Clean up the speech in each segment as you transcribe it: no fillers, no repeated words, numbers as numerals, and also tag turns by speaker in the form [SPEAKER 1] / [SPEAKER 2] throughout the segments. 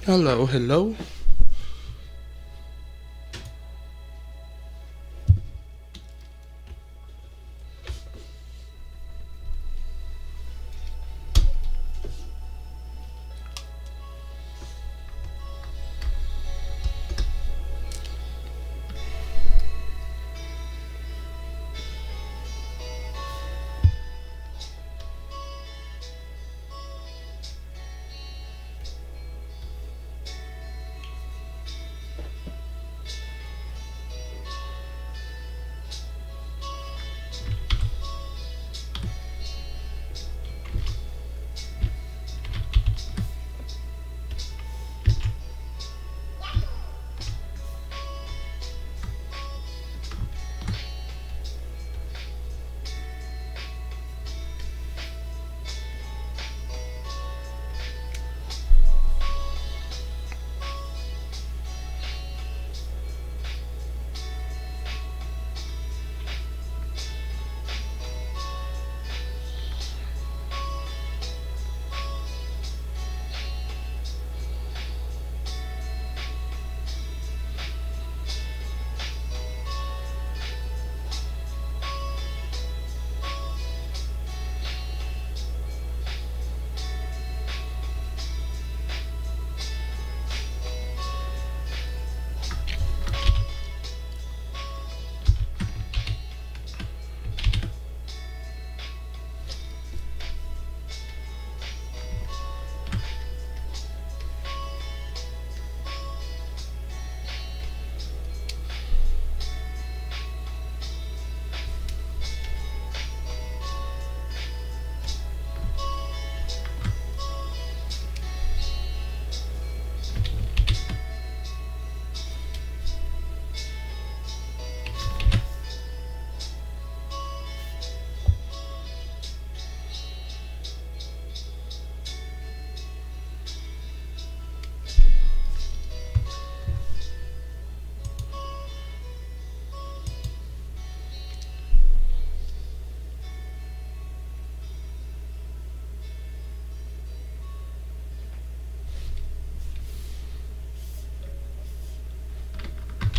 [SPEAKER 1] Hello, hello.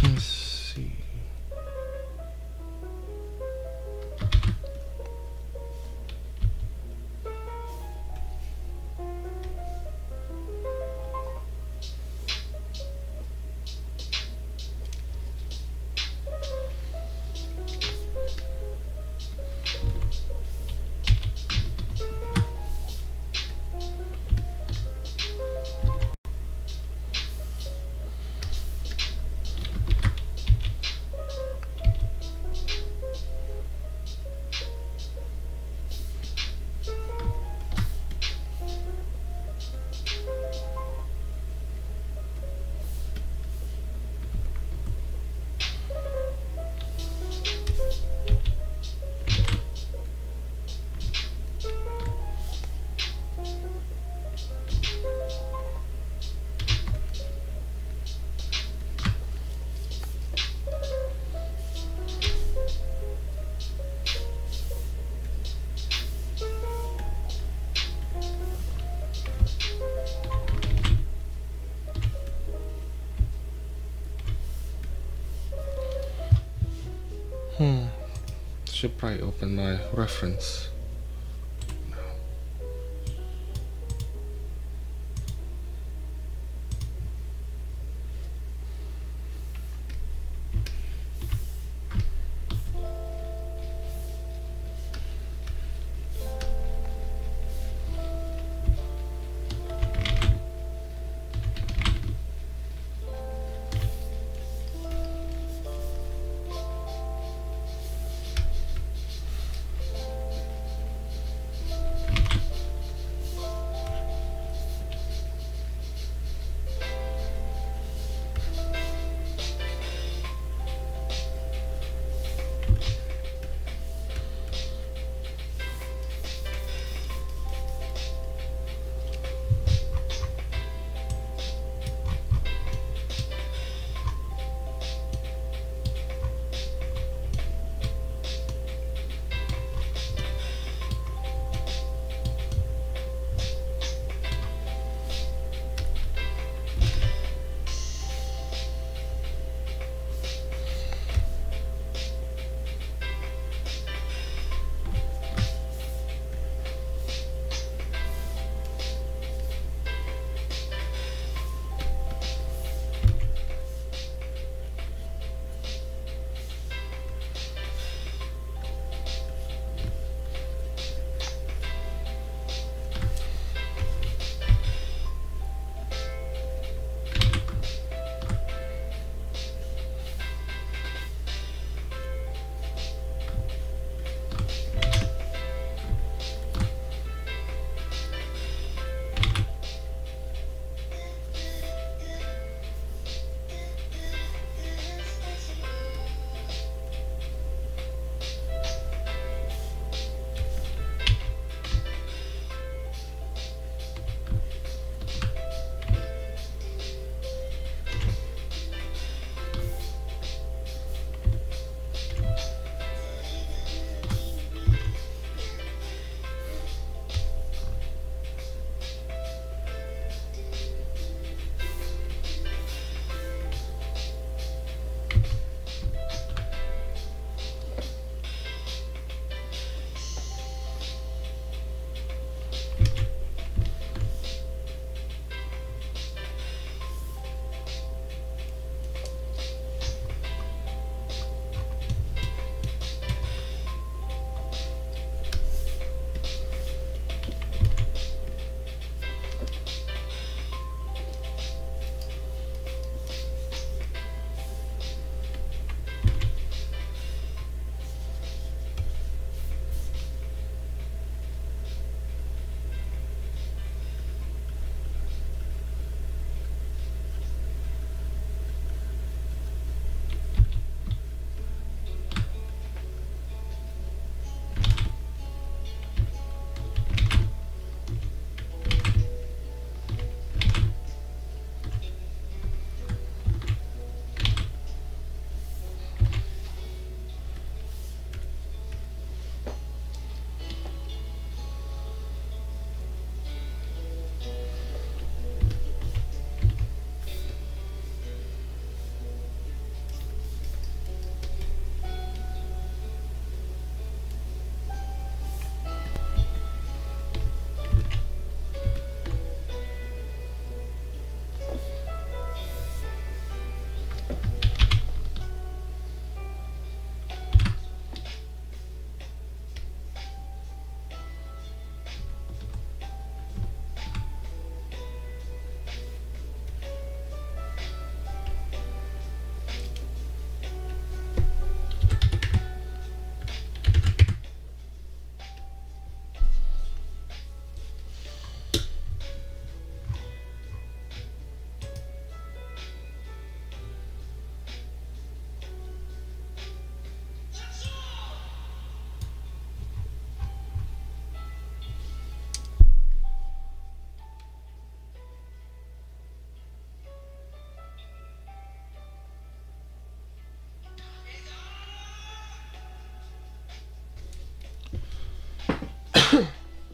[SPEAKER 1] Let's see. Should probably open my reference.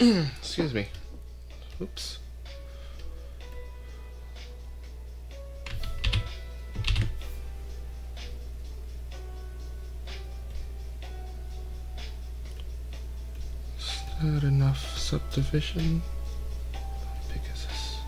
[SPEAKER 1] Excuse me. Oops. Is that enough subdivision? How big is this?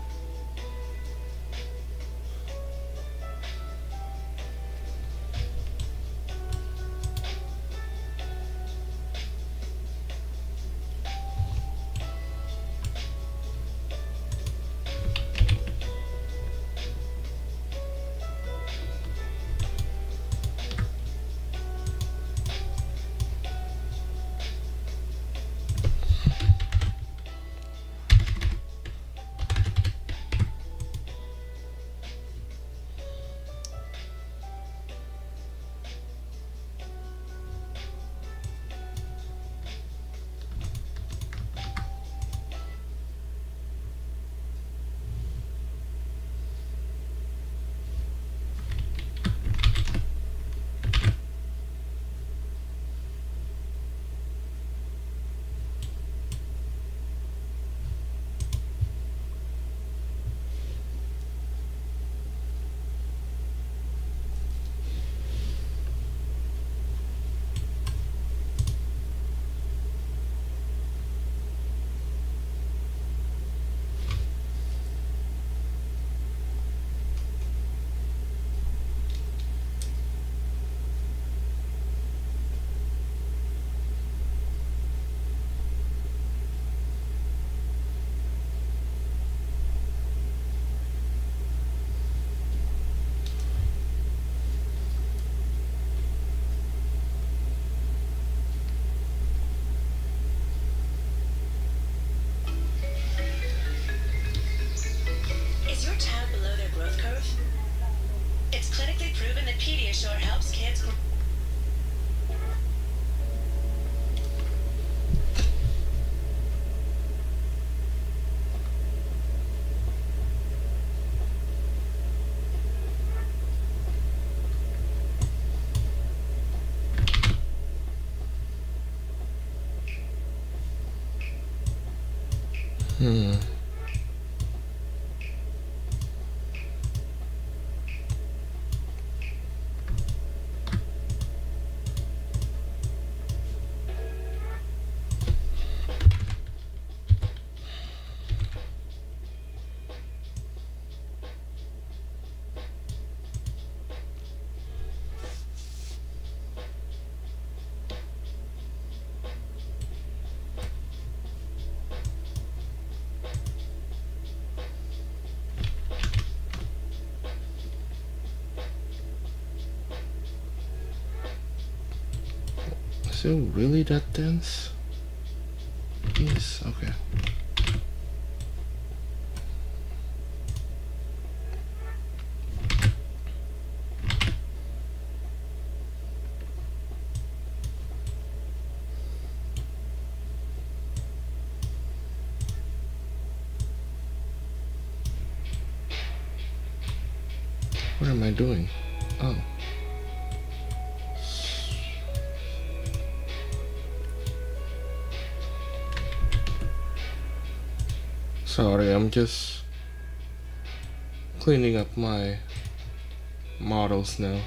[SPEAKER 2] Is your child below their growth curve? It's clinically proven that Pediasure helps kids grow.
[SPEAKER 1] Is it really that dense? Yes, okay. What am I doing? Oh. Sorry, I'm just cleaning up my models now.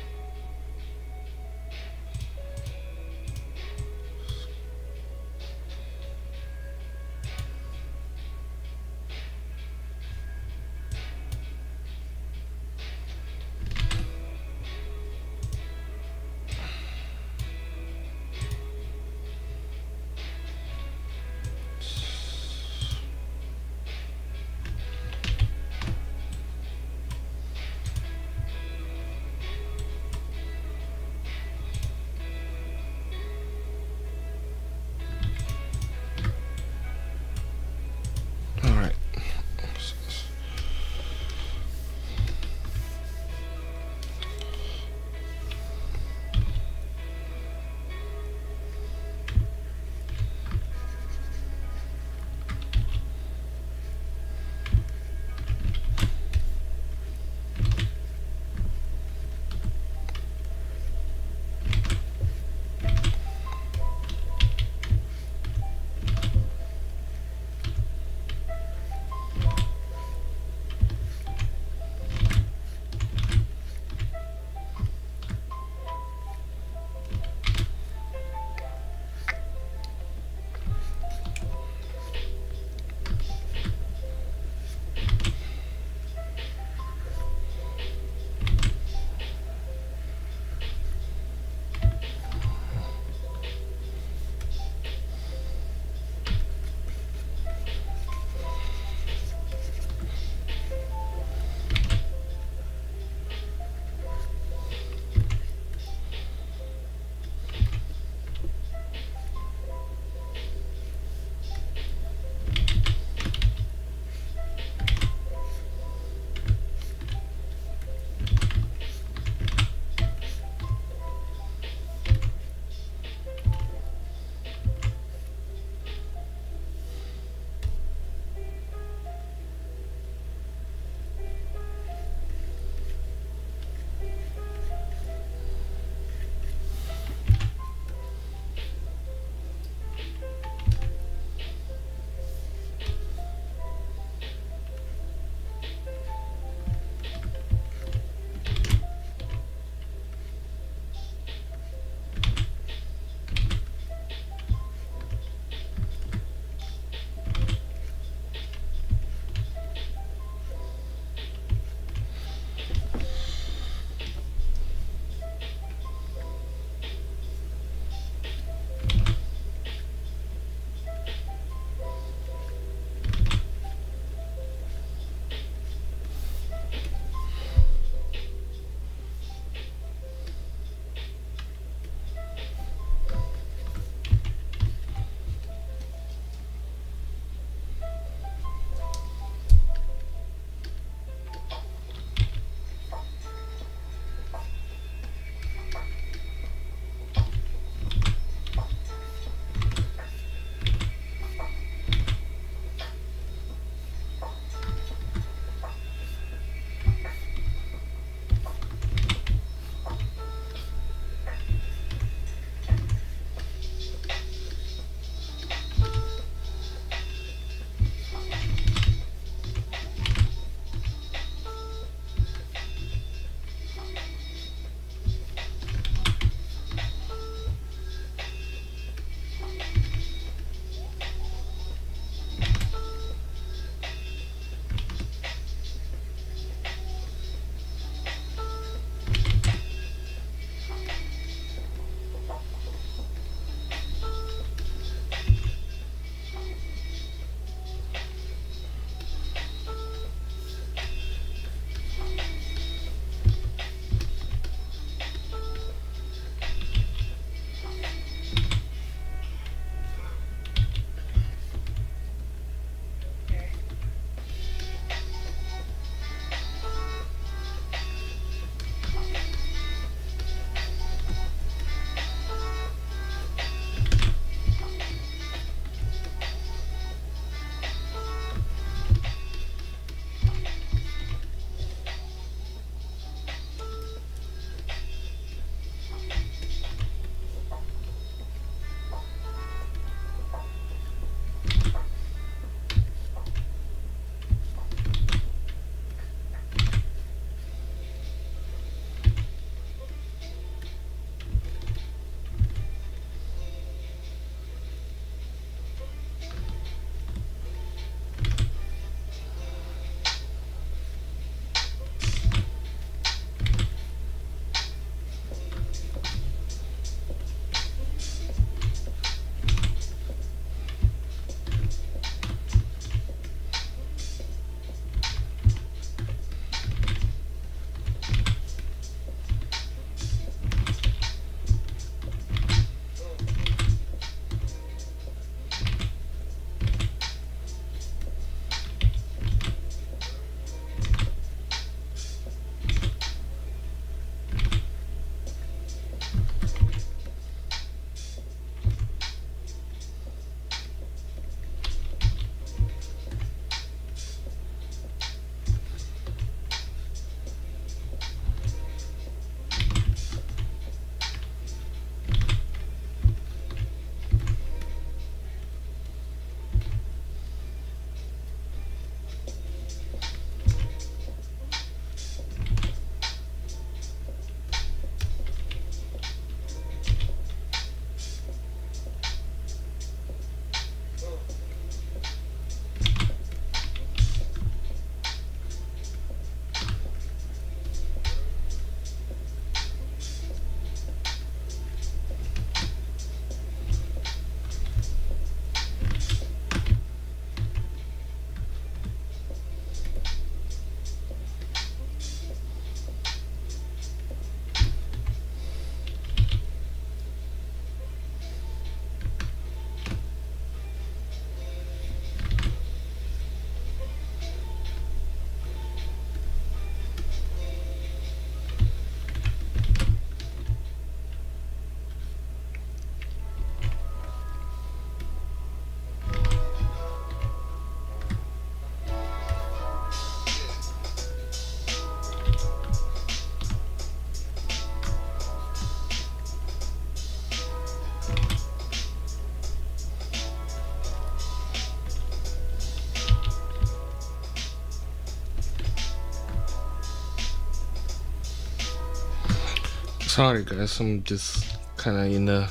[SPEAKER 1] Sorry guys, I'm just kinda in a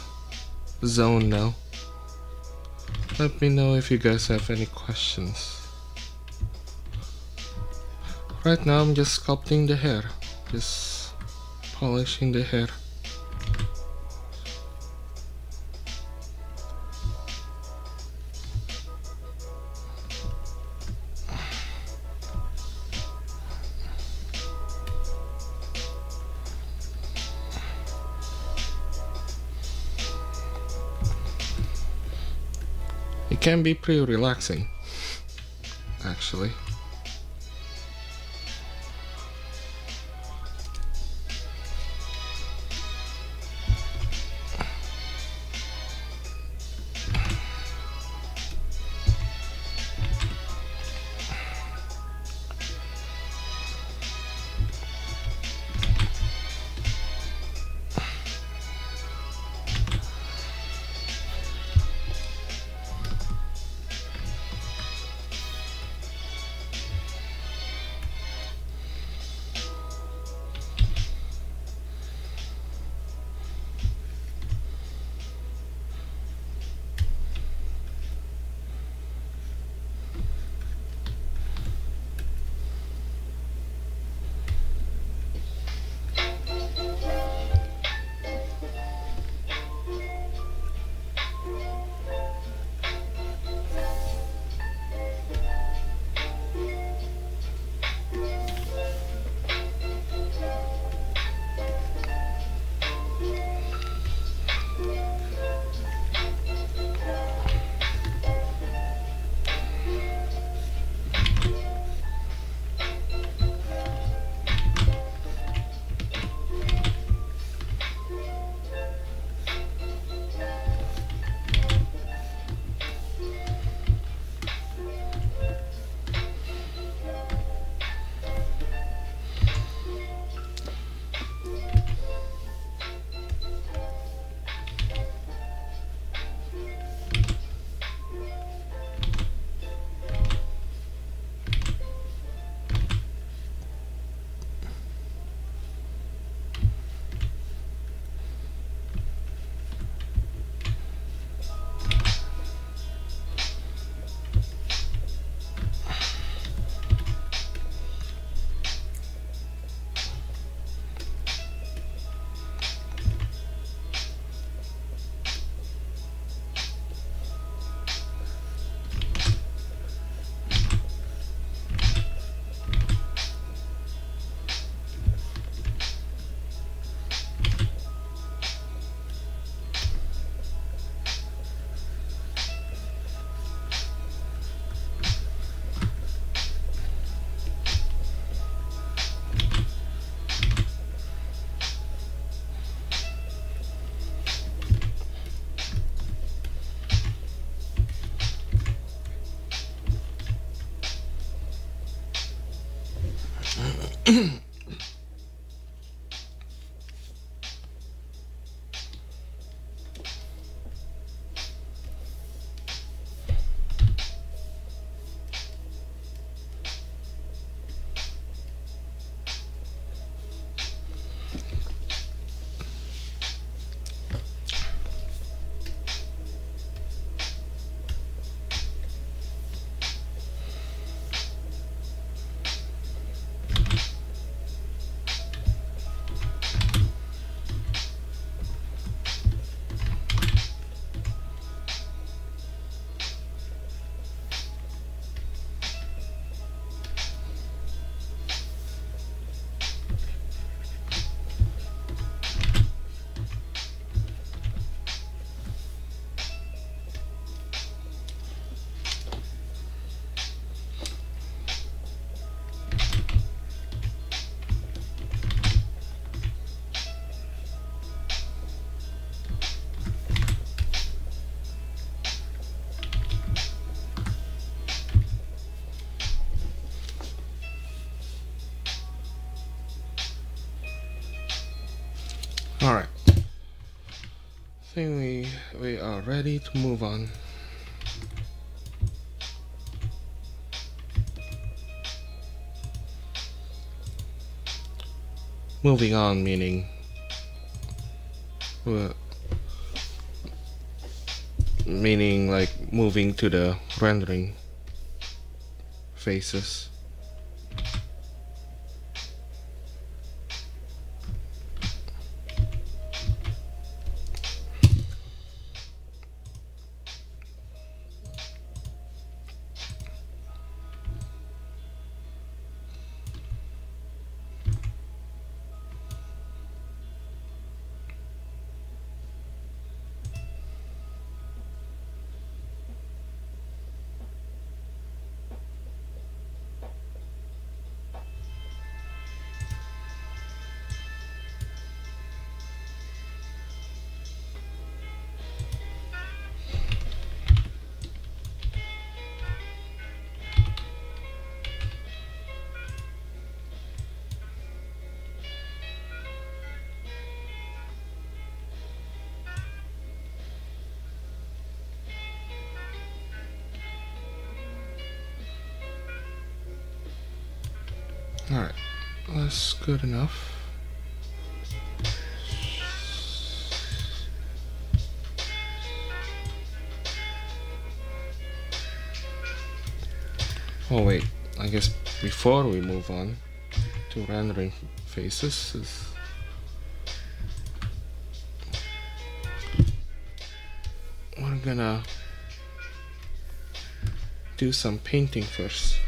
[SPEAKER 1] zone now. Let me know if you guys have any questions. Right now I'm just sculpting the hair, just polishing the hair. It can be pretty relaxing, actually. Alright. I think we are ready to move on. Moving on meaning Well, meaning like moving to the rendering phases. Alright, that's good enough. Oh wait, I guess before we move on to rendering faces we're gonna do some painting first.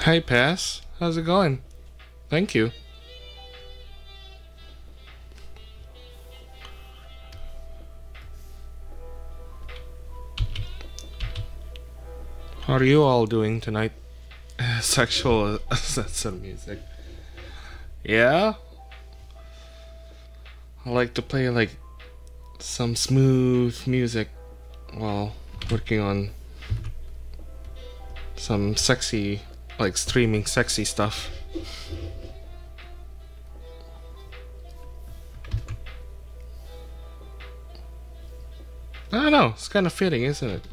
[SPEAKER 1] Hi, Pass. How's it going? Thank you. How are you all doing tonight? Sexual ascensor music. Yeah? I like to play like some smooth music while working on some sexy, like streaming sexy stuff. I don't know, it's kind of fitting, isn't it?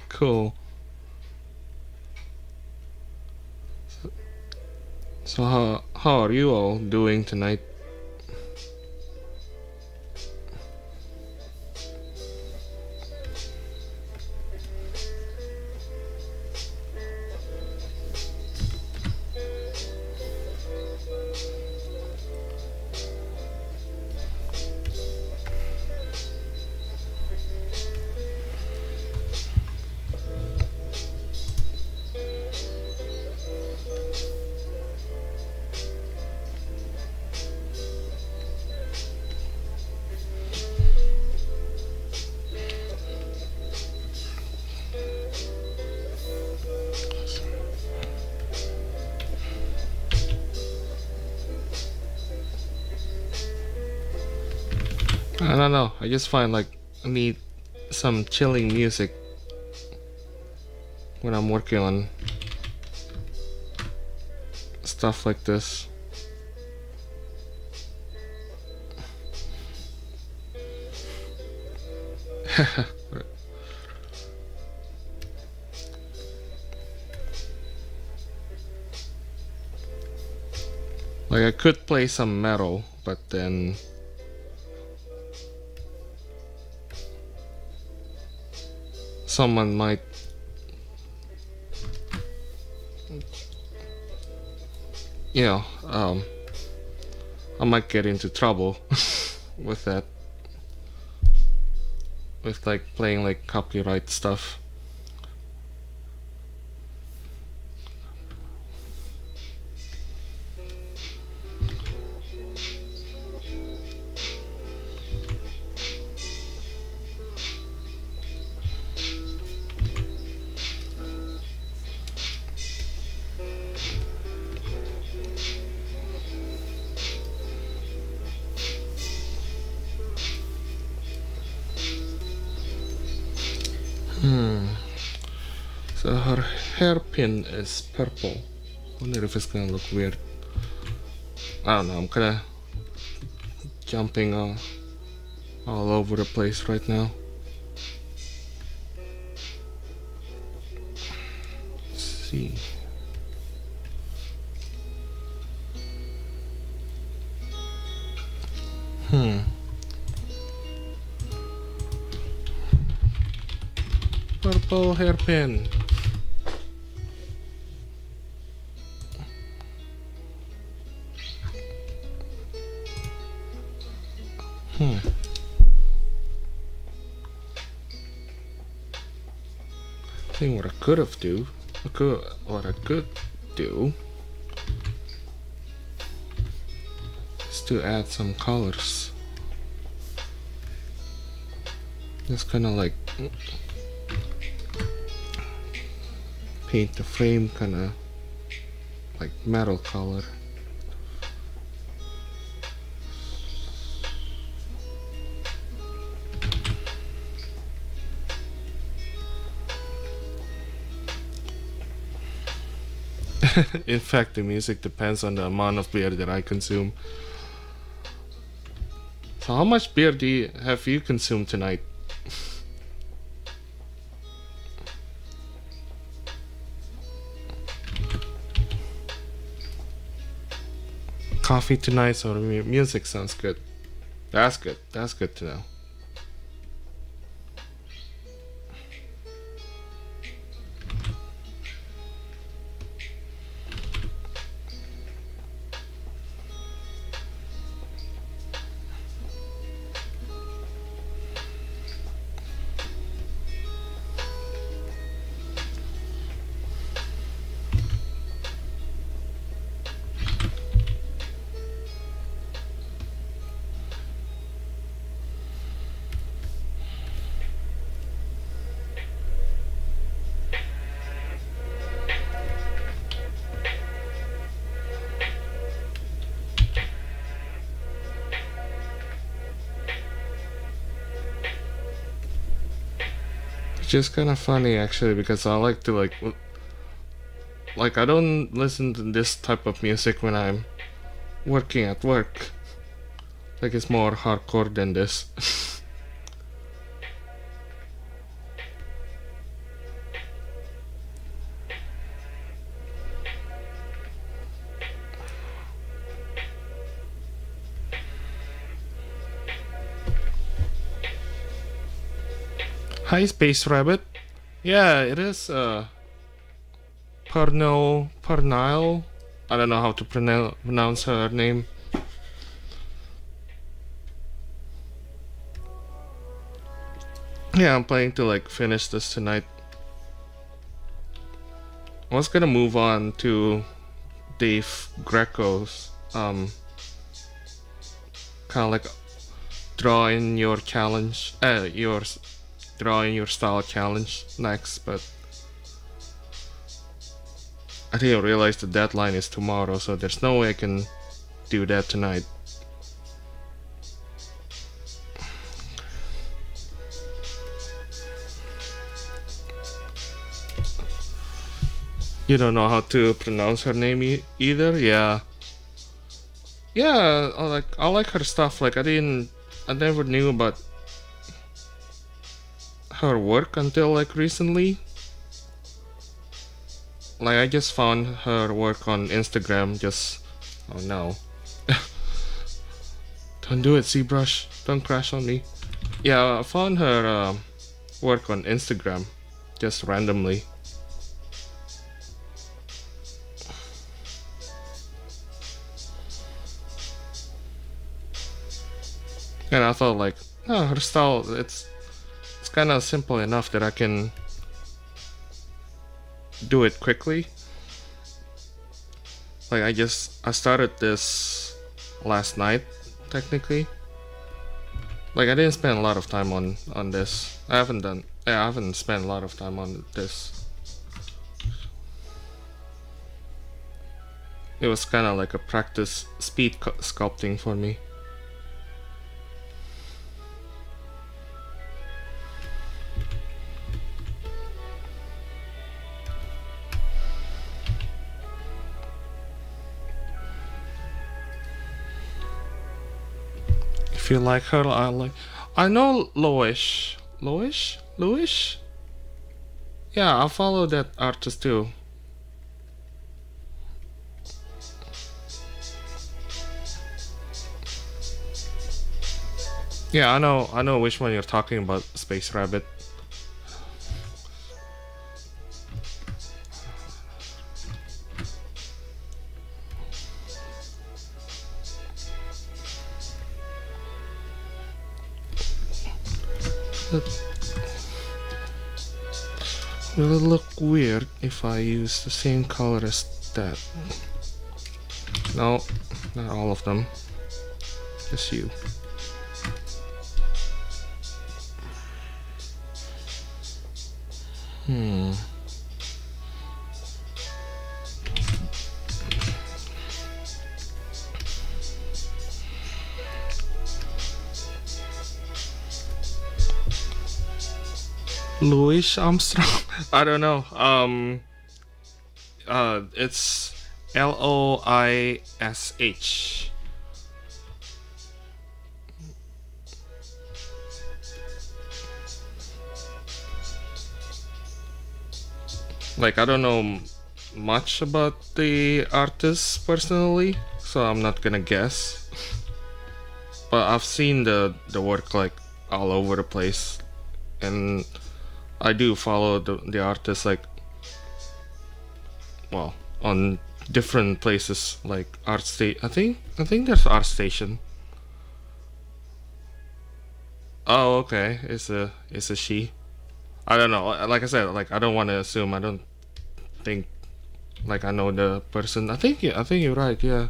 [SPEAKER 1] Cool. So how are you all doing tonight? I don't know, I just find like I need some chilling music when I'm working on stuff like this. Like I could play some metal, but then someone might I might get into trouble with that, with like playing like copyright stuff. So her hairpin is purple. Wonder if it's gonna look weird. I don't know, I'm kinda jumping all over the place right now. Let's see. Purple hairpin. I think what I could do is to add some colors. Just kind of like paint the frame kind of like metal color. In fact, the music depends on the amount of beer that I consume. So how much beer have you consumed tonight? Coffee tonight, so music sounds good. That's good. That's good to know. Which is kind of funny actually, because I like to like I don't listen to this type of music when I'm working at work. Like it's more hardcore than this. Hi, Space Rabbit. Yeah, it is Pernille. I don't know how to pronounce her name. Yeah, I'm planning to like finish this tonight. I was gonna move on to Dave Greco's kind of like draw in your challenge, draw in your style challenge next, but I didn't realize the deadline is tomorrow, so there's no way I can do that tonight. You don't know how to pronounce her name either? Yeah. Yeah, I like her stuff. Like I never knew about her work until like recently. Like I just found her work on Instagram. Oh no. Don't do it, ZBrush. Don't crash on me. Yeah, I found her work on Instagram just randomly. And I thought like, oh, her style, it's kind of simple enough that I can do it quickly. Like I started this last night, technically. Like I didn't spend a lot of time on this. I haven't spent a lot of time on this. It was kind of like a practice speed sculpting for me. If you like her, I know Loish. Loish? Yeah, I follow that artist too. Yeah, I know which one you're talking about, Space Rabbit. Will it look weird if I use the same color as that? No, not all of them. Just you. Louis Armstrong? I don't know. It's Loish. Like, I don't know much about the artist personally, so I'm not gonna guess. But I've seen the work like all over the place, and I do follow the artist like, well, on different places like ArtStation. I think there's ArtStation. Oh, okay. It's a she. I don't know. Like I said, like I don't want to assume. I don't think like I know the person. I think you're right. Yeah.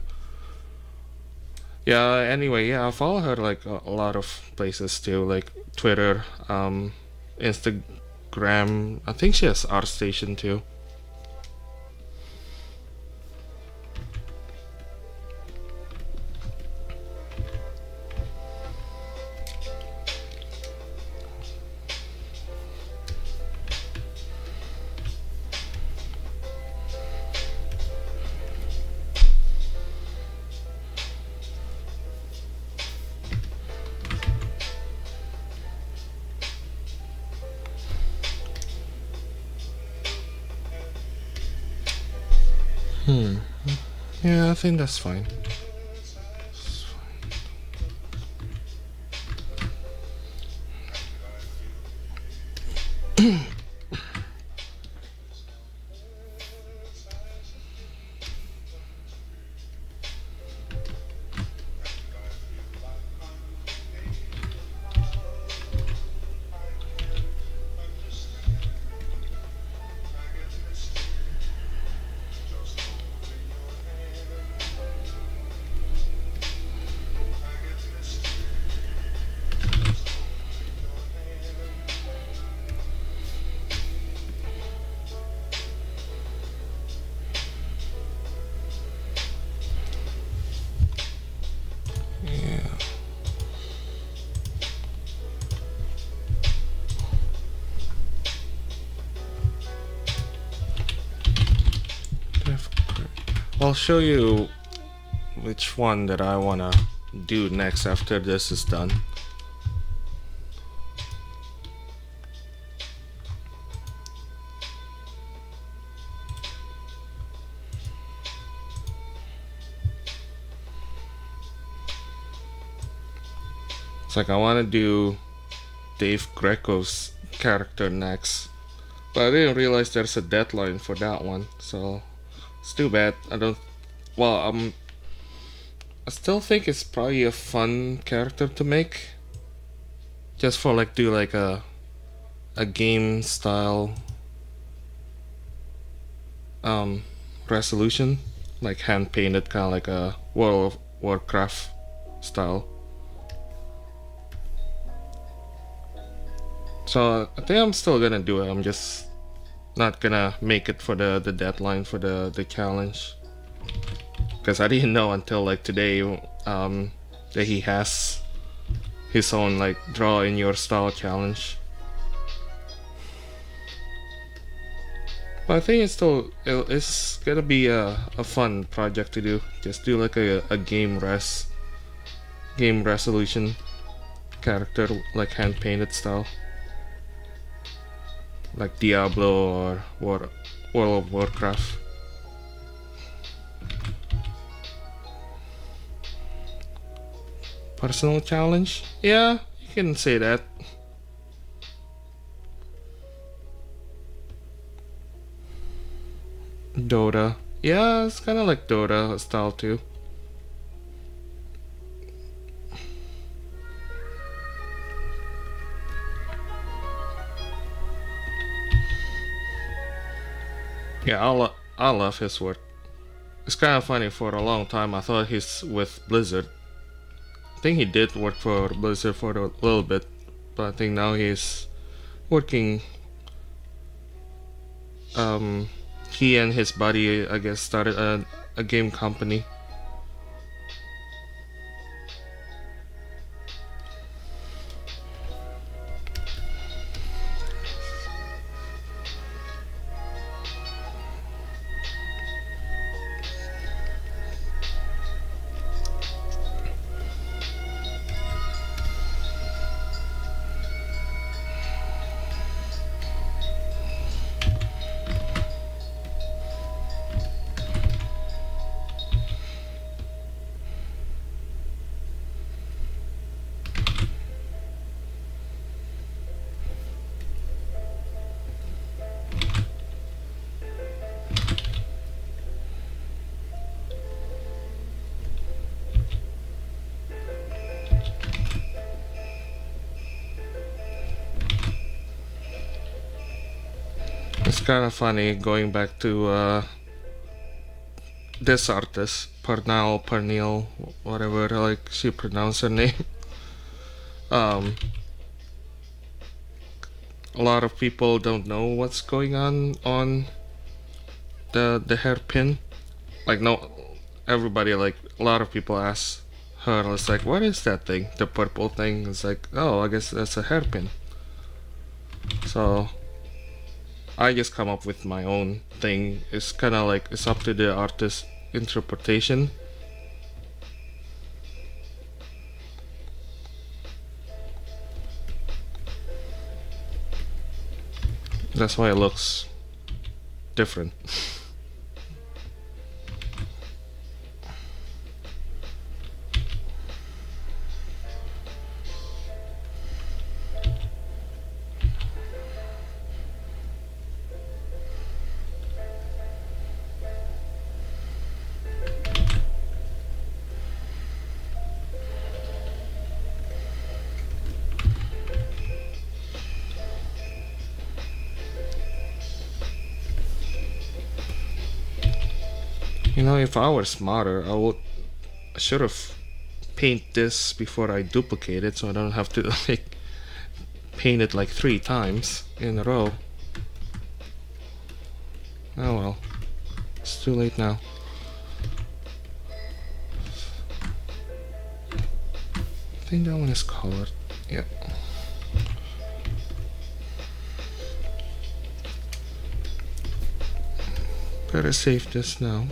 [SPEAKER 1] Yeah. Anyway, yeah, I follow her like a lot of places too, like Twitter, Instagram. I think she has ArtStation too. Yeah, I think that's fine. I'll show you which one that I wanna do next after this is done. It's like I wanna do Dave Greco's character next, but I didn't realize there's a deadline for that one, so it's too bad. I still think it's probably a fun character to make, just for like do like a game style resolution, like hand painted, kind of like a World of Warcraft style. So I think I'm still gonna do it. I'm just not gonna make it for the deadline for the challenge, because I didn't know until like today that he has his own like draw in your style challenge. But I think it's gonna be a fun project to do. Just do like a game resolution character, like hand painted style, like Diablo or World of Warcraft. Personal challenge? Yeah, you can say that. Dota. Yeah, it's kind of like Dota style too. Yeah, I love his work. It's kind of funny, for a long time I thought he's with Blizzard. I think he did work for Blizzard for a little bit, but I think now he's working. He and his buddy, I guess, started a game company. It's kind of funny going back to this artist, Pernil, whatever like she pronounced her name. A lot of people don't know what's going on the hairpin. Like, no, everybody, like a lot of people ask her, it's like, what is that thing? The purple thing. It's like, oh, I guess that's a hairpin. So I just come up with my own thing. It's kind of like, it's up to the artist's interpretation. That's why it looks different. You know, if I were smarter, I should have paint this before I duplicate it, so I don't have to like paint it like 3 times in a row. Oh well, it's too late now. I think that one is colored. Yeah. Better save this now.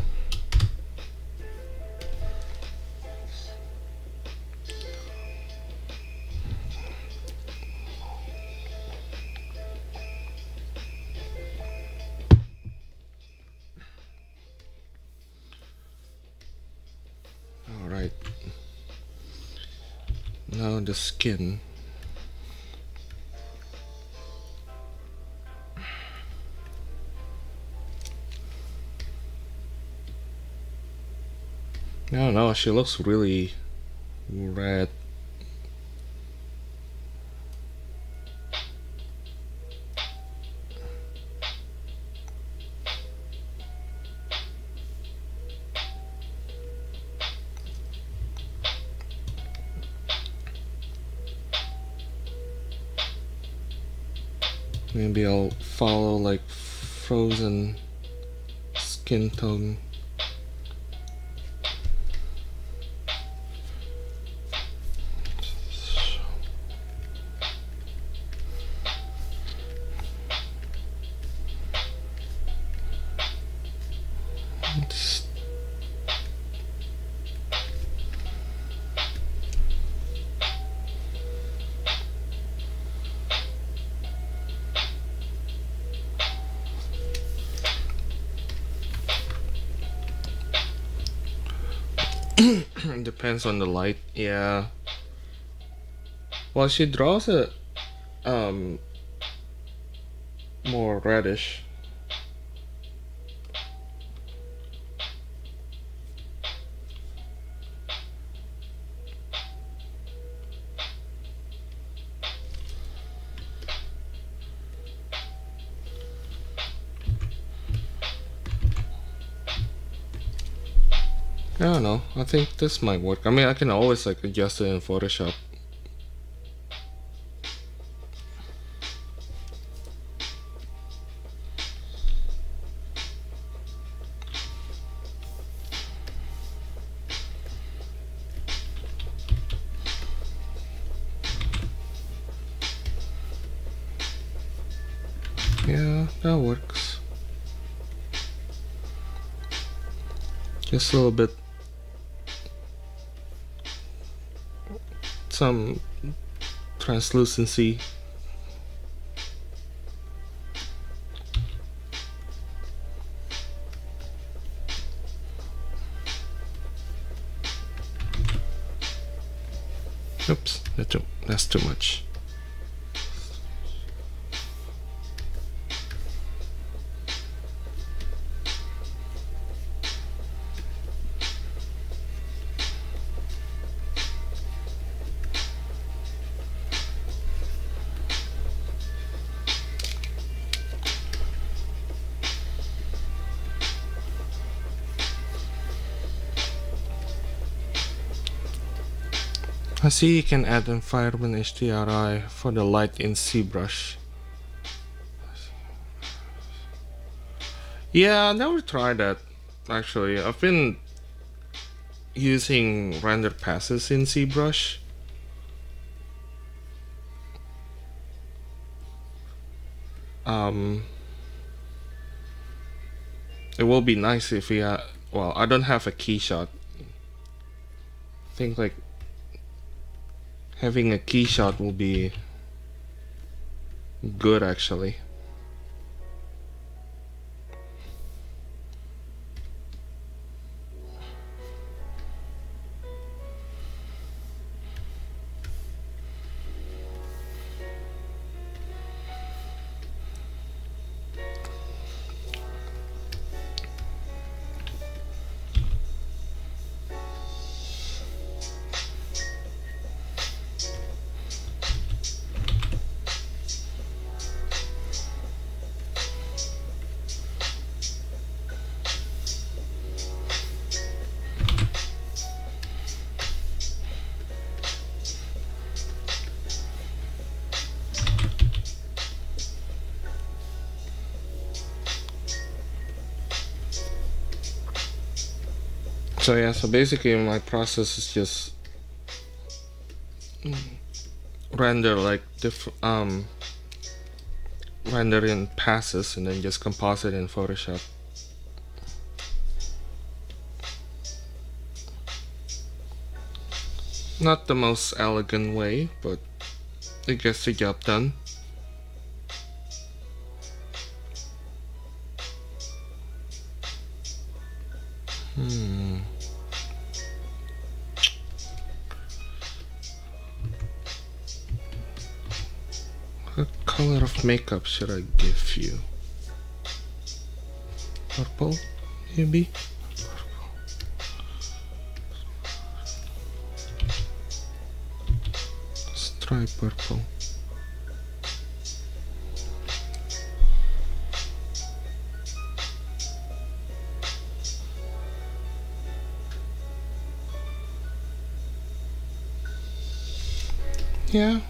[SPEAKER 1] Alright. Now the skin. I don't know, she looks really red. Maybe I'll follow like Frozen skin tone. Depends on the light, yeah. Well, she draws a more reddish. I don't know. I think this might work. I mean, I can always like adjust it in Photoshop. Yeah, that works. Just a little bit. Some translucency. Oops, that's too much. I see you can add environment HDRI for the light in ZBrush. Yeah, I never tried that actually. I've been using render passes in ZBrush. It will be nice if we well, I don't have a keyshot. I think like having a keyshot will be good actually. So yeah, so basically my process is just render like render in passes and then just composite in Photoshop. Not the most elegant way, but it gets the job done. What color of makeup should I give you? Purple, maybe? Let's try purple. Yeah.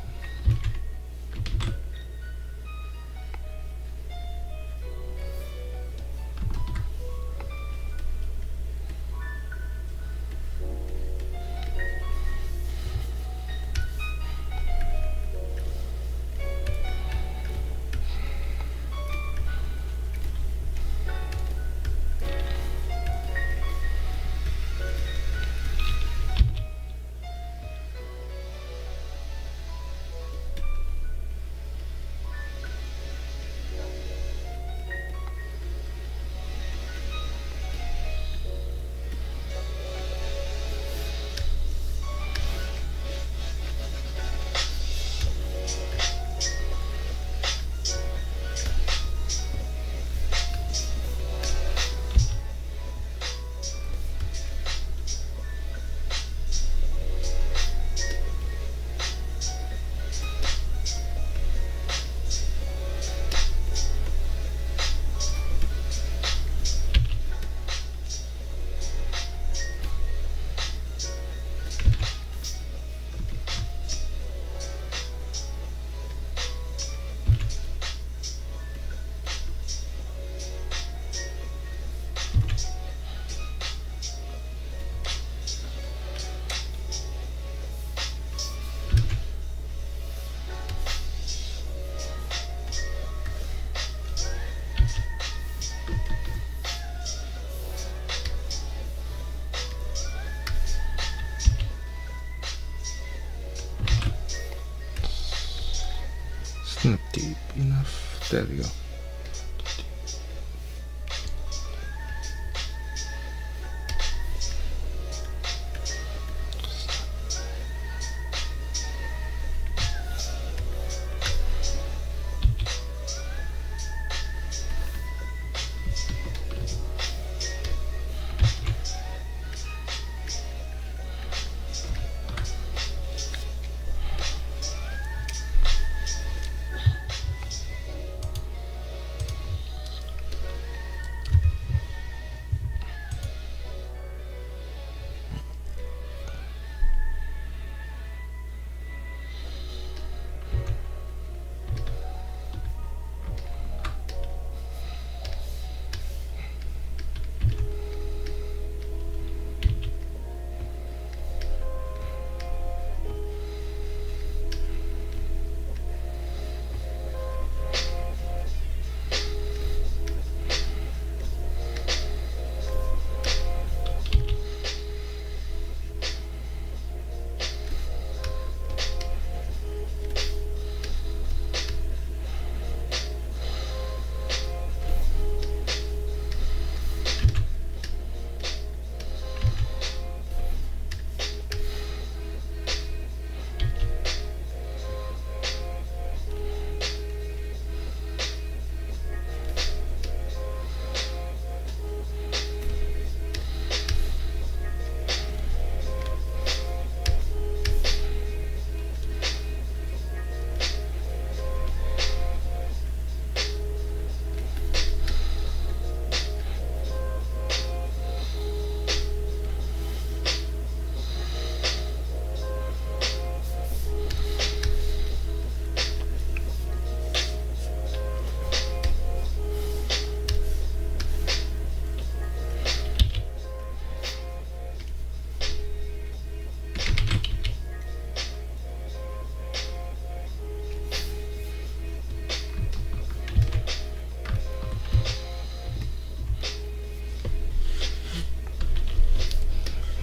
[SPEAKER 1] Not deep enough. There we go.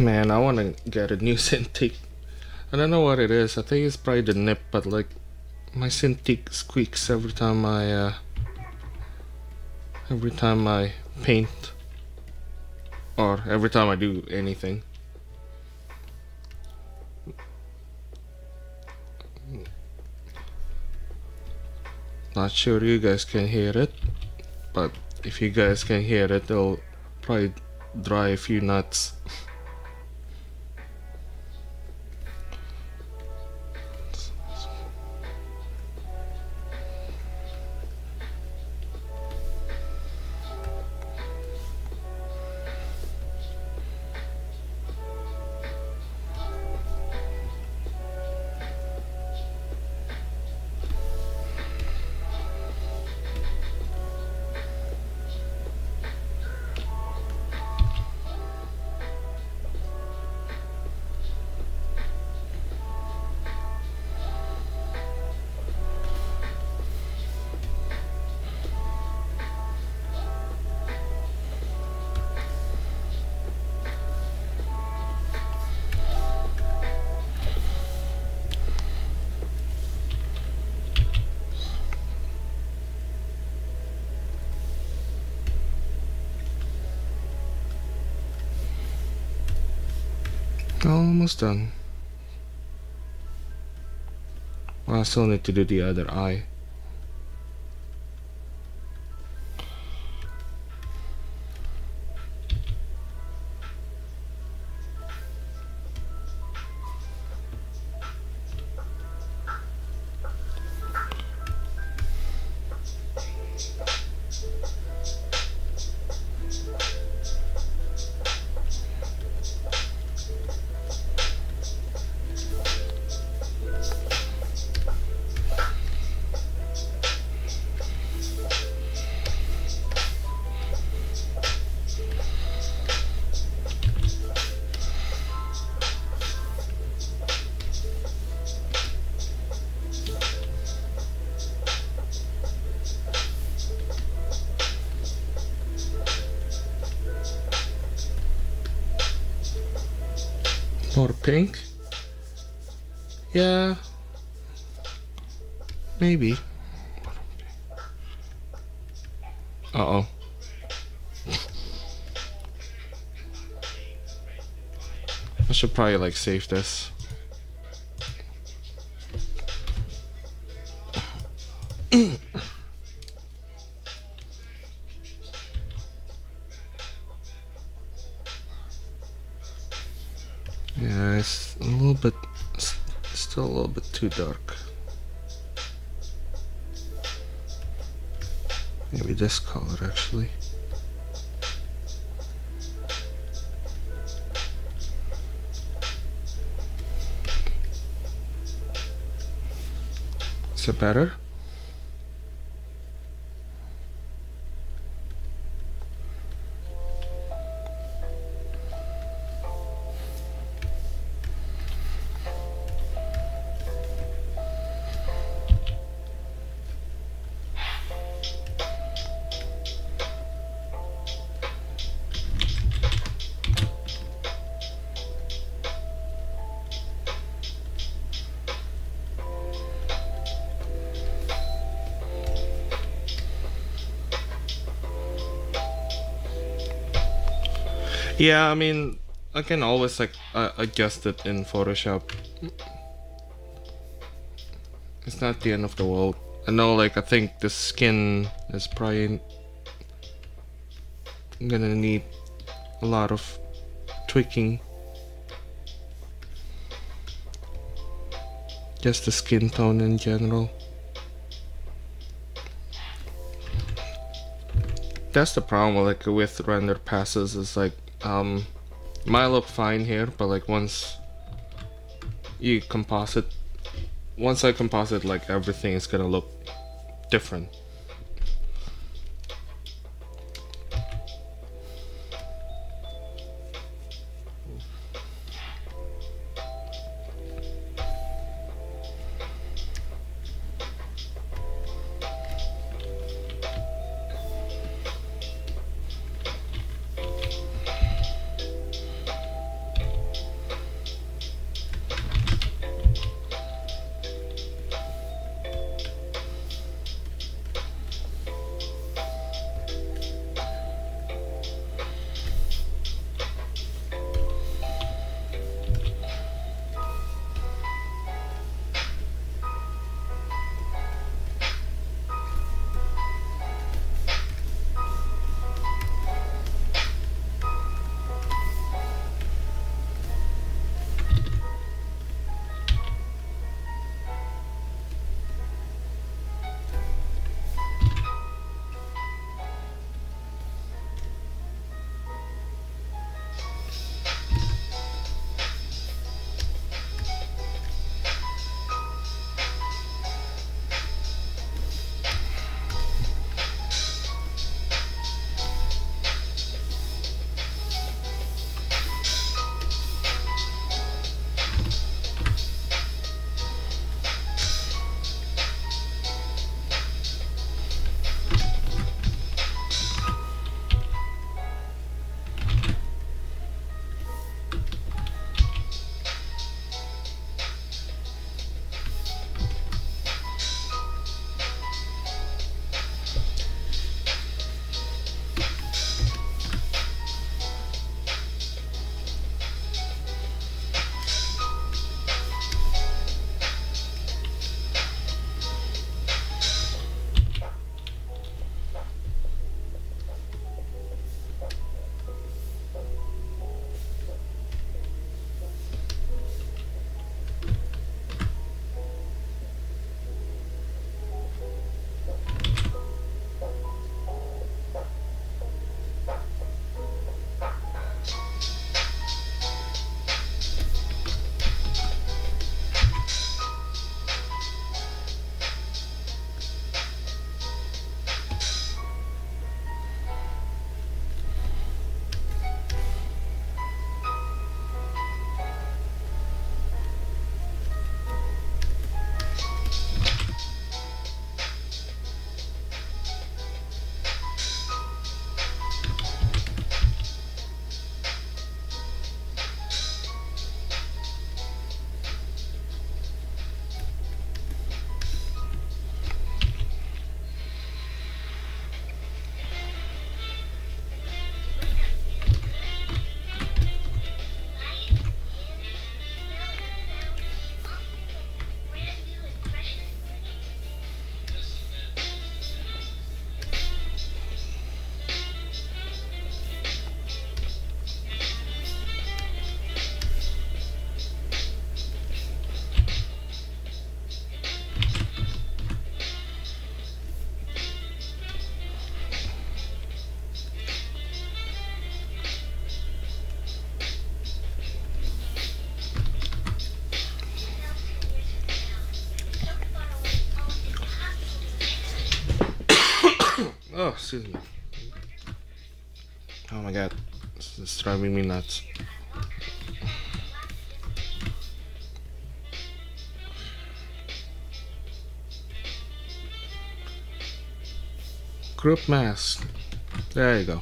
[SPEAKER 1] Man, I wanna get a new Cintiq. I don't know what it is. I think it's probably the nip, but like my Cintiq squeaks every time I paint or every time I do anything. Not sure you guys can hear it, but if you guys can hear it, it'll probably dry a few nuts. Almost done. Well, I still need to do the other eye. More pink? Yeah. Maybe. Uh-oh. I should probably like save this. Yeah, it's a little bit, still a little bit too dark. Maybe this color actually. Is it better? Yeah, I mean, I can always like adjust it in Photoshop. It's not the end of the world. I know, like, I think the skin is probably gonna need a lot of tweaking. Just the skin tone in general. That's the problem like with render passes, is like might look fine here, but like once you composite, once I composite, like everything is gonna look different. excuse me. Oh my god, this is driving me nuts. Group mask. There you go.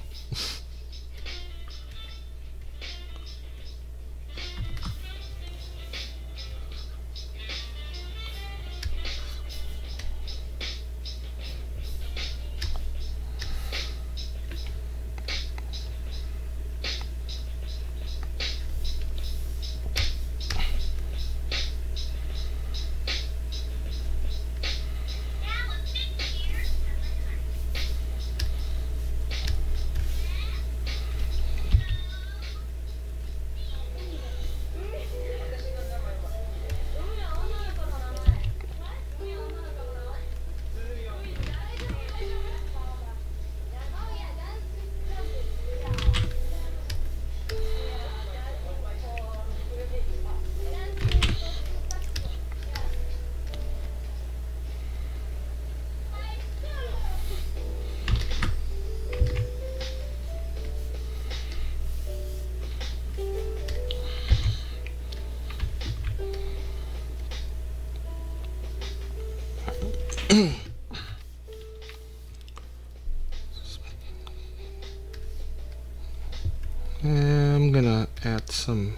[SPEAKER 1] I'm gonna add some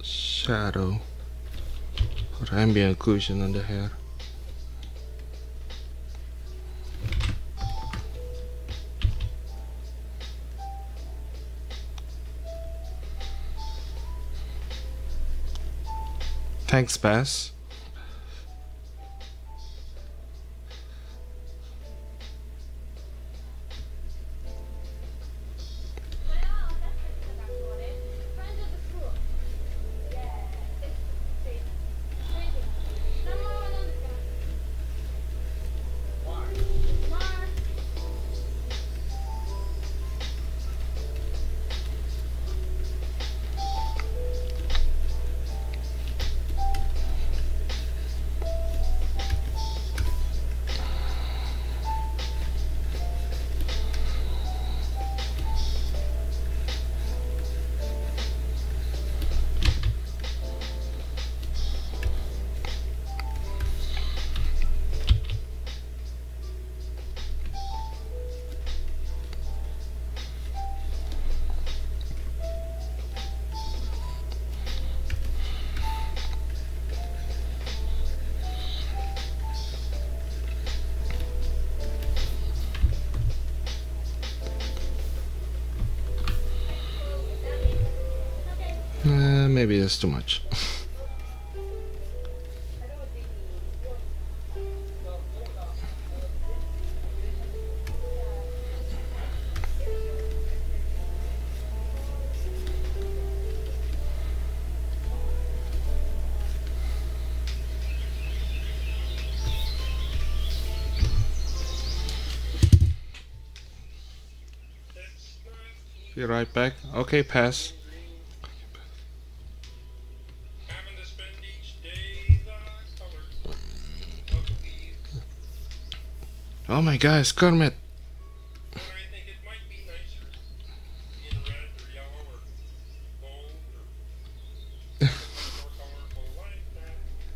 [SPEAKER 1] shadow or ambient occlusion on the hair. Thanks, Bass. Maybe that's too much. Be right back. Okay, pass. Oh my gosh, Kermit!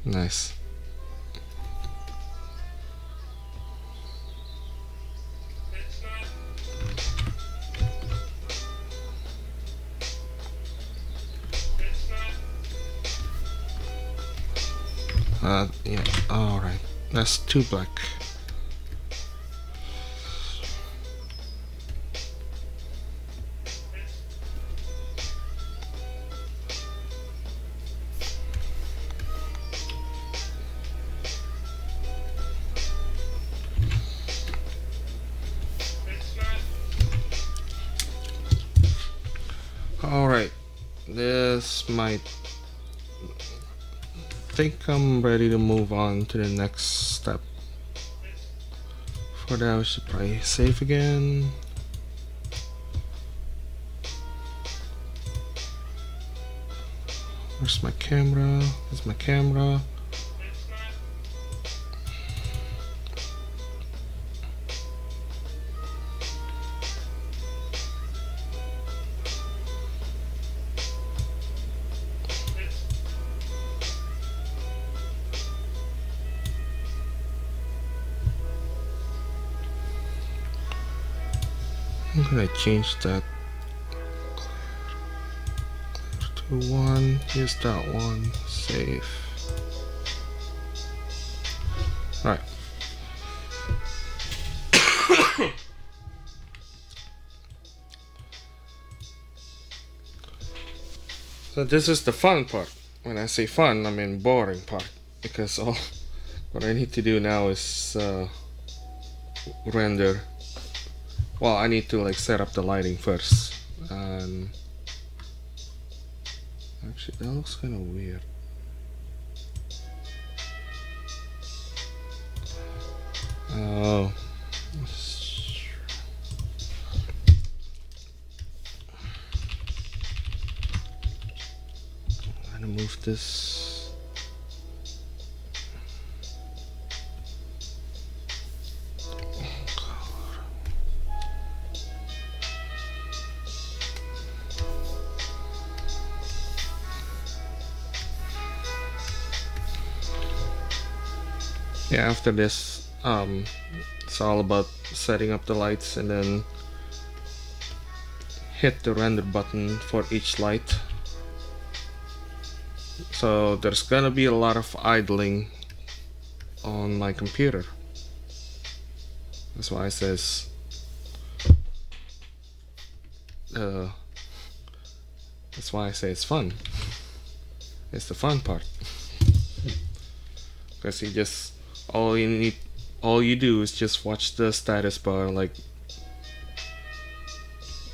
[SPEAKER 1] Nice. Yeah, alright. That's too black. Alright, this might... I think I'm ready to move on to the next step. For that, I should probably save again. Where's my camera? Where's my camera? gonna change that. Clear to 1. Use that one. Save. Alright. So this is the fun part. When I say fun, I mean boring part, because all what I need to do now is render. Well, I need to like set up the lighting first, and actually that looks kind of weird. Oh. I'm gonna move this. Yeah, after this, it's all about setting up the lights and then hit the render button for each light. So there's gonna be a lot of idling on my computer. That's why it says that's why I say it's fun. It's the fun part. Because you just all you do is just watch the status bar like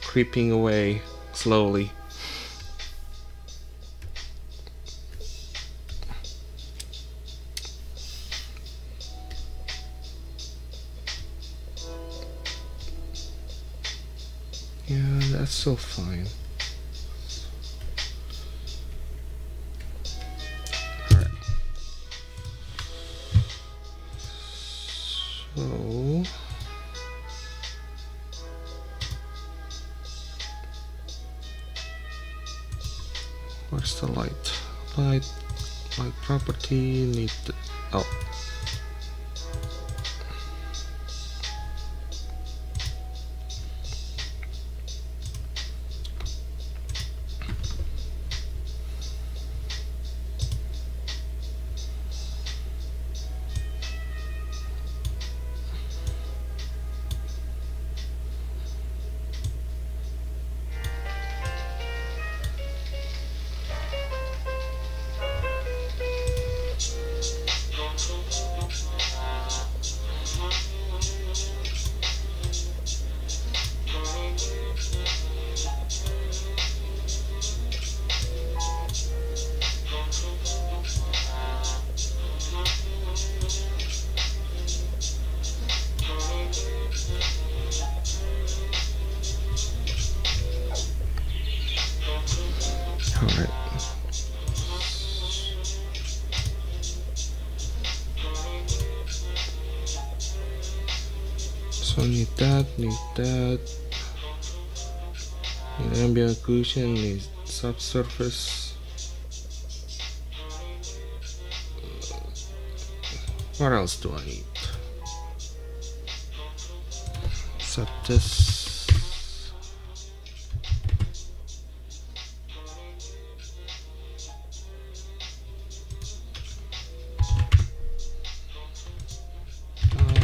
[SPEAKER 1] creeping away slowly. Yeah, that's so fine. Alright. So where's the light? Light property need to, oh. Alright. So need that. Need ambient occlusion, need subsurface. What else do I need? Set this.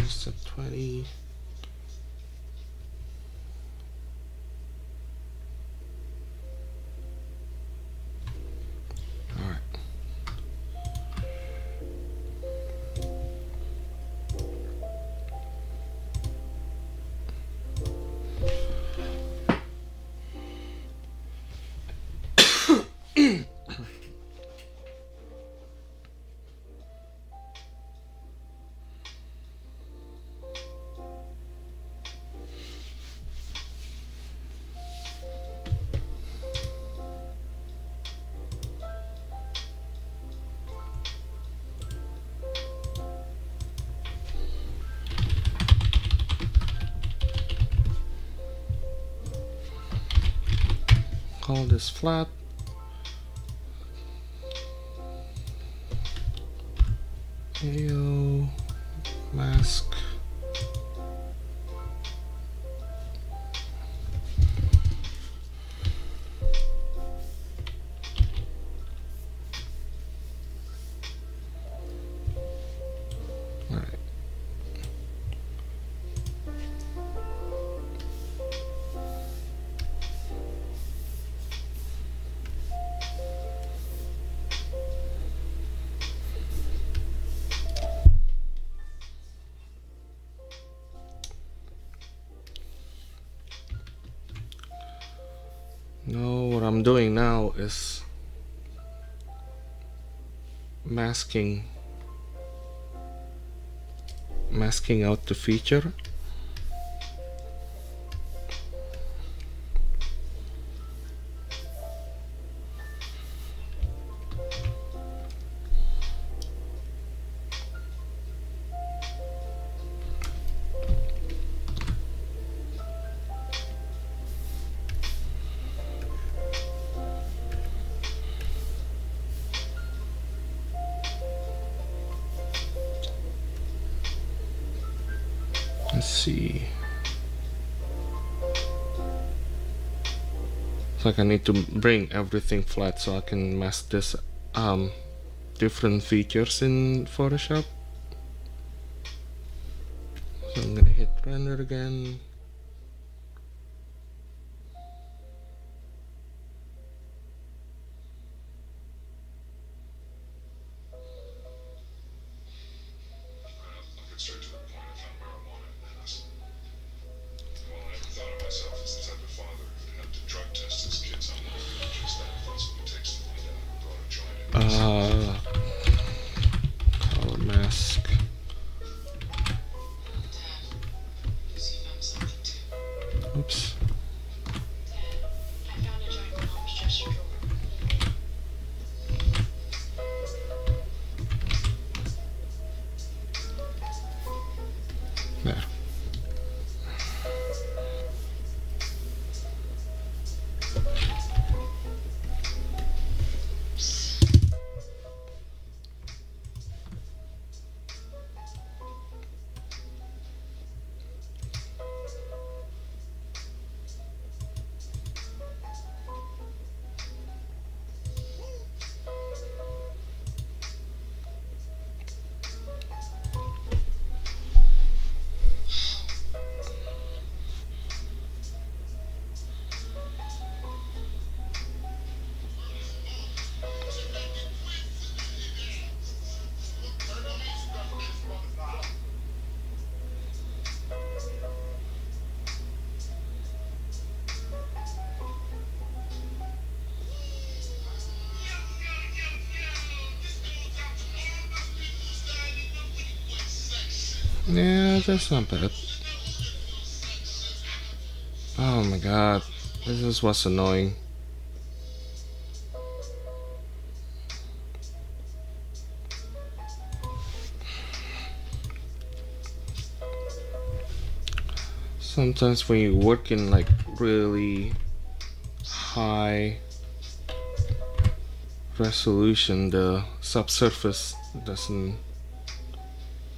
[SPEAKER 1] Set 20. Call this flat. AO mask. No, what I'm doing now is masking out the feature. Let's see. It's like I need to bring everything flat so I can mask this different features in Photoshop. So I'm gonna hit render again. Color mask. Oops. There. Yeah, that's not bad. Oh my god, this is what's annoying. Sometimes when you work in like really high resolution, the subsurface doesn't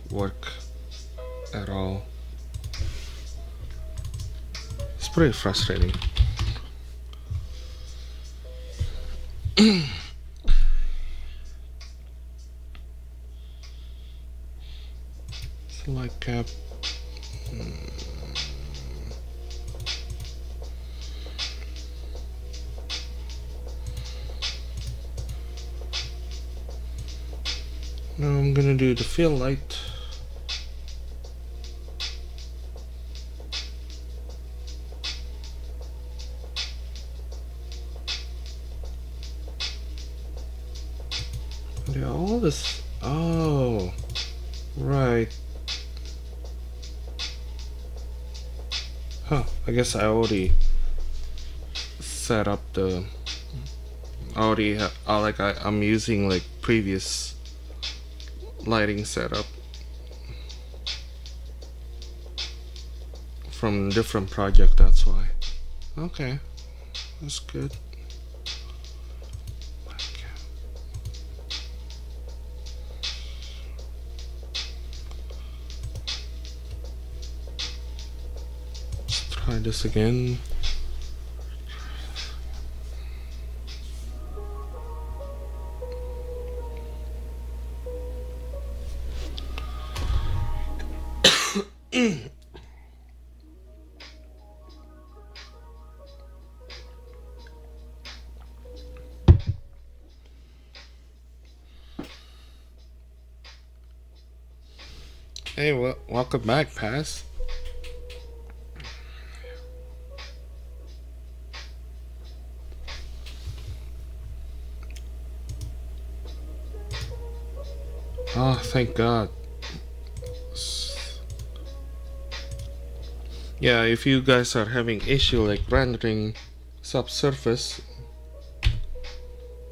[SPEAKER 1] work at all. It's pretty frustrating. Select cap. Now I'm gonna do the fill light. Yeah, all this. Oh, right. Huh, I guess I already set up the. I'm using like previous lighting setup from different project, that's why. Okay, that's good. Let's try this again. Hey, welcome back, Paz. Oh, thank God. Yeah, if you guys are having issue like rendering subsurface,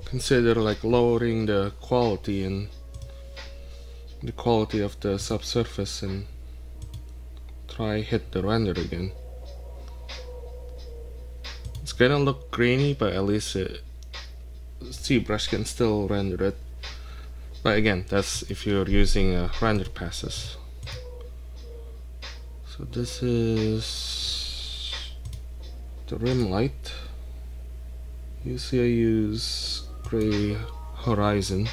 [SPEAKER 1] consider like lowering the quality of the subsurface and try hit the render again. It's gonna look grainy, but at least ZBrush can still render it. But again, that's if you're using render passes. So this is the rim light. Usually I use gray horizon.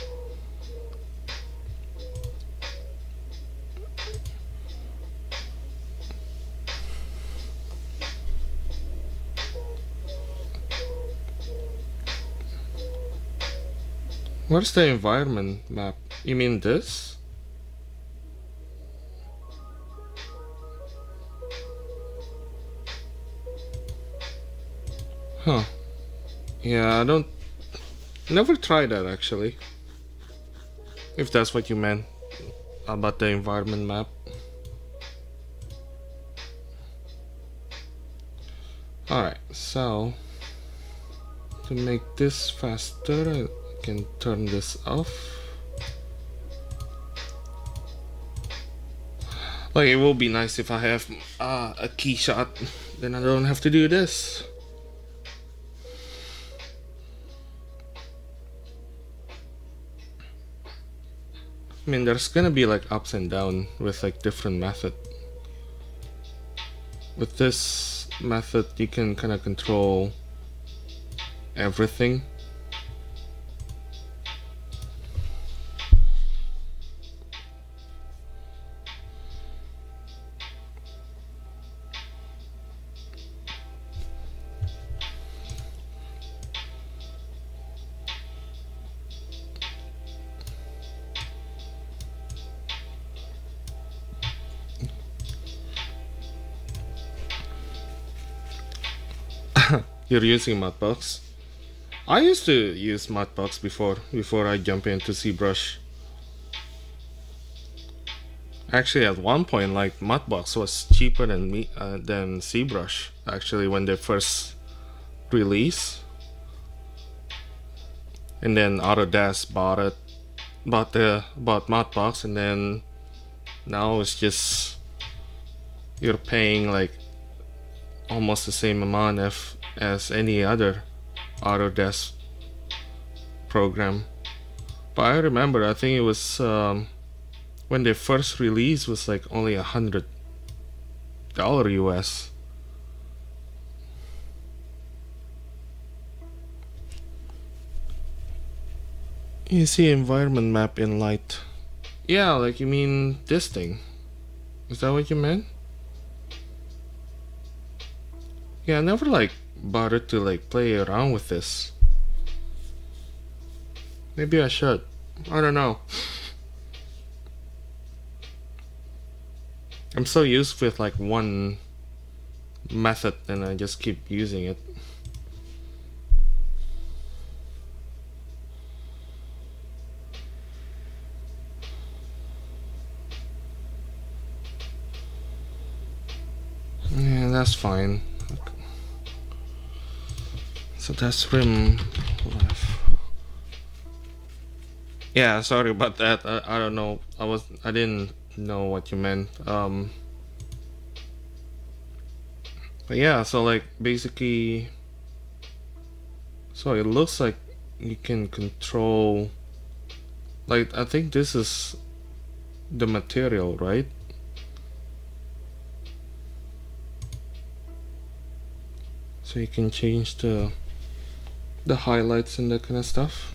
[SPEAKER 1] Where's the environment map? You mean this? Huh. Yeah, I never tried that actually. If that's what you meant about the environment map. Alright, so to make this faster, I can turn this off. Like, it will be nice if I have a key shot, then I don't have to do this. I mean, there's gonna be like ups and downs with like different method. With this method, you can kind of control everything. You're using Mudbox? I used to use Mudbox before I jump into ZBrush. Actually, at one point, like Mudbox was cheaper than ZBrush. Actually, when they first released, and then Autodesk bought Mudbox, and then now it's just you're paying like almost the same amount as any other Autodesk program. But I remember, I think it was when they first released was like only $100 US. You see environment map in light. Yeah, like you mean this thing. Is that what you meant? Yeah, I never like bothered to like play around with this. Maybe I should. I don't know. I'm so used with like one method and I just keep using it. Yeah, that's fine. So that's rim left. Yeah, sorry about that. I don't know. I didn't know what you meant. But yeah, so like basically, so it looks like you can control, like I think this is the material, right? So you can change the highlights and that kind of stuff.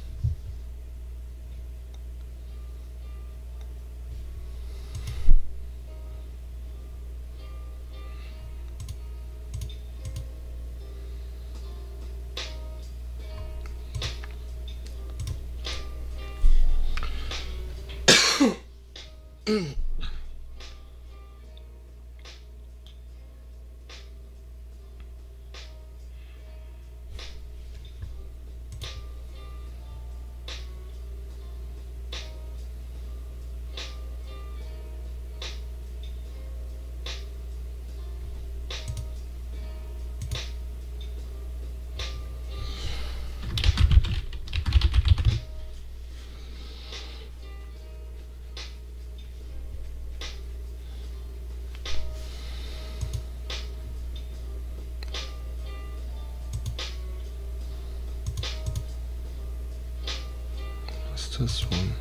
[SPEAKER 1] What's this one?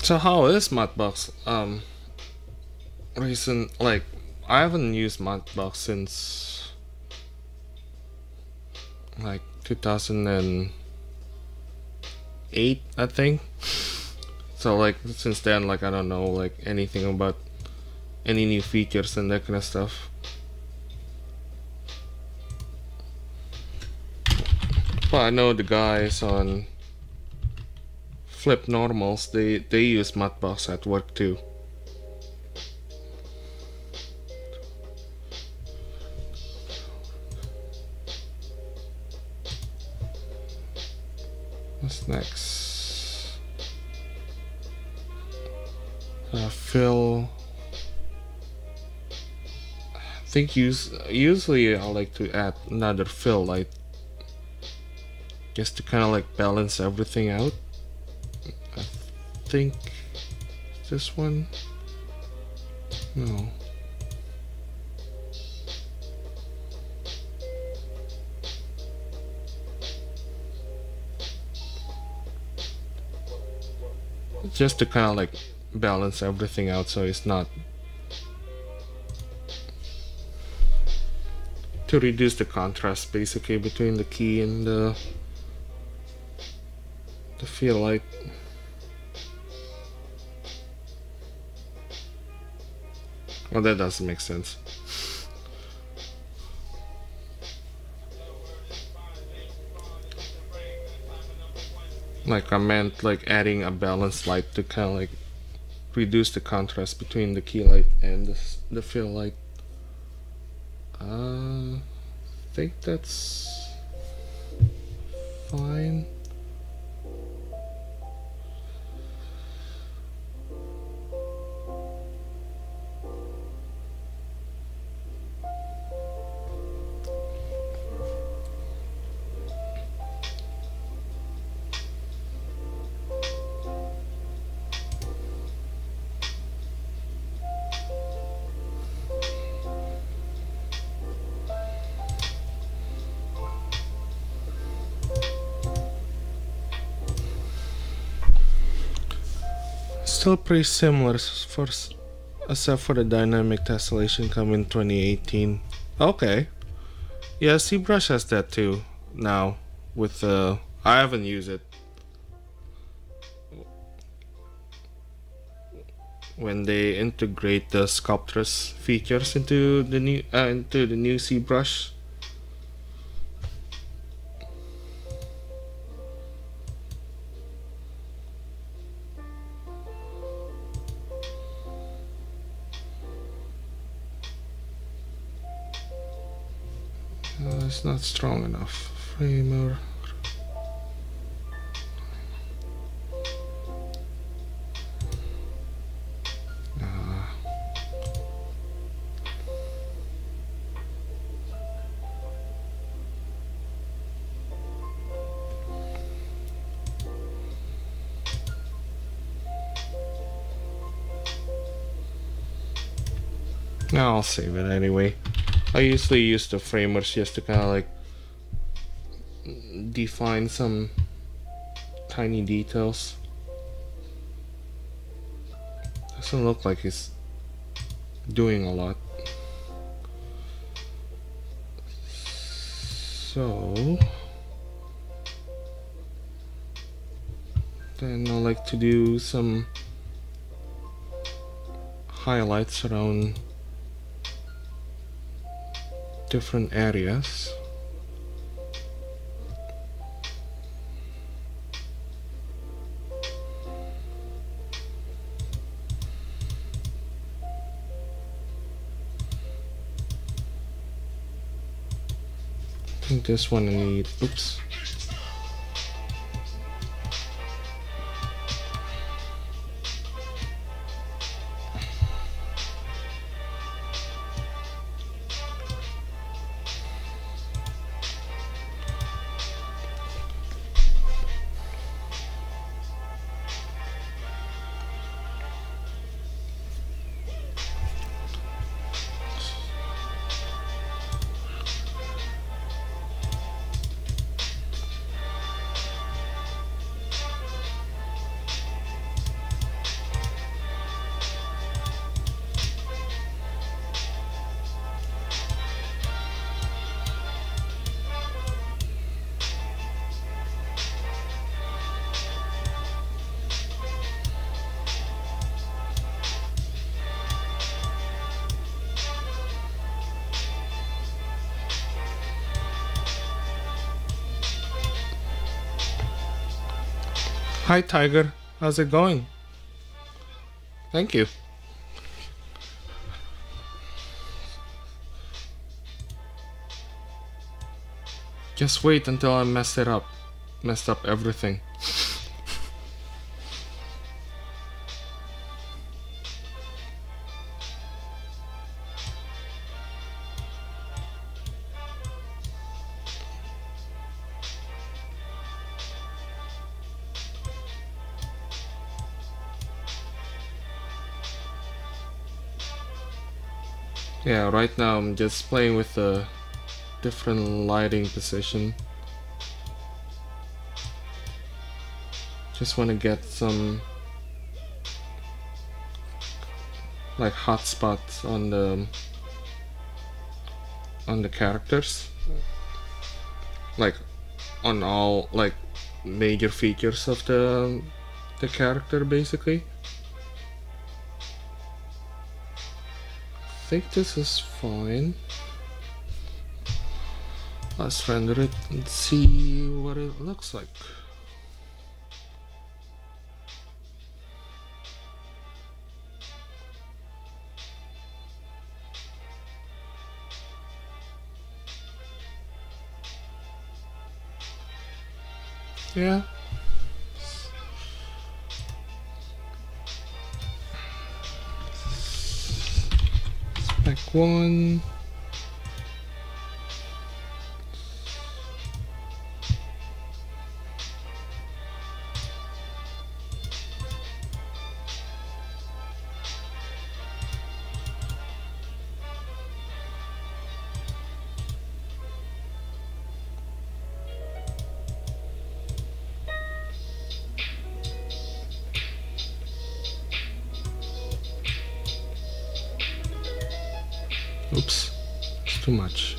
[SPEAKER 1] So how is Modbox? Recent, like, I haven't used Modbox since like 2008, I think. So like since then, like I don't know like anything about any new features and that kind of stuff. But I know the guys on Flip Normals, they use Modbox at work too. What's next? Fill. I think usually I like to add another fill light just to kind of like balance everything out. I think this one. No. Just to kind of like balance everything out so it's not, to reduce the contrast basically between the key and the fill light. Well, that doesn't make sense. Like I meant like adding a balanced light to kind of like reduce the contrast between the key light and the fill light. I think that's fine. Still pretty similar except for the dynamic tessellation come in 2018. Okay. Yeah, ZBrush has that too now with I haven't used it. When they integrate the Sculptress features into the new ZBrush. It's not strong enough. Framer. I'll save it anyway. I usually use the framers just to kind of like define some tiny details. Doesn't look like it's doing a lot. So then I like to do some highlights around different areas. I think this one I need, oops. Hi Tiger, how's it going? Thank you. Just wait until I messed up everything. Yeah, right now I'm just playing with the different lighting position. Just want to get some like hot spots on the characters, like on all like major features of the character basically. I think this is fine. Let's render it and see what it looks like. Yeah. Spec 1. Oops, it's too much.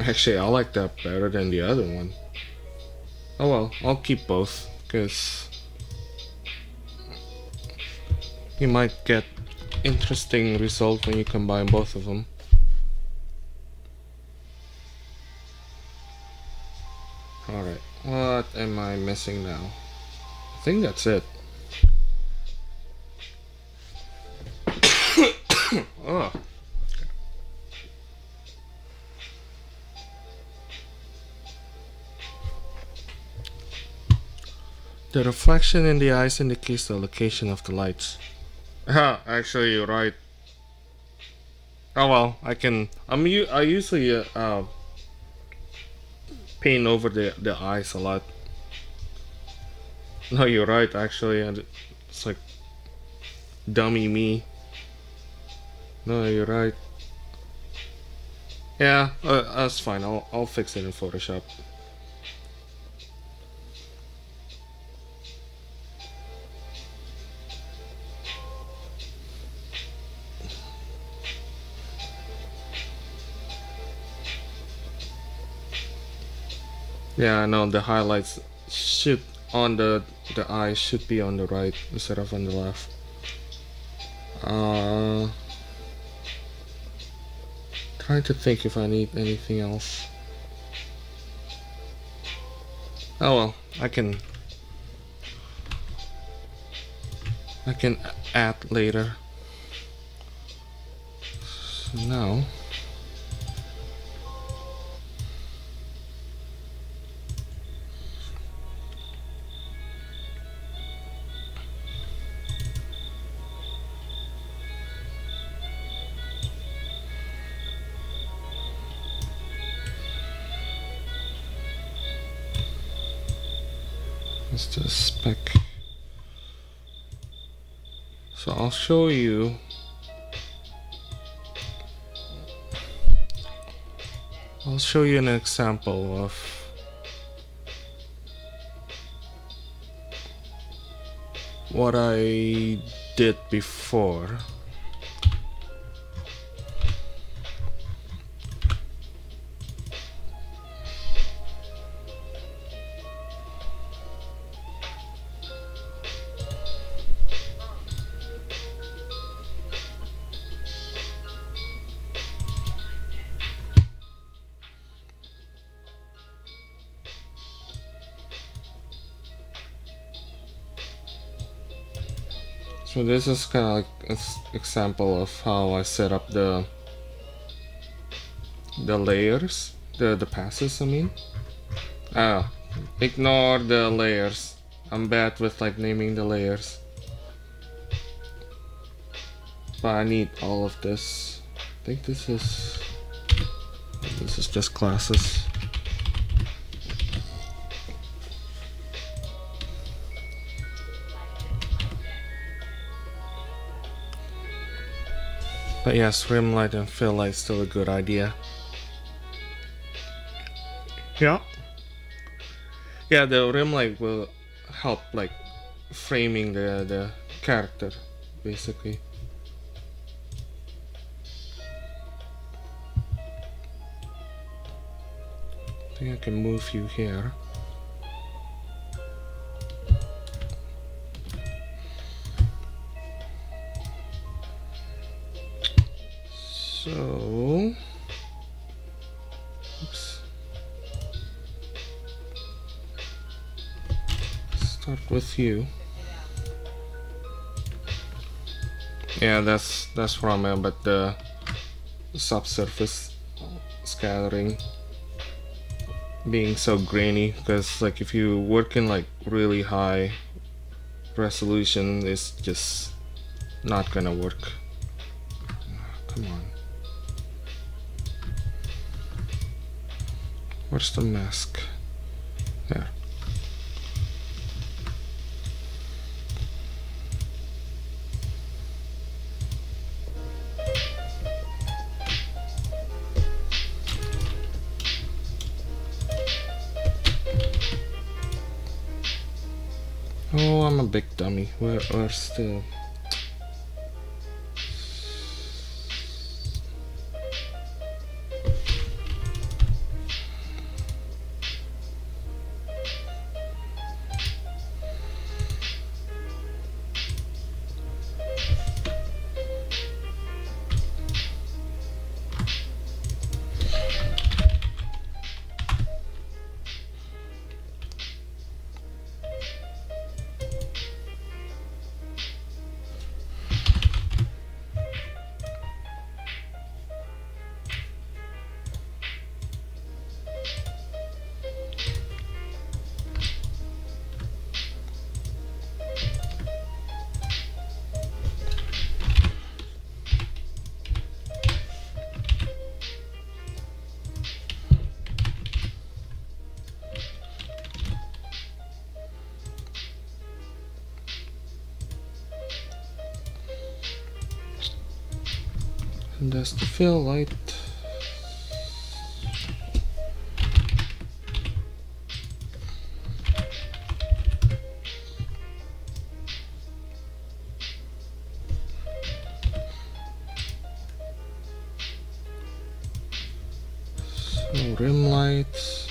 [SPEAKER 1] Actually, I like that better than the other one. Oh well, I'll keep both, because you might get interesting result when you combine both of them. Alright, what am I missing now? I think that's it. Oh. The reflection in the eyes indicates the location of the lights. Actually, you're right. Oh well, I usually paint over the eyes a lot. No, you're right. Actually, and it's like dummy me. No, you're right. Yeah, that's fine. I'll fix it in Photoshop. Yeah, I know the highlights should on the eyes should be on the right instead of on the left. Trying to think if I need anything else. Oh well, I can add later. So now let's just spec. So I'll show you I'll show you an example of what I did before. So this is kind of like an example of how I set up the layers, the passes, I mean. Ignore the layers. I'm bad with like naming the layers. But I need all of this. I think this is just classes. But yes, rim light and fill light still a good idea. Yeah. Yeah, the rim light will help like framing the character, basically. I think I can move you here. So, oops. Start with you. Yeah, that's what I meant, but the subsurface scattering being so grainy, because like if you work in like really high resolution, it's just not gonna work. Come on. Where's the mask? There. Oh, I'm a big dummy. Where's the... And that's the fill light. So rim lights.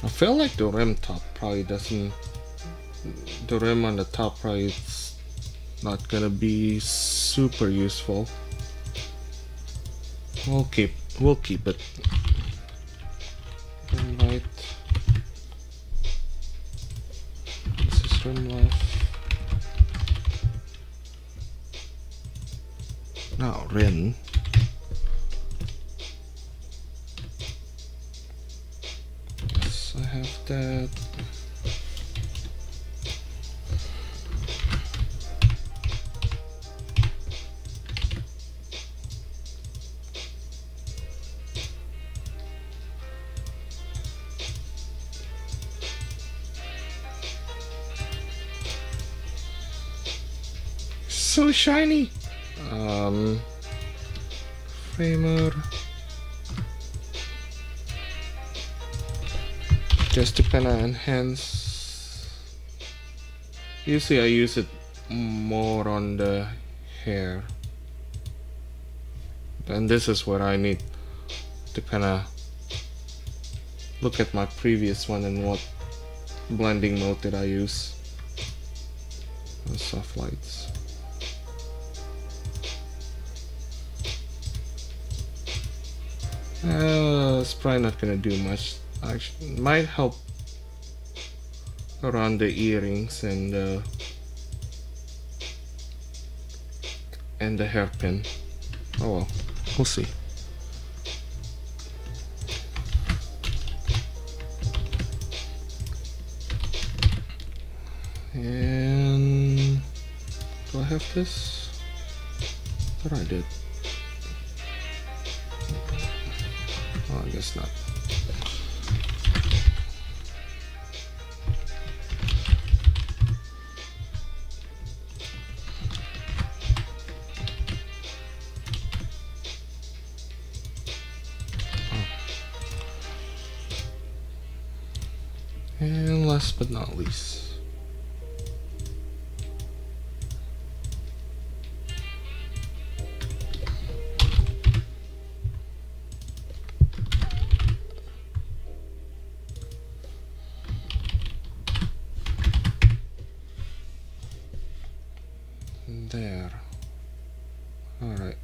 [SPEAKER 1] I feel like the rim top probably doesn't, the rim on the top probably is not gonna be super useful. We'll keep it. room left. Now Rin. Yes, I have that. So shiny. Framer. Just to kind of enhance. Usually I use it more on the hair. And this is where I need to kind of look at my previous one and what blending mode did I use. Soft lights. It's probably not gonna do much. Actually, might help around the earrings and the hairpin. Oh well, we'll see. And do I have this? I thought I did. Oh, I guess not. And last but not least, there. All right.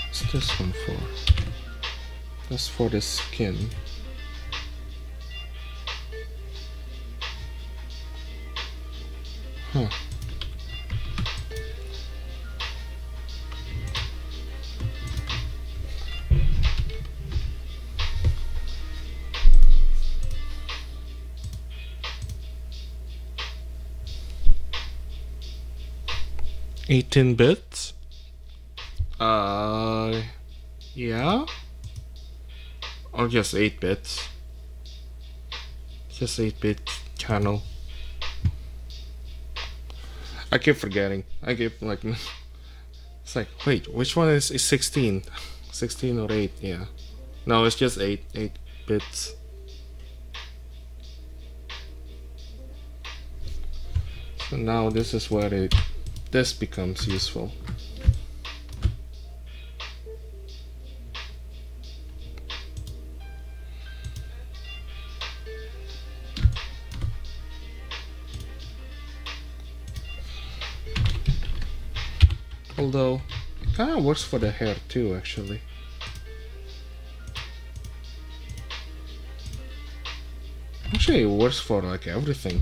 [SPEAKER 1] What's this one for? That's for the skin. Huh. $18 bits? Yeah? Or just 8 bits? Just 8-bit channel. I keep forgetting. I keep like, it's like, wait, which one is 16? 16 or 8? Yeah. No, it's just 8 bits. So now this is where this becomes useful. Although it kind of works for the hair too, actually. Actually, it works for like everything.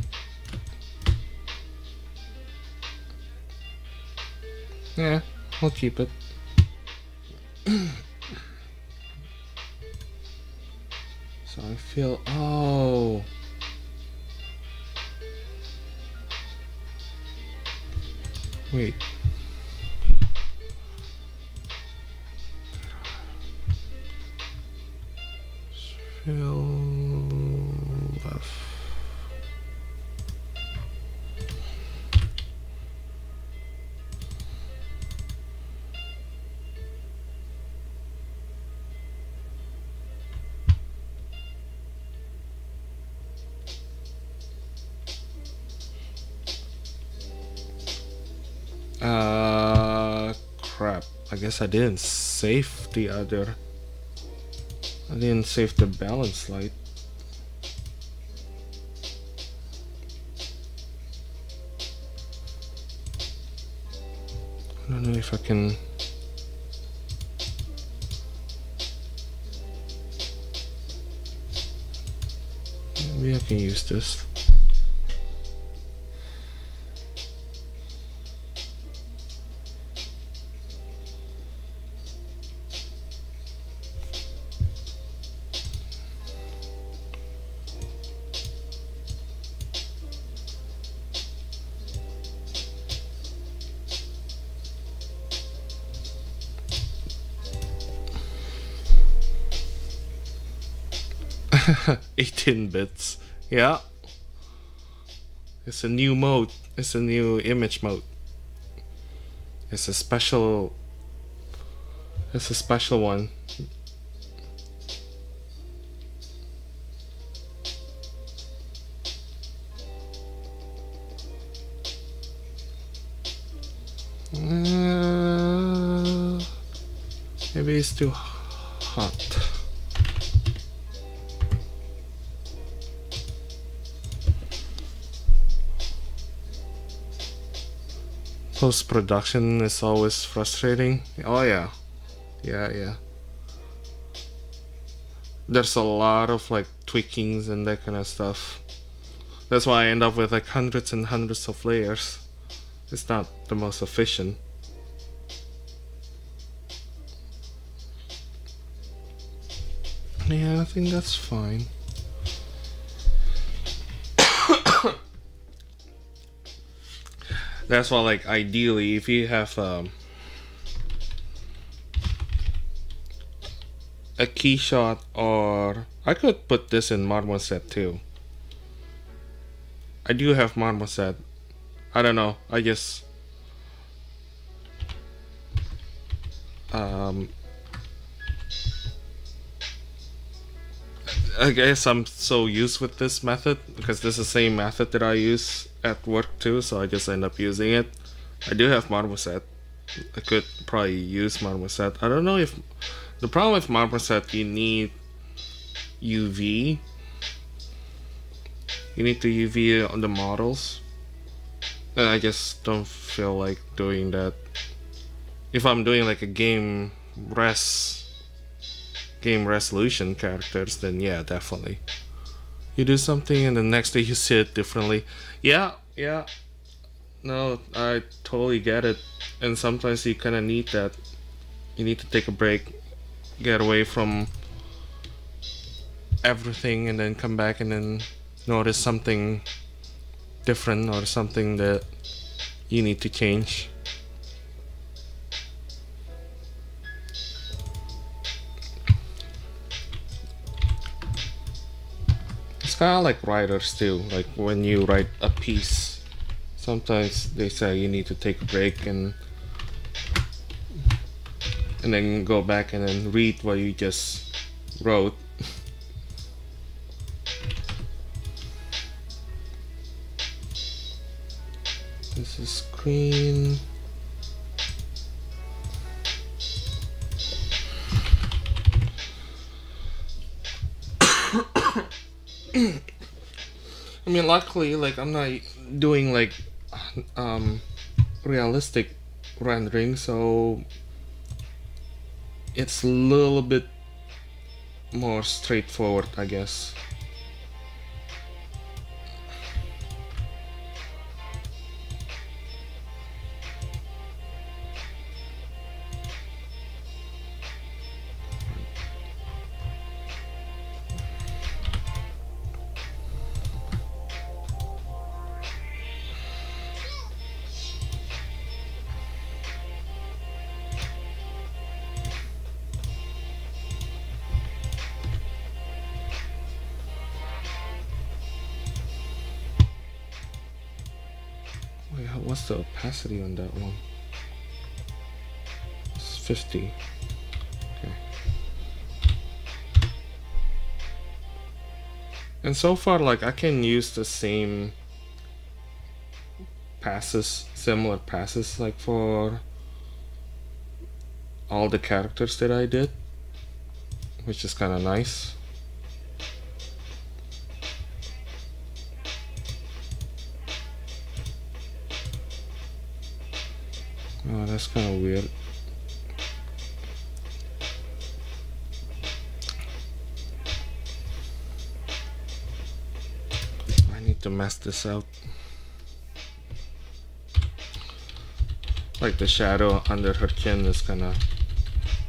[SPEAKER 1] Yeah, I'll keep it. So I feel, oh. Wait. Fill left. Crap. I guess I didn't save the other. I didn't save the balance light. I don't know if I can. Maybe I can use this. $18 bits. Yeah. It's a new mode. It's a new image mode. It's a special one. Maybe it's too hot. Post-production is always frustrating. Oh yeah. Yeah. There's a lot of like tweakings and that kind of stuff. That's why I end up with like hundreds and hundreds of layers. It's not the most efficient. Yeah, I think that's fine. That's why, like, ideally, if you have a Keyshot, or I could put this in Marmoset too. I do have Marmoset. I don't know. I just I guess I'm so used with this method because this is the same method that I use at work too, so I just end up using it. I do have Marmoset. I could probably use Marmoset. I don't know if the problem with Marmoset, you need UV. You need to UV on the models, and I just don't feel like doing that. If I'm doing like a game resolution characters, then yeah, definitely. You do something and the next day you see it differently. Yeah. No, I totally get it. And sometimes you kind of need that. You need to take a break, get away from everything, and then come back and then notice something different or something that you need to change. It's kind of like writers too. Like when you write a piece, sometimes they say you need to take a break and then go back and then read what you just wrote. This is screen. I mean, luckily, like, I'm not doing like realistic rendering, so it's a little bit more straightforward, I guess. Wait, what's the opacity on that one? It's 50. Okay. And so far, like, I can use the same passes similar passes like for all the characters that I did, which is kind of nice. Oh, that's kind of weird. I need to mess this out. Like the shadow under her chin is kind of,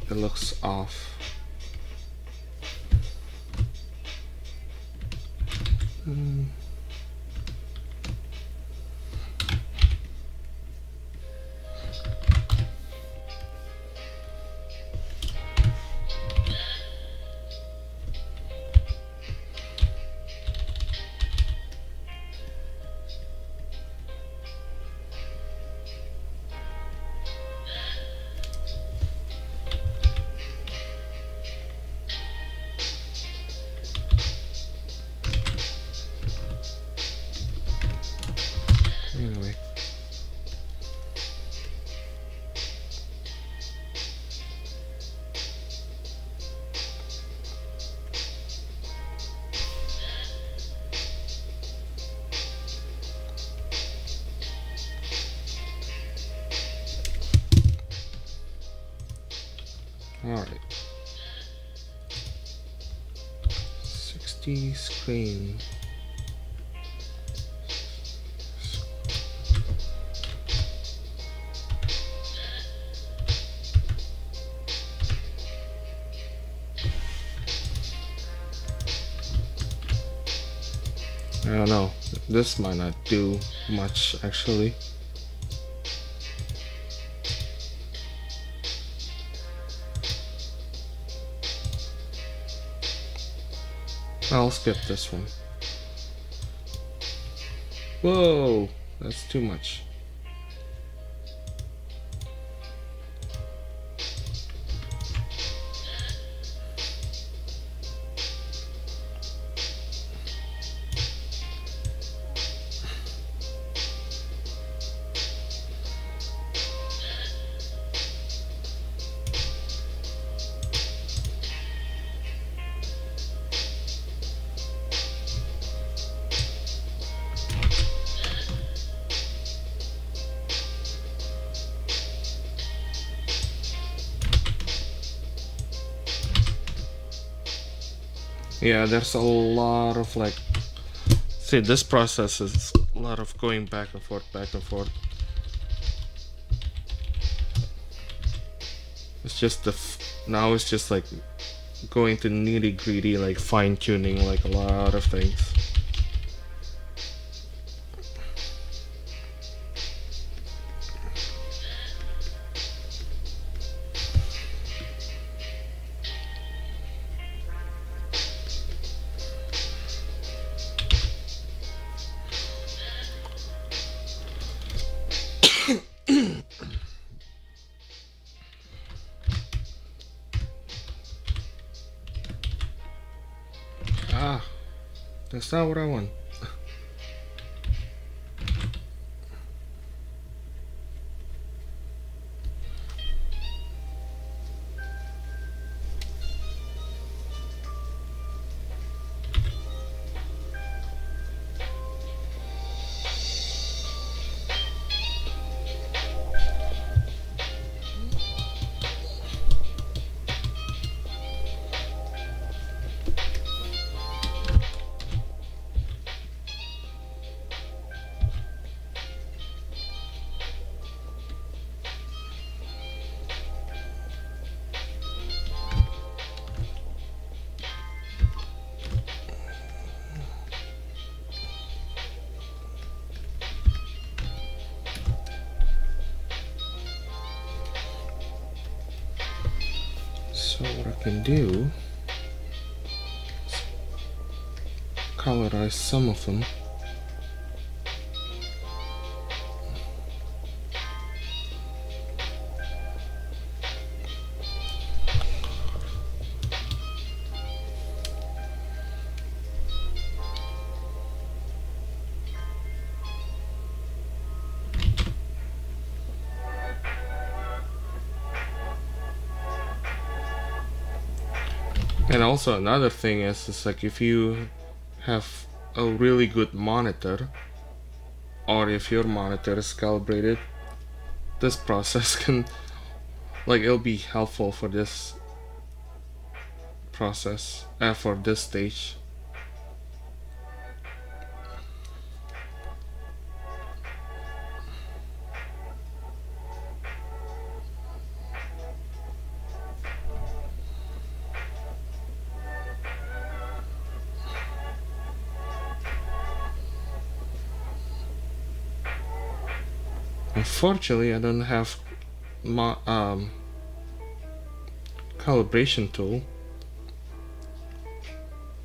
[SPEAKER 1] it looks off. Anyway. All right. 60 screen. I don't know, this might not do much actually. I'll skip this one. Whoa, that's too much. Yeah, there's a lot of like, see, this process is a lot of going back and forth, back and forth. It's just now it's just like going to nitty gritty, like fine tuning, like a lot of things. Ah, that's not what I want. So what I can do is colorize some of them. And also another thing is like if you have a really good monitor, or if your monitor is calibrated, this process can, like, it'll be helpful for this process, for this stage. Unfortunately, I don't have my calibration tool.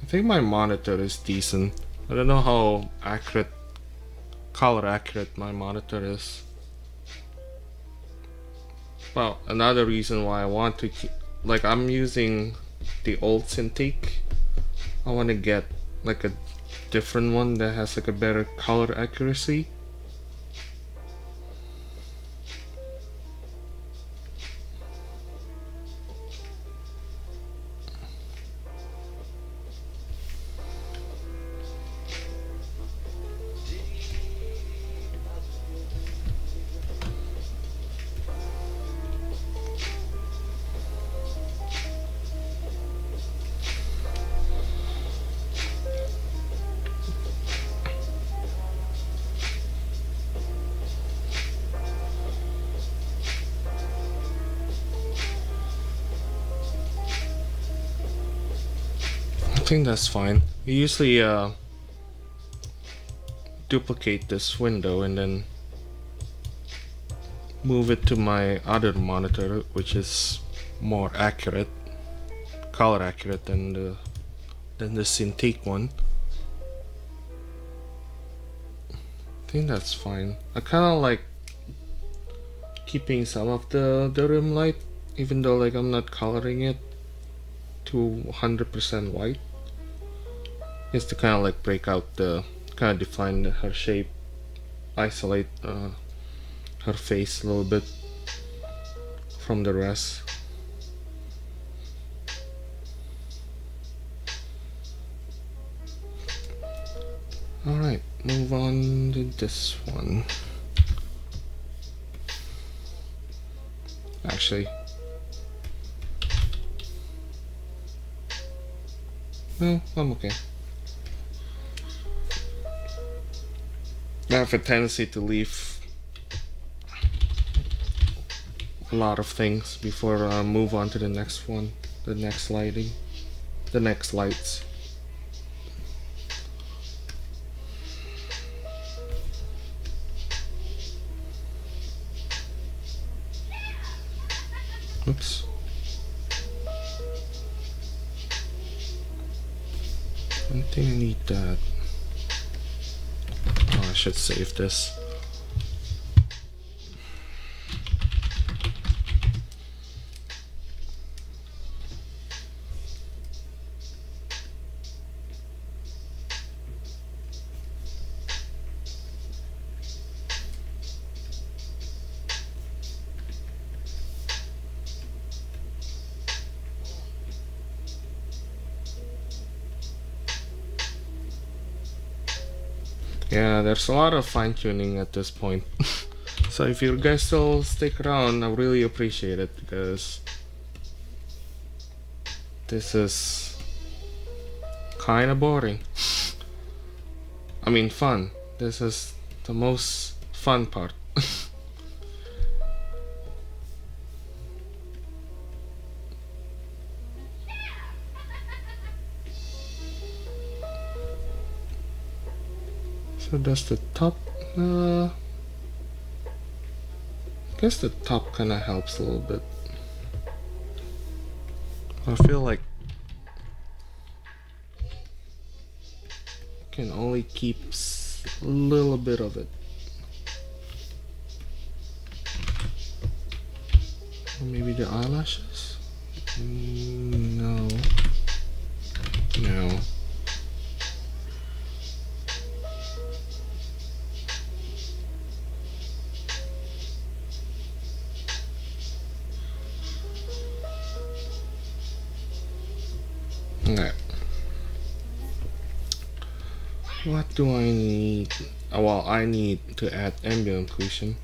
[SPEAKER 1] I think my monitor is decent. I don't know how accurate, color accurate my monitor is. Well, another reason why I want to keep, like, I'm using the old Cintiq. I want to get like a different one that has like a better color accuracy. I think that's fine. You usually duplicate this window and then move it to my other monitor, which is more accurate, color accurate than the Cintiq one. I think that's fine. I kind of like keeping some of the rim light, even though like I'm not coloring it to 100% white, just to kind of like break out the, kind of define her shape, isolate her face a little bit from the rest. Alright, move on to this one. Actually, no, I'm okay. I have a tendency to leave a lot of things before I move on to the next one, the next lighting, the next lights. Oops. I think I need that. Oh, I should save this. Yeah, there's a lot of fine-tuning at this point. So if you guys still stick around, I really appreciate it, because this is kinda boring. I mean fun. This is the most fun part. So does the top, I guess the top kind of helps a little bit. I feel like I can only keep a little bit of it. Or maybe the eyelashes? No. No. What do I need? Well, I need to add ambient occlusion.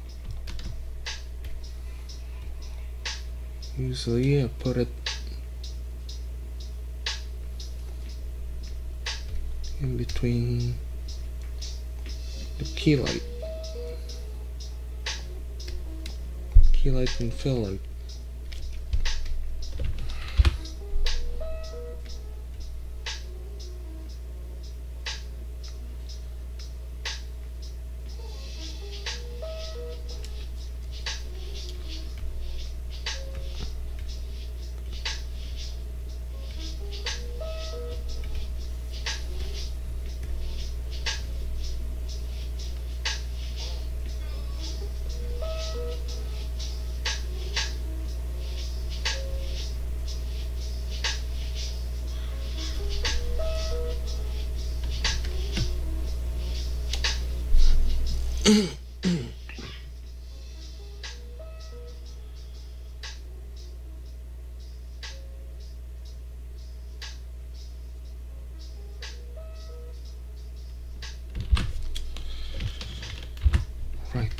[SPEAKER 1] Usually I put it in between the key light and fill light. Right.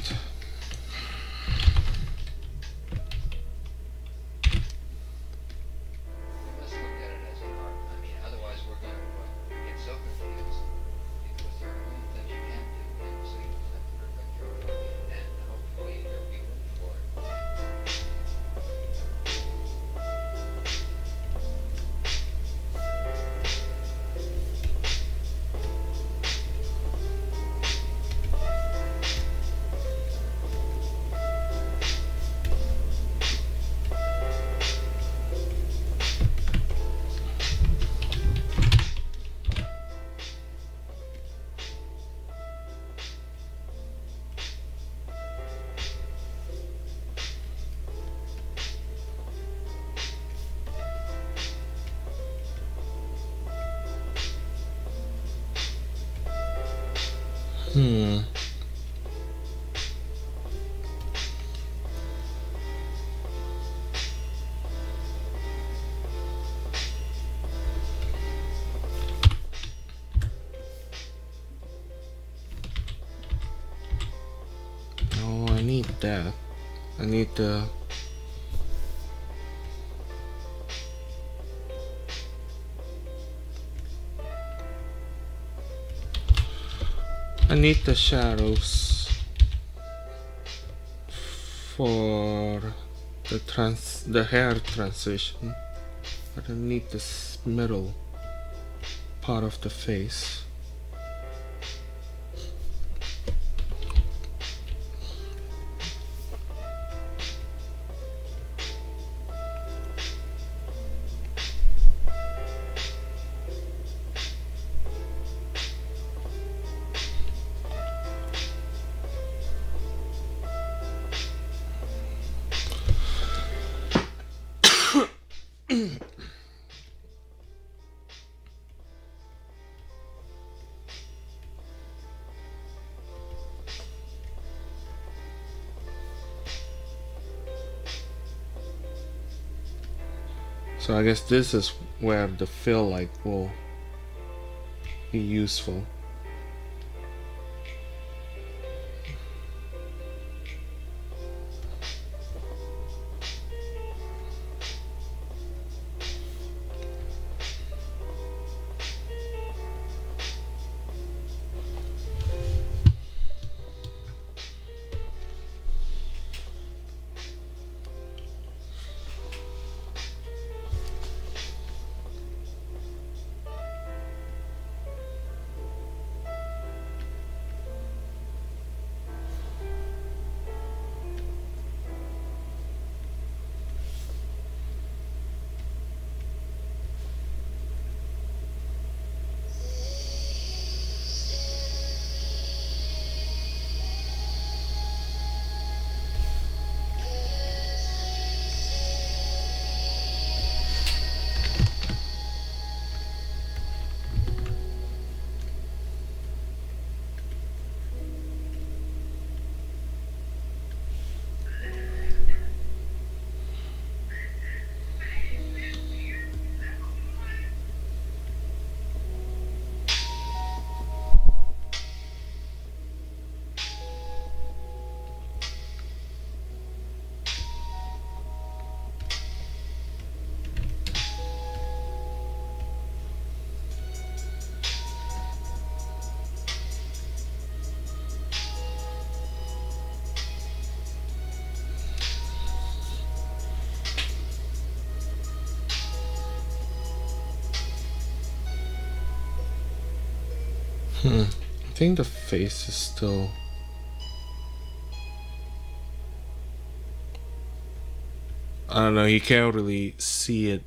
[SPEAKER 3] Let's look at it as an art. I mean, otherwise we're going to get so confused. Because there are many things you can do, and so you just have to perfect your work, and hopefully there'll be room for it.
[SPEAKER 1] Hmm. Oh, I need that. I need the shadows for the hair transition. I don't need this middle part of the face. So I guess this is where the fill light will be useful. I think the face is still... I don't know, you can't really see it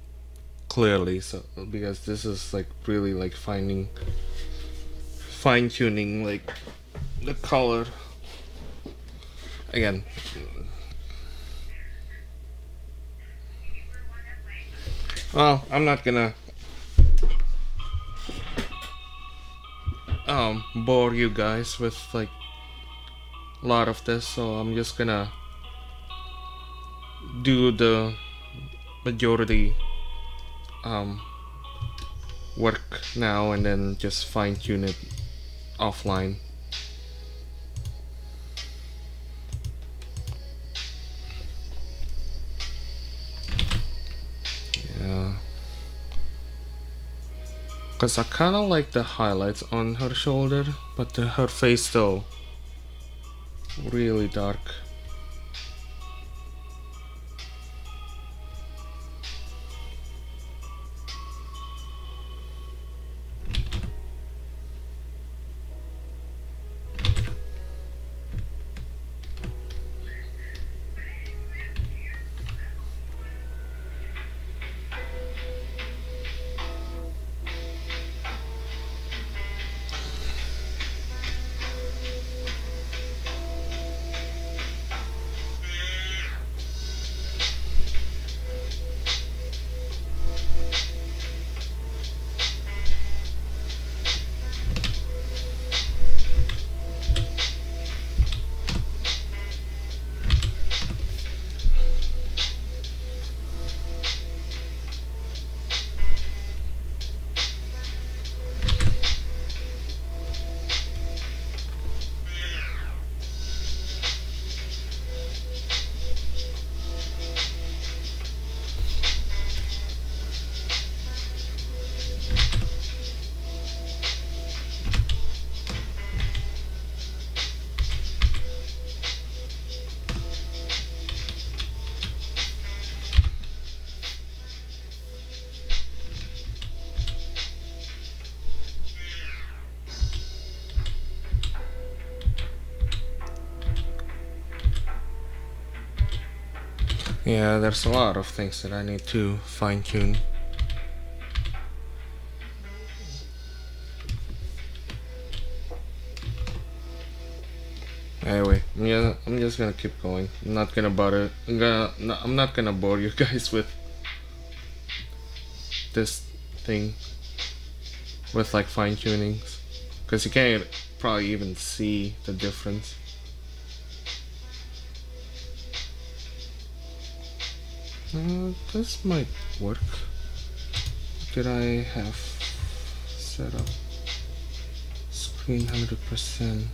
[SPEAKER 1] clearly, so because this is like really like fine-tuning like the color. Again, well, I'm not gonna bore you guys with like a lot of this, so I'm just gonna do the majority work now and then just fine-tune it offline. Yeah, because I kind of like the highlights on her shoulder, but her face still really dark. Yeah, there's a lot of things that I need to fine-tune. Anyway, yeah, I'm just gonna keep going. I'm not gonna bother. I'm not gonna bore you guys with this thing with like fine-tunings, because you can't probably even see the difference. This might work. Did I have set up screen 100%?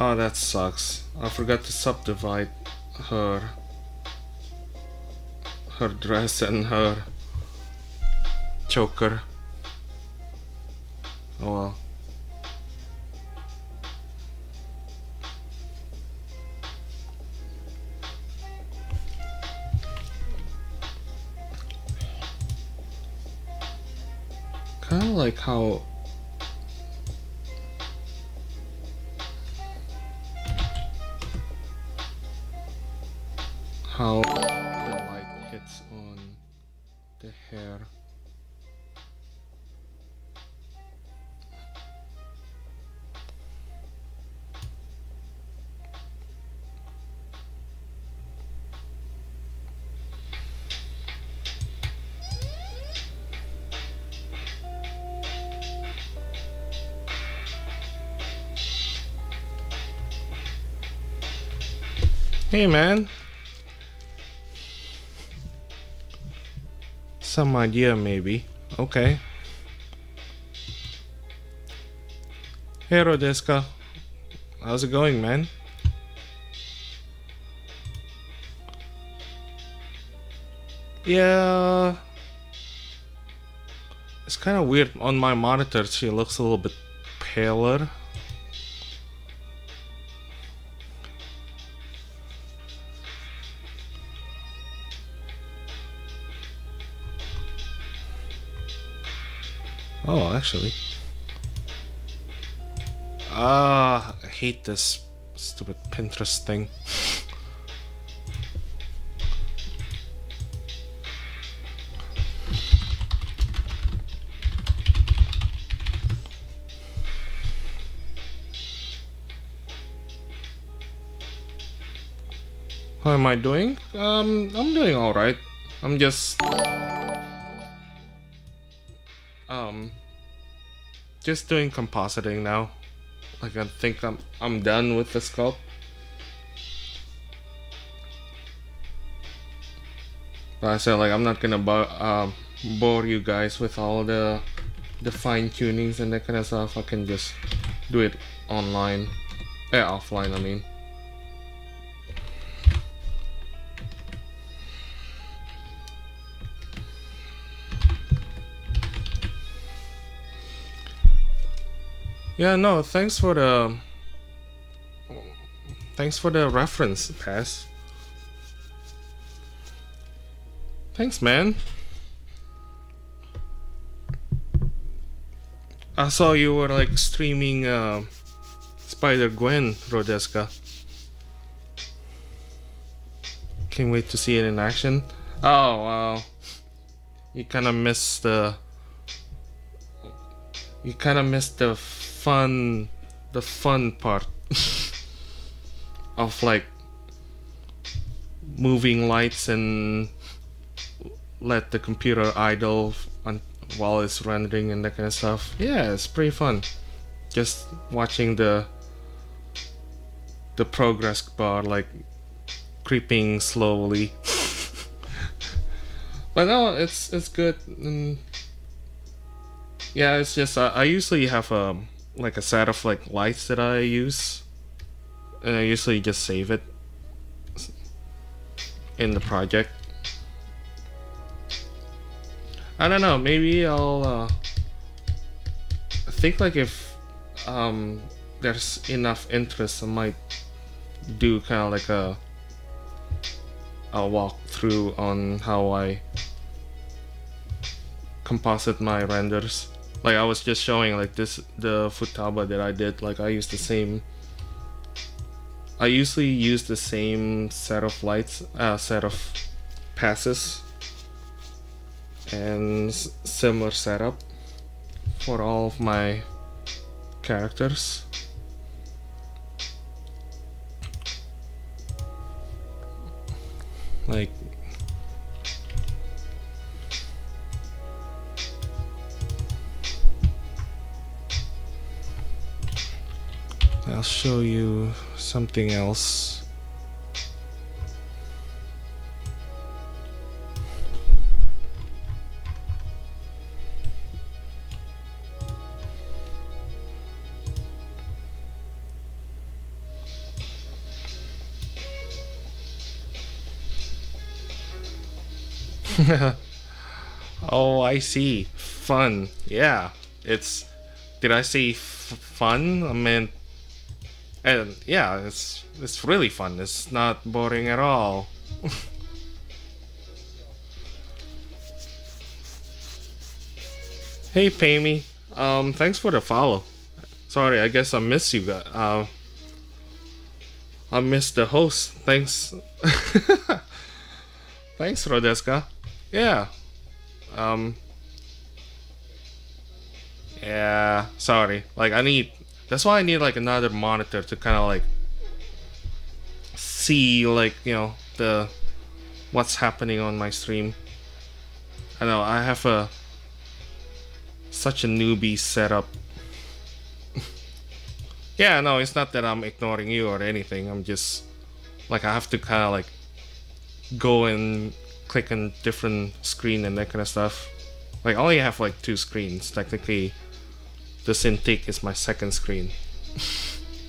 [SPEAKER 1] Oh, that sucks. I forgot to subdivide her dress and her choker. Oh well. kind of like how the light hits on the hair. Hey man, some idea maybe. Okay. Hey Rodeska, how's it going, man? Yeah, it's kind of weird on my monitor. She looks a little bit paler. Oh, actually. I hate this stupid Pinterest thing. How am I doing? I'm doing alright. I'm just doing compositing now. Like I think I'm done with the sculpt. But I said like I'm not gonna bore you guys with all the fine tunings and that kind of stuff. I can just do it online, offline. I mean. Yeah, no, thanks for the reference, Pass. Thanks, man. I saw you were like streaming Spider-Gwen, Rodeska. Can't wait to see it in action. Oh, wow. You kind of missed the fun part of like moving lights and let the computer idle while it's rendering and that kind of stuff. Yeah, it's pretty fun. Just watching the progress bar like creeping slowly. But no, it's good. And yeah, it's just I usually have like a set of like lights that I use, and I usually just save it in the project. I don't know, maybe I'll I think like if there's enough interest, I might do kind of like a walkthrough on how I composite my renders. Like I was just showing like the Futaba that I did, like I usually use the same set of lights, set of passes and similar setup for all of my characters. Like I'll show you something else. Oh, I see. Fun. Yeah, it's. Did I say fun? I mean, and yeah, it's really fun. It's not boring at all. Hey, Pammy. Thanks for the follow. Sorry, I guess I missed you guys. I missed the host. Thanks. Thanks, Rodeska. Yeah. Um. Yeah. Sorry. Like, I need. That's why I need like another monitor to kind of like see like the what's happening on my stream. I know I have a such a newbie setup. Yeah, no, it's not that I'm ignoring you or anything. I'm just like I have to kind of like go and click on different screen and that kind of stuff. Like I only have like 2 screens. Technically, the Cintiq is my second screen,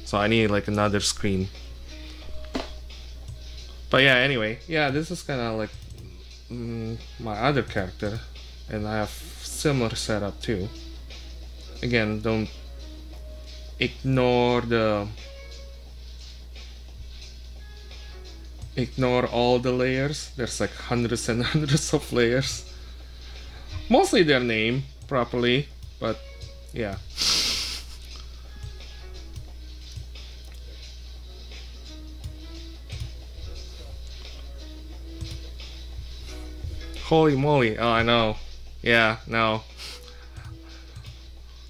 [SPEAKER 1] so I need like another screen. But yeah, anyway, yeah, this is kind of like my other character, and I have similar setup too. Again, don't ignore all the layers. There's like hundreds and hundreds of layers. Mostly their name properly, but yeah. Holy moly, oh I know. Yeah, no.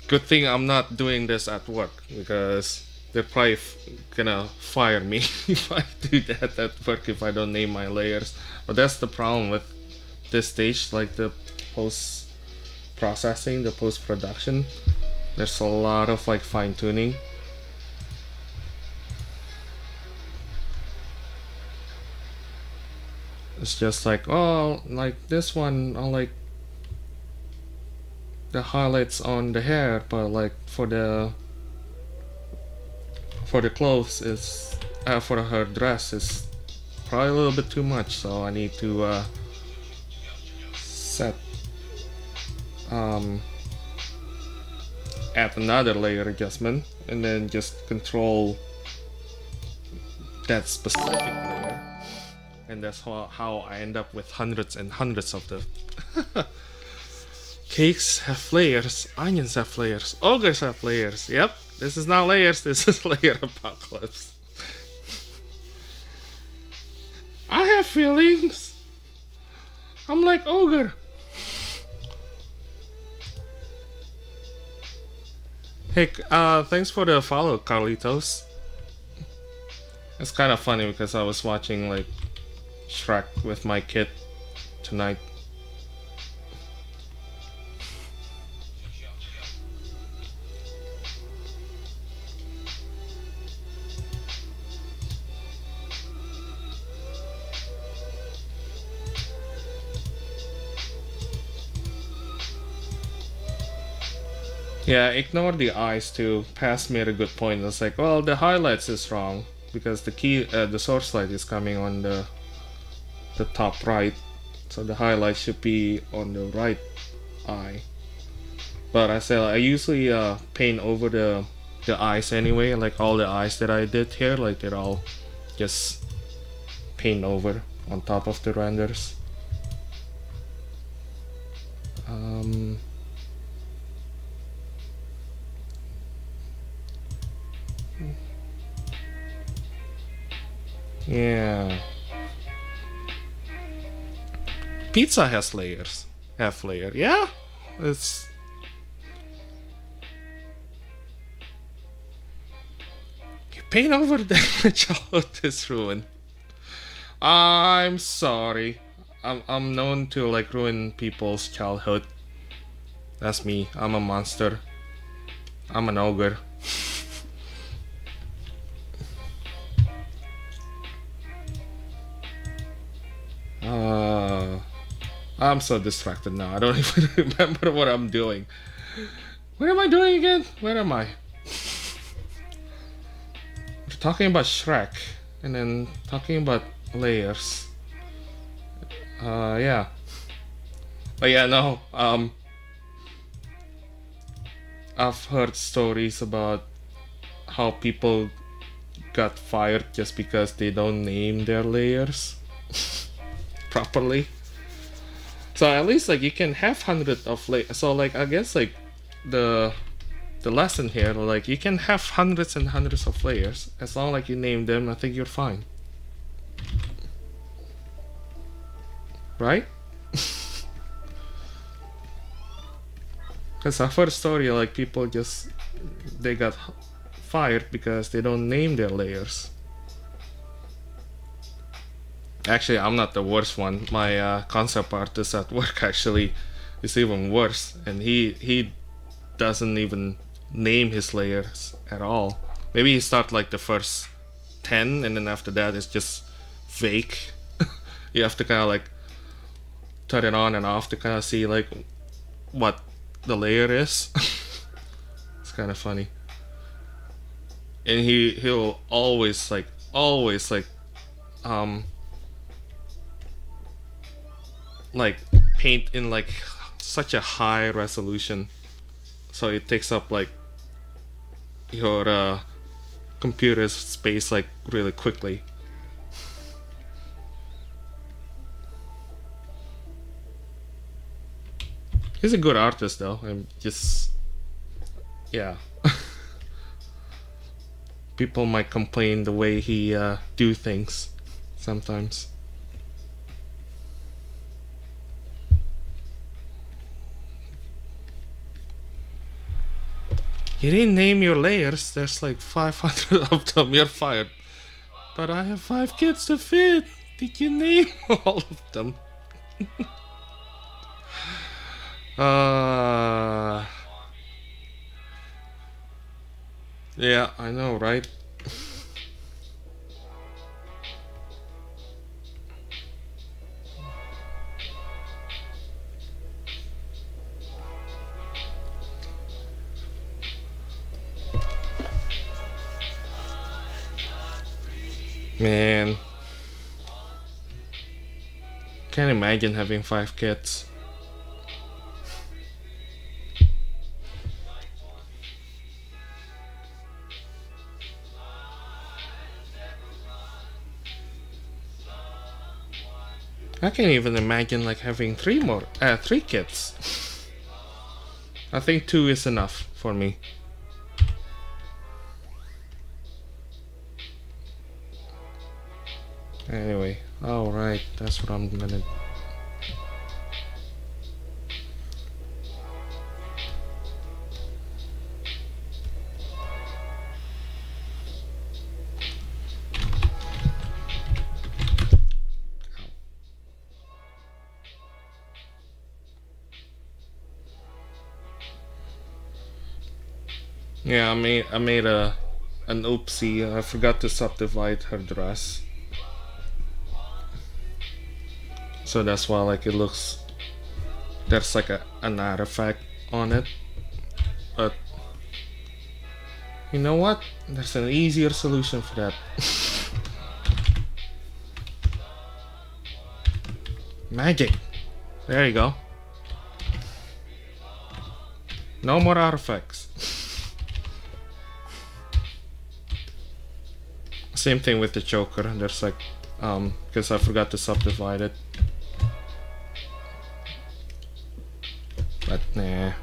[SPEAKER 1] Good thing I'm not doing this at work, because they're probably gonna fire me if I do that at work if I don't name my layers. But that's the problem with this stage, like the post-processing, the post-production. There's a lot of like fine-tuning. It's just like, oh, like this one, I like the highlights on the hair, but like for the clothes is for her dress is probably a little bit too much, so I need to set add another layer adjustment and then just control that specific layer, and that's how I end up with hundreds and hundreds of them. Cakes have layers, onions have layers, ogres have layers. Yep, this is not layers, this is layer apocalypse. I have feelings. I'm like ogre. Hey, thanks for the follow, Carlitos. It's kind of funny because I was watching like Shrek with my kid tonight. Yeah, ignore the eyes too. Past made a good point. It's like, well, the highlights is wrong because the source light is coming on the top right, so the highlight should be on the right eye. But I say I usually paint over the eyes anyway. Like all the eyes that I did here, like they're all just paint over on top of the renders. Yeah. Pizza has layers. Half layer. Yeah. It's you paint over the childhood is ruined. I'm sorry. I'm known to like ruin people's childhood. That's me. I'm a monster. I'm an ogre. I'm so distracted now. I don't even remember what I'm doing. What am I doing again? Where am I? We're talking about Shrek and then talking about layers. Yeah. But yeah, no. I've heard stories about how people got fired just because they don't name their layers properly. So at least like you can have hundred of so like I guess like the lesson here, like you can have hundreds and hundreds of layers as long like you name them. I think you're fine, right? Because I've heard a story like people just they got fired because they don't name their layers. Actually, I'm not the worst one. My concept artist at work actually is even worse, and he doesn't even name his layers at all. Maybe he start like the first 10, and then after that it's just vague. You have to kind of like turn it on and off to kind of see like what the layer is. It's kind of funny. And he'll always like paint in like such a high resolution, so it takes up like your computer's space like really quickly. He's a good artist though. I'm just, yeah. People might complain the way he do things sometimes. You didn't name your layers. There's like 500 of them. You're fired. But I have 5 kids to feed. Did you name all of them? Yeah, I know, right? Man, can't imagine having 5 kids. I can't even imagine like having 3 kids. I think 2 is enough for me. Anyway, alright, that's what I'm gonna. Yeah, I made an oopsie. I forgot to subdivide her dress. So that's why like it looks, there's like an artifact on it. But you know what? There's an easier solution for that. Magic. There you go. No more artifacts. Same thing with the choker. There's like because I forgot to subdivide it. But nah,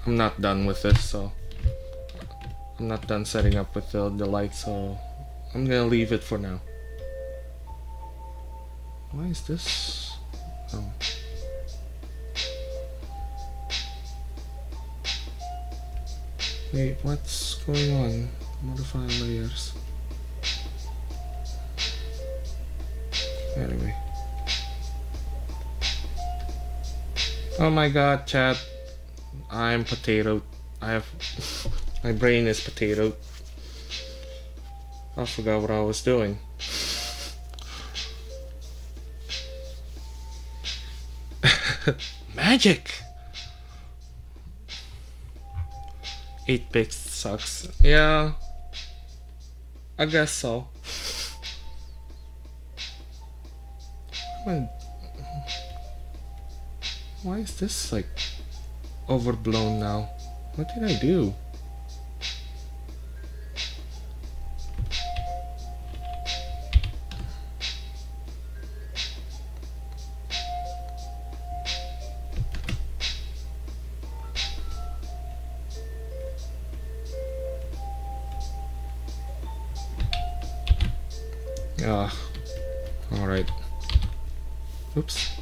[SPEAKER 1] I'm not done with this, so I'm not done setting up with the light, so I'm gonna leave it for now. Why is this? Oh. Wait, what's going on? Modify layers. Anyway. Oh my god, chat. I'm potato. My brain is potato. I forgot what I was doing. Magic! 8-bit sucks. Yeah, I guess so. Why is this like overblown now? What did I do? Yeah. Alright. Oops.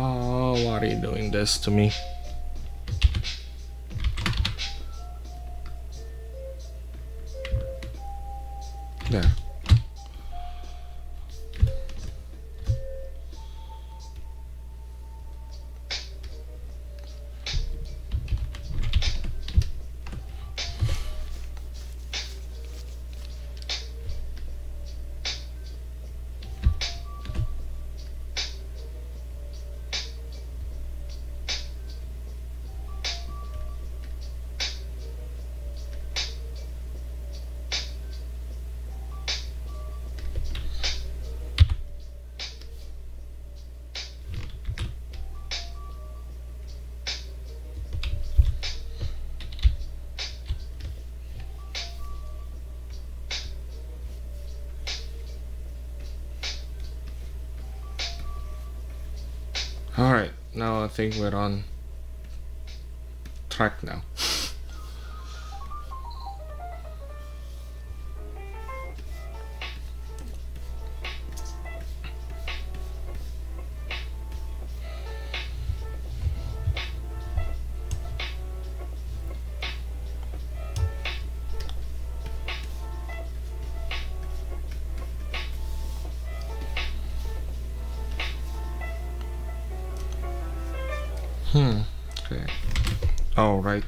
[SPEAKER 1] Oh, why are you doing this to me? There. Alright, now I think we're on track now. Okay. All right.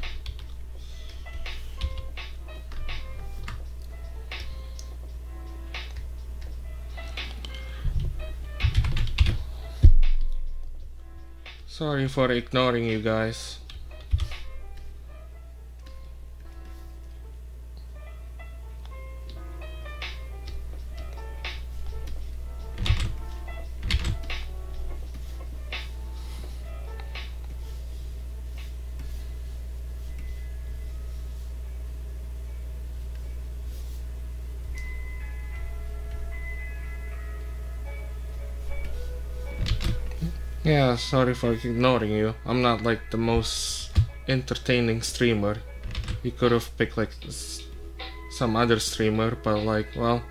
[SPEAKER 1] Sorry for ignoring you guys. Yeah, sorry for ignoring you. I'm not like the most entertaining streamer. You could have picked like some other streamer, but like, well,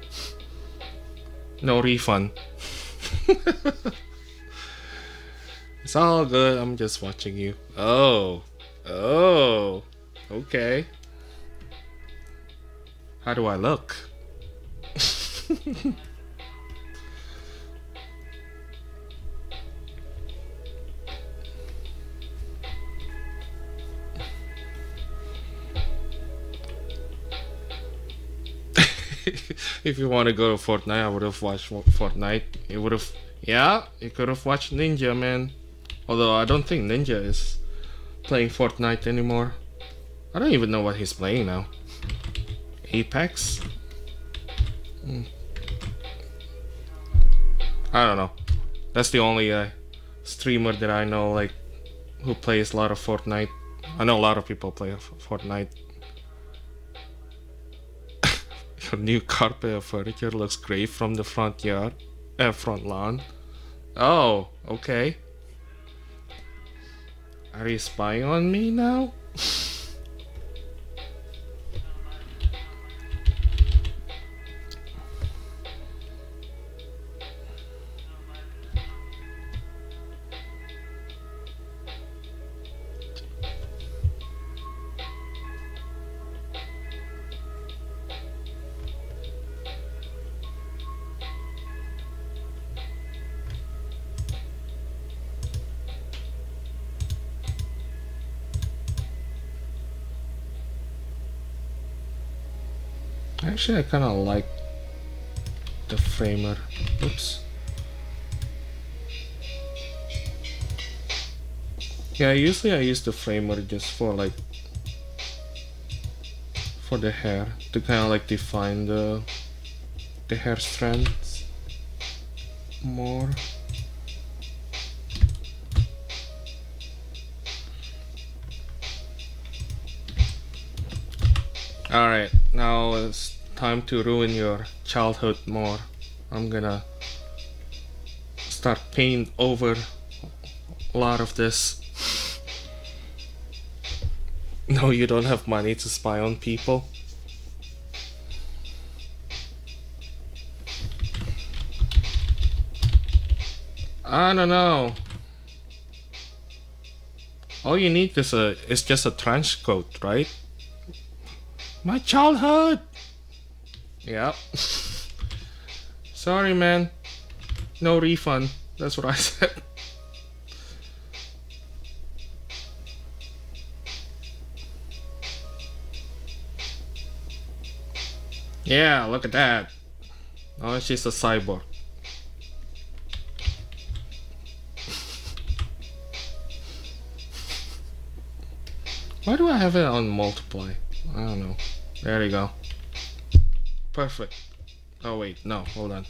[SPEAKER 1] no refund. It's all good. I'm just watching you. Oh, okay. How do I look? If you want to go to Fortnite, I would have watched Fortnite. You would have, yeah, you could have watched Ninja, man. Although I don't think Ninja is playing Fortnite anymore. I don't even know what he's playing now. Apex? I don't know. That's the only streamer that I know like who plays a lot of Fortnite. I know a lot of people play Fortnite. Your new carpet of furniture looks great from the front yard, front lawn. Oh, okay. Are you spying on me now? Actually, I kind of like the framer. Oops. Yeah, usually I use the framer just for like for the hair to kind of like define the hair strands more. Alright, now it's time to ruin your childhood more. I'm gonna start paint over a lot of this. No, you don't have money to spy on people. I don't know. All you need is just a trench coat, right? My childhood. Yep. Sorry, man. No refund. That's what I said. Yeah, look at that. Oh, she's a cyborg. Why do I have it on multiply? I don't know. There you go. Perfect. Oh wait, no, hold on.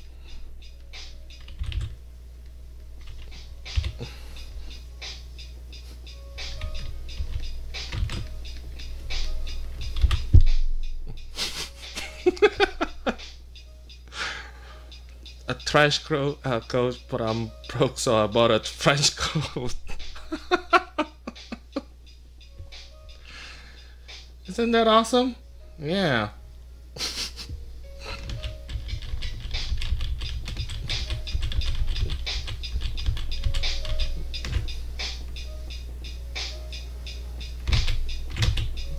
[SPEAKER 1] A trench coat, but I'm broke, so I bought a trench coat. Isn't that awesome? Yeah.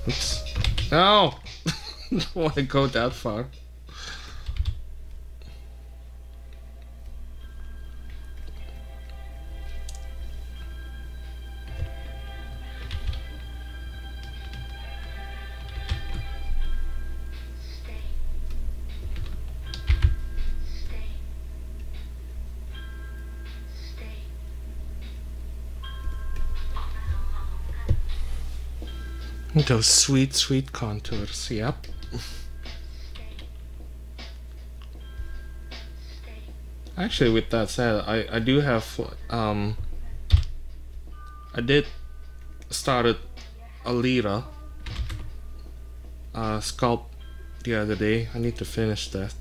[SPEAKER 1] Oops. No! Don't want to go that far. Those sweet, sweet contours, yep. Actually, with that said, I do have, I did started a Lyra sculpt the other day. I need to finish that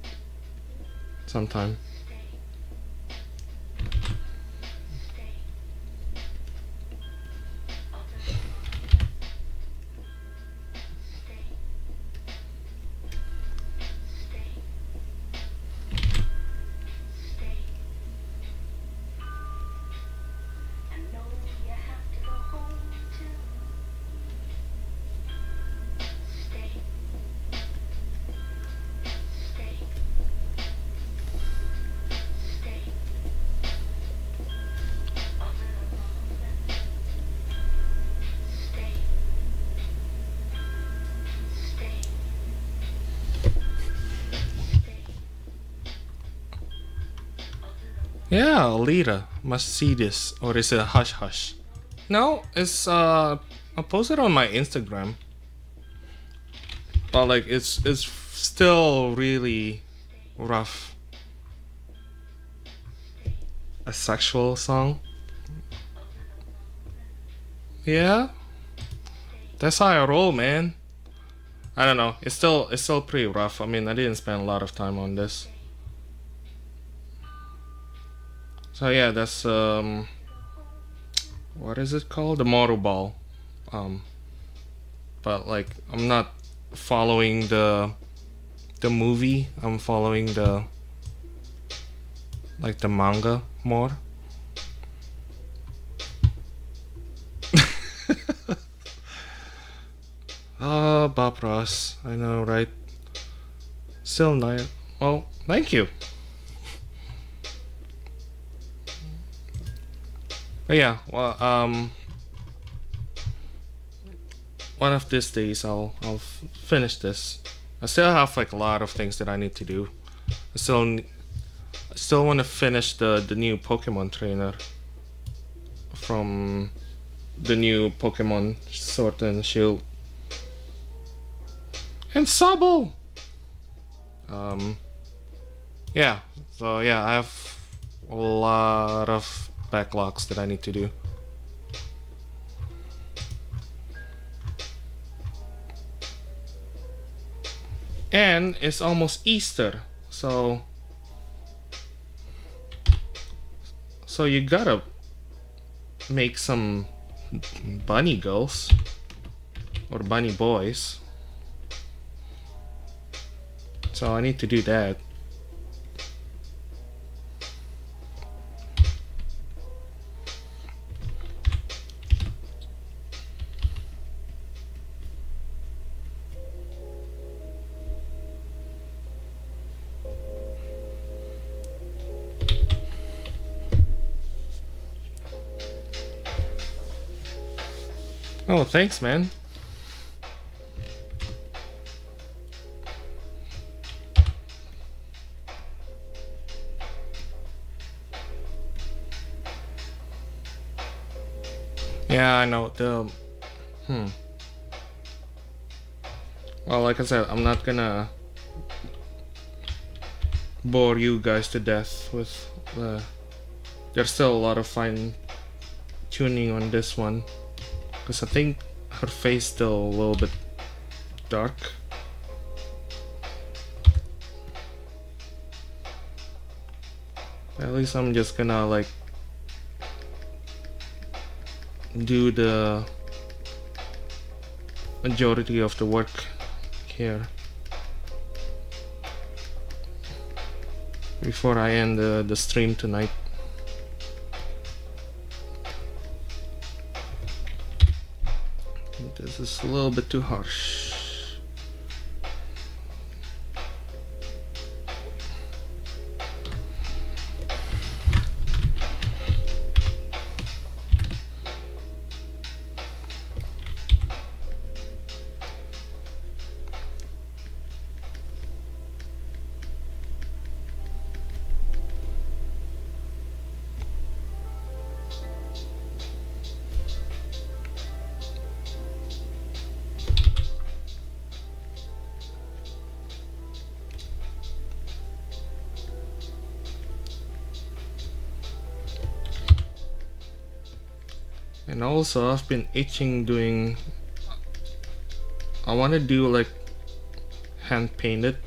[SPEAKER 1] sometime. Yeah, Lita must see this, or is it a hush hush? No, it's I posted on my Instagram, but like it's still really rough. A sexual song. Yeah, that's how I roll, man. I don't know. It's still pretty rough. I mean, I didn't spend a lot of time on this. So yeah, that's what is it called? The Moto Ball. But like I'm not following the movie. I'm following the like the manga more. Bob Ross. I know, right? Still not. Well, thank you. But yeah, well, one of these days I'll finish this I still have like a lot of things that I need to do. I still want to finish the new Pokemon trainer from the new Pokemon Sword and Shield. And Sabo! Yeah, so yeah, I have a lot of backlogs that I need to do. And it's almost Easter, so you gotta make some bunny girls or bunny boys. So I need to do that. Oh, thanks, man. Yeah, I know. Well, like I said, I'm not gonna bore you guys to death with there's still a lot of fine tuning on this one. Because I think her face still a little bit dark. At least I'm just gonna like do the majority of the work here before I end the stream tonight. This is a little bit too harsh. And also I've been itching doing, I want to do like hand painted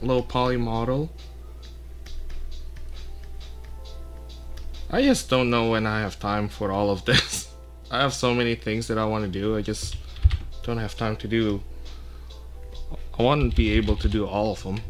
[SPEAKER 1] low poly model. I just don't know when I have time for all of this. I have so many things that I want to do, I just don't have time to do. I want to be able to do all of them.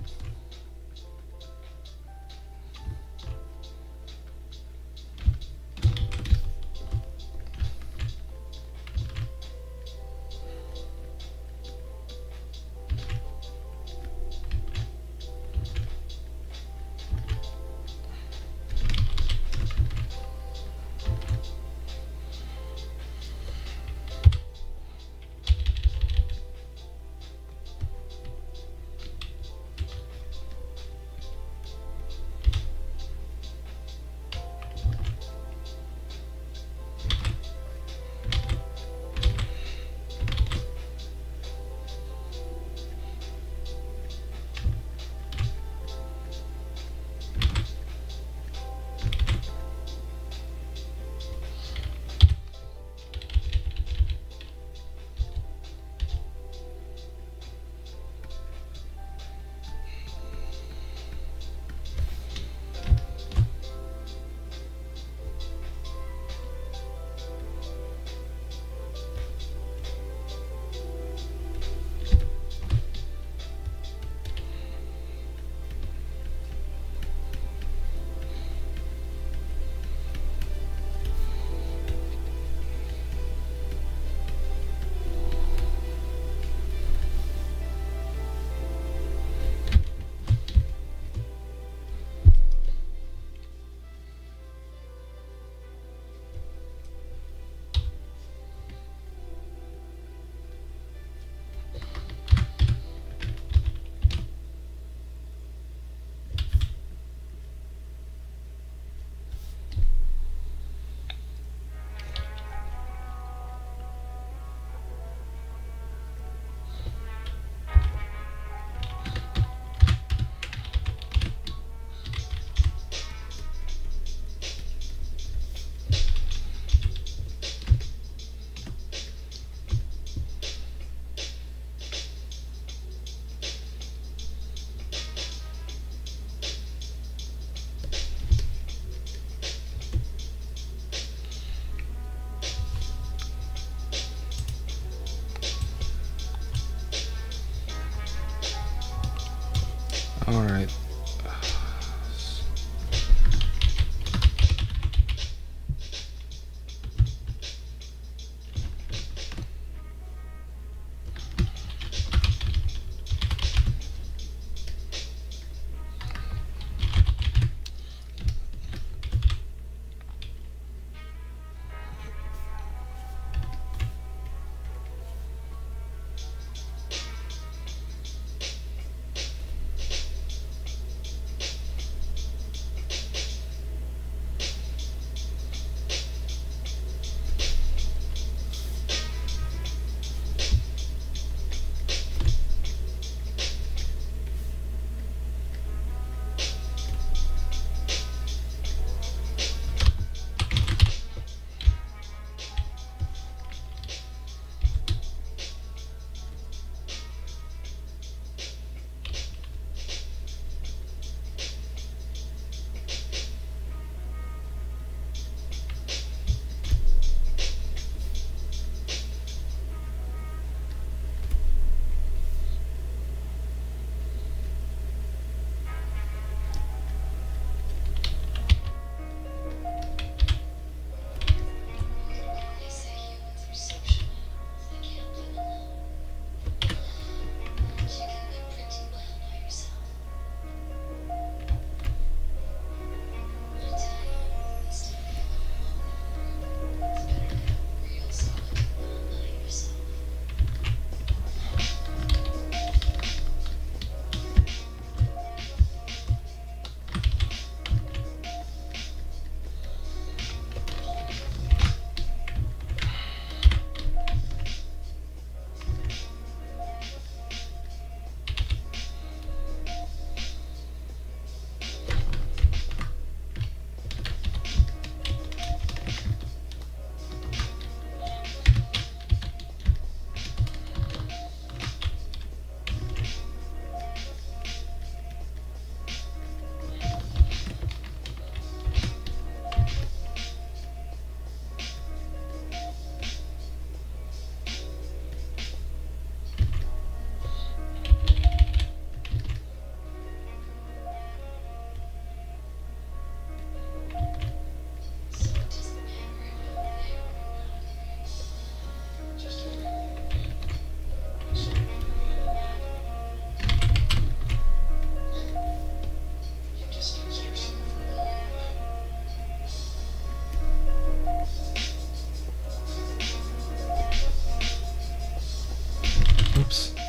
[SPEAKER 1] All right.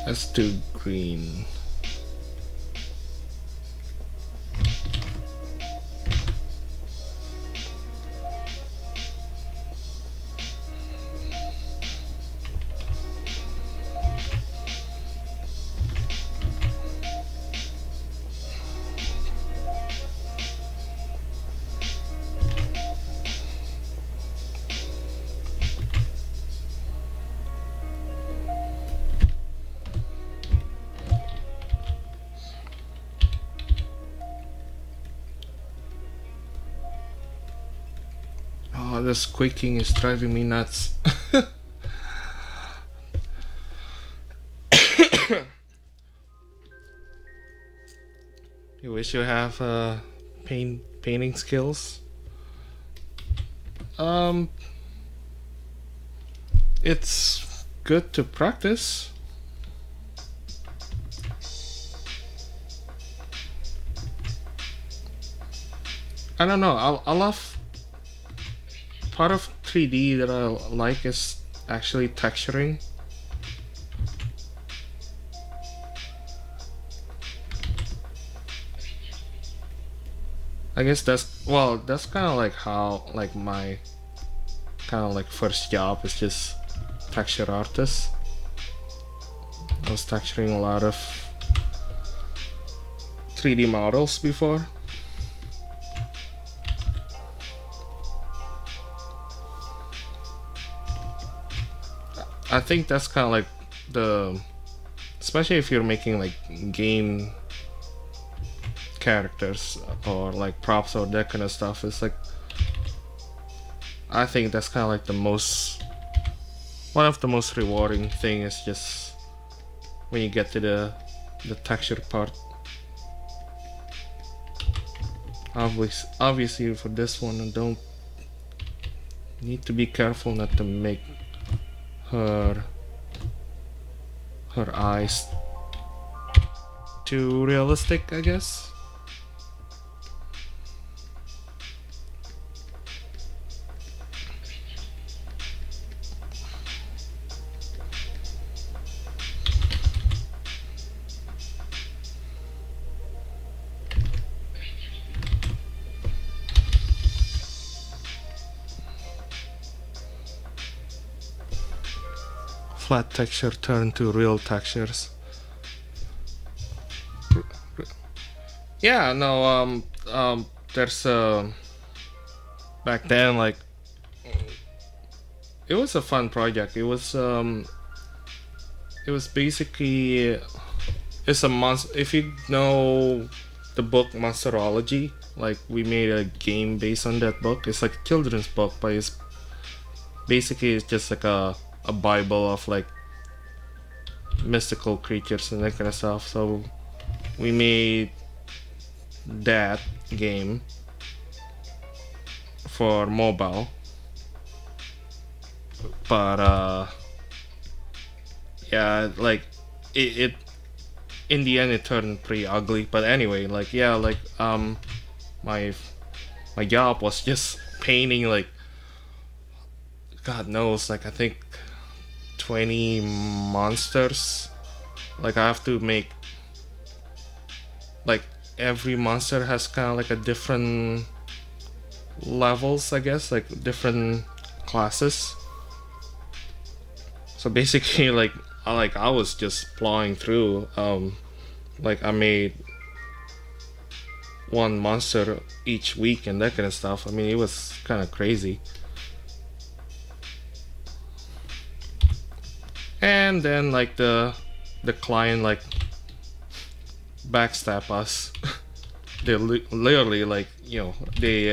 [SPEAKER 1] Let's do green. Oh, the squeaking is driving me nuts. You wish you have painting skills? It's good to practice. I don't know, I love part of 3D that I like is actually texturing. I guess that's, well, that's kind of like how, like, my kind of like first job is just texture artist. I was texturing a lot of 3D models before. I think that's kind of like the, especially if you're making like game characters or like props or that kind of stuff, it's like, I think that's kind of like the most, one of the most rewarding thing is just when you get to the texture part. Obviously for this one, I don't need to be careful not to make her eyes too realistic, I guess. Flat texture turn to real textures. Yeah, no, there's back then, like, it was a fun project. It was basically, it's a monster. If you know the book Monsterology, like, we made a game based on that book. It's like a children's book, but it's basically, it's just like a bible of like mystical creatures and that kind of stuff. So we made that game for mobile, but yeah, like it in the end it turned pretty ugly. But anyway, like, yeah, like my job was just painting, like, God knows, like, I think 20 monsters. Like, I have to make, like, every monster has kind of like a different levels, I guess, like different classes. So basically, like I was just plowing through. Like, I made one monster each week and that kind of stuff. I mean, it was kind of crazy. And then, like, the client, like, backstab us. They literally, like, you know, they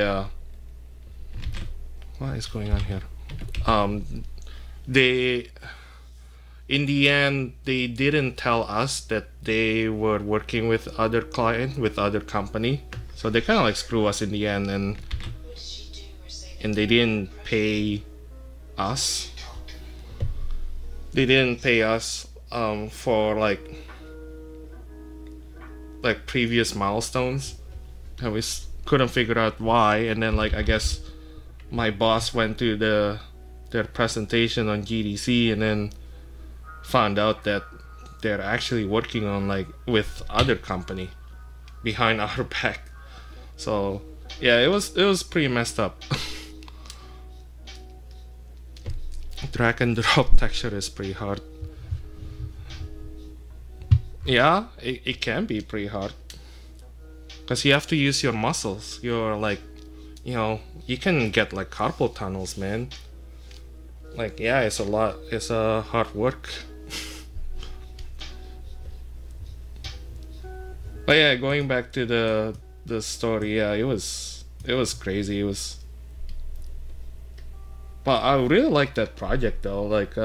[SPEAKER 1] what is going on here? They, in the end, they didn't tell us that they were working with other client, with other company. So they kind of like screw us in the end, and they didn't pay us. They didn't pay us for like previous milestones, and we couldn't figure out why. And then, like, I guess my boss went to their presentation on GDC and then found out that they're actually working on, like, with other company behind our back. So yeah, it was pretty messed up. Drag and drop texture is pretty hard. Yeah, it can be pretty hard, because you have to use your muscles. You're like, you know, you can get like carpal tunnels, man. Like, yeah, it's a hard work. But yeah, going back to the story, yeah, it was crazy. But I really like that project though. Like,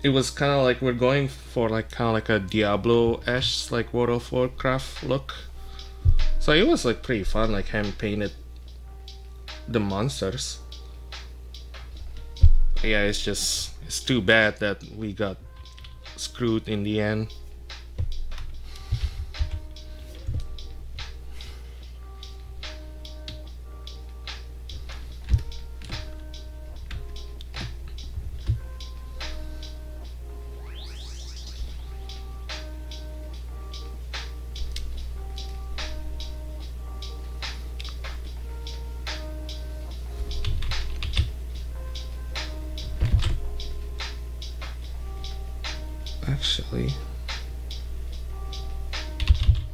[SPEAKER 1] it was kind of like we're going for like kind of like a Diablo-esque, like World of Warcraft look. So it was like pretty fun, like hand painted the monsters. Yeah, it's too bad that we got screwed in the end. Actually,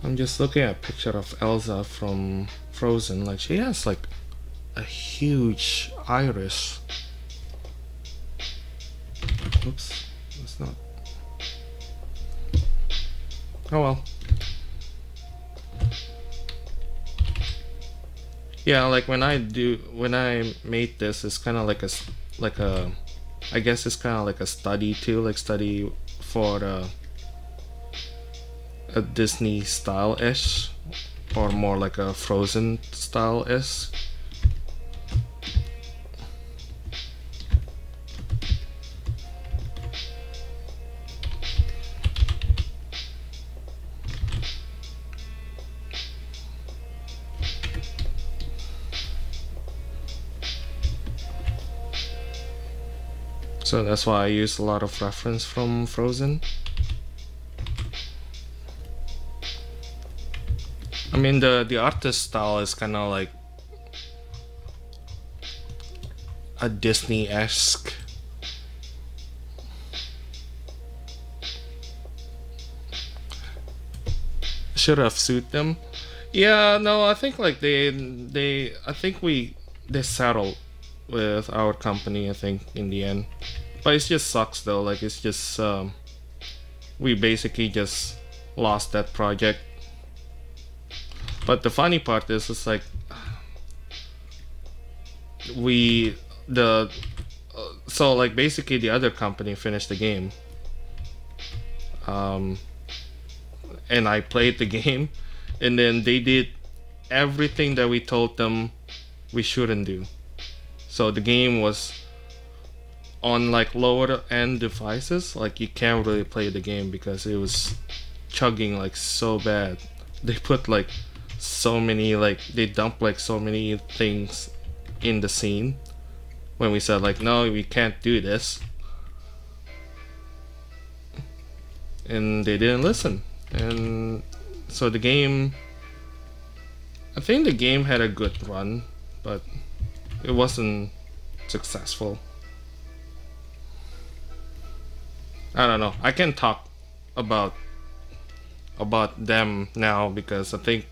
[SPEAKER 1] I'm just looking at a picture of Elsa from Frozen. Like, she has like a huge iris. Oops, that's not. Oh well. Yeah, like when I made this, it's kind of like a I guess it's kind of like a study too, like study for a Disney style-ish or more like a Frozen style is. So that's why I use a lot of reference from Frozen. I mean, the artist style is kind of like a Disney-esque. Should have suited them. Yeah, no, I think like they settled with our company, I think, in the end. But it just sucks though, like it's just we basically just lost that project. But the funny part is it's like so like basically the other company finished the game, and I played the game, and then they did everything that we told them we shouldn't do. So the game was on like lower end devices, like you can't really play the game because it was chugging like so bad. They put like so many, like they dumped like so many things in the scene when we said like, no, we can't do this, and they didn't listen. And so the game, I think the game had a good run, but it wasn't successful. I don't know. I can talk about them now because I think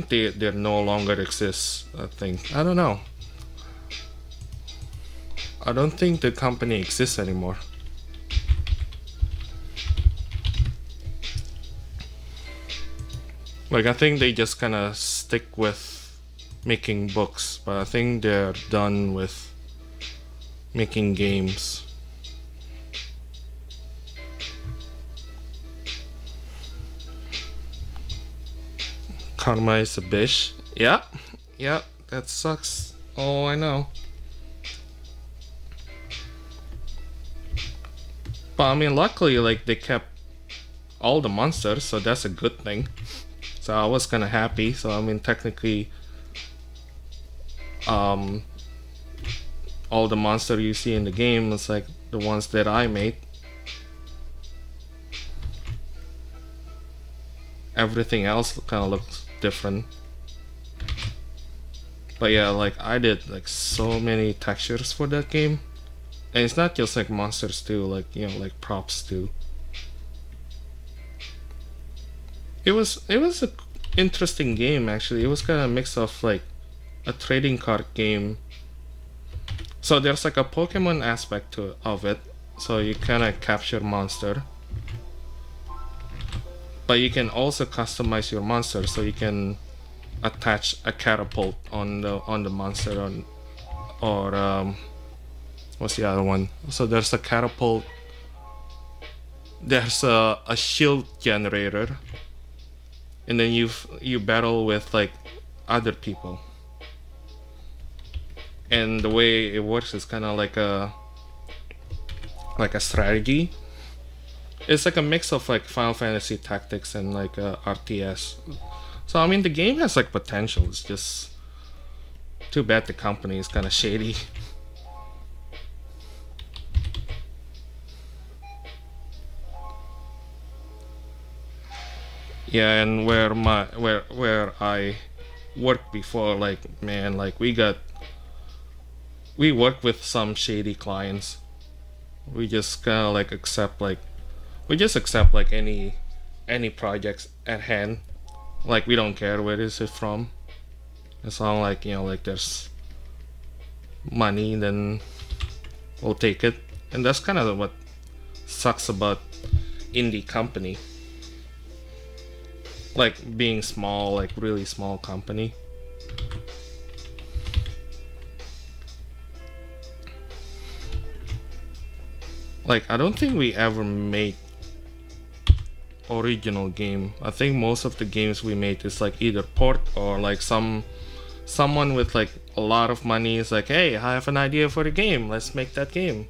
[SPEAKER 1] they no longer exist. I don't know. I don't think the company exists anymore. Like I think they just kind of stick with making books, but I think they're done with making games. Karma is a bitch. Yeah, that sucks. Oh, I know. But I mean, luckily, like they kept all the monsters, so that's a good thing. So I was kind of happy. So I mean, technically, all the monster you see in the game is like the ones that I made. Everything else kind of looks different. But yeah, like I did like so many textures for that game, and it's not just like monsters too, like you know, like props too. It was a interesting game actually. It was kind of a mix of like a trading card game. So there's like a Pokemon aspect of it. So you kind of capture monster, but you can also customize your monster. So you can attach a catapult on the monster, or what's the other one? So there's a catapult. There's a shield generator, and then you battle with like other people. And the way it works is kind of like a strategy. It's like a mix of like Final Fantasy Tactics and like RTS. So I mean, the game has like potential. It's just too bad the company is kind of shady. Yeah, and where I worked before, like man, like we work with some shady clients. We just kind of like accept like any projects at hand. Like we don't care where is it from, as long like you know like there's money, then we'll take it. And that's kind of what sucks about indie company, like being small, like really small company. Like I don't think we ever made original game. I think most of the games we made is like either port or like someone with like a lot of money is like, hey, I have an idea for a game, let's make that game.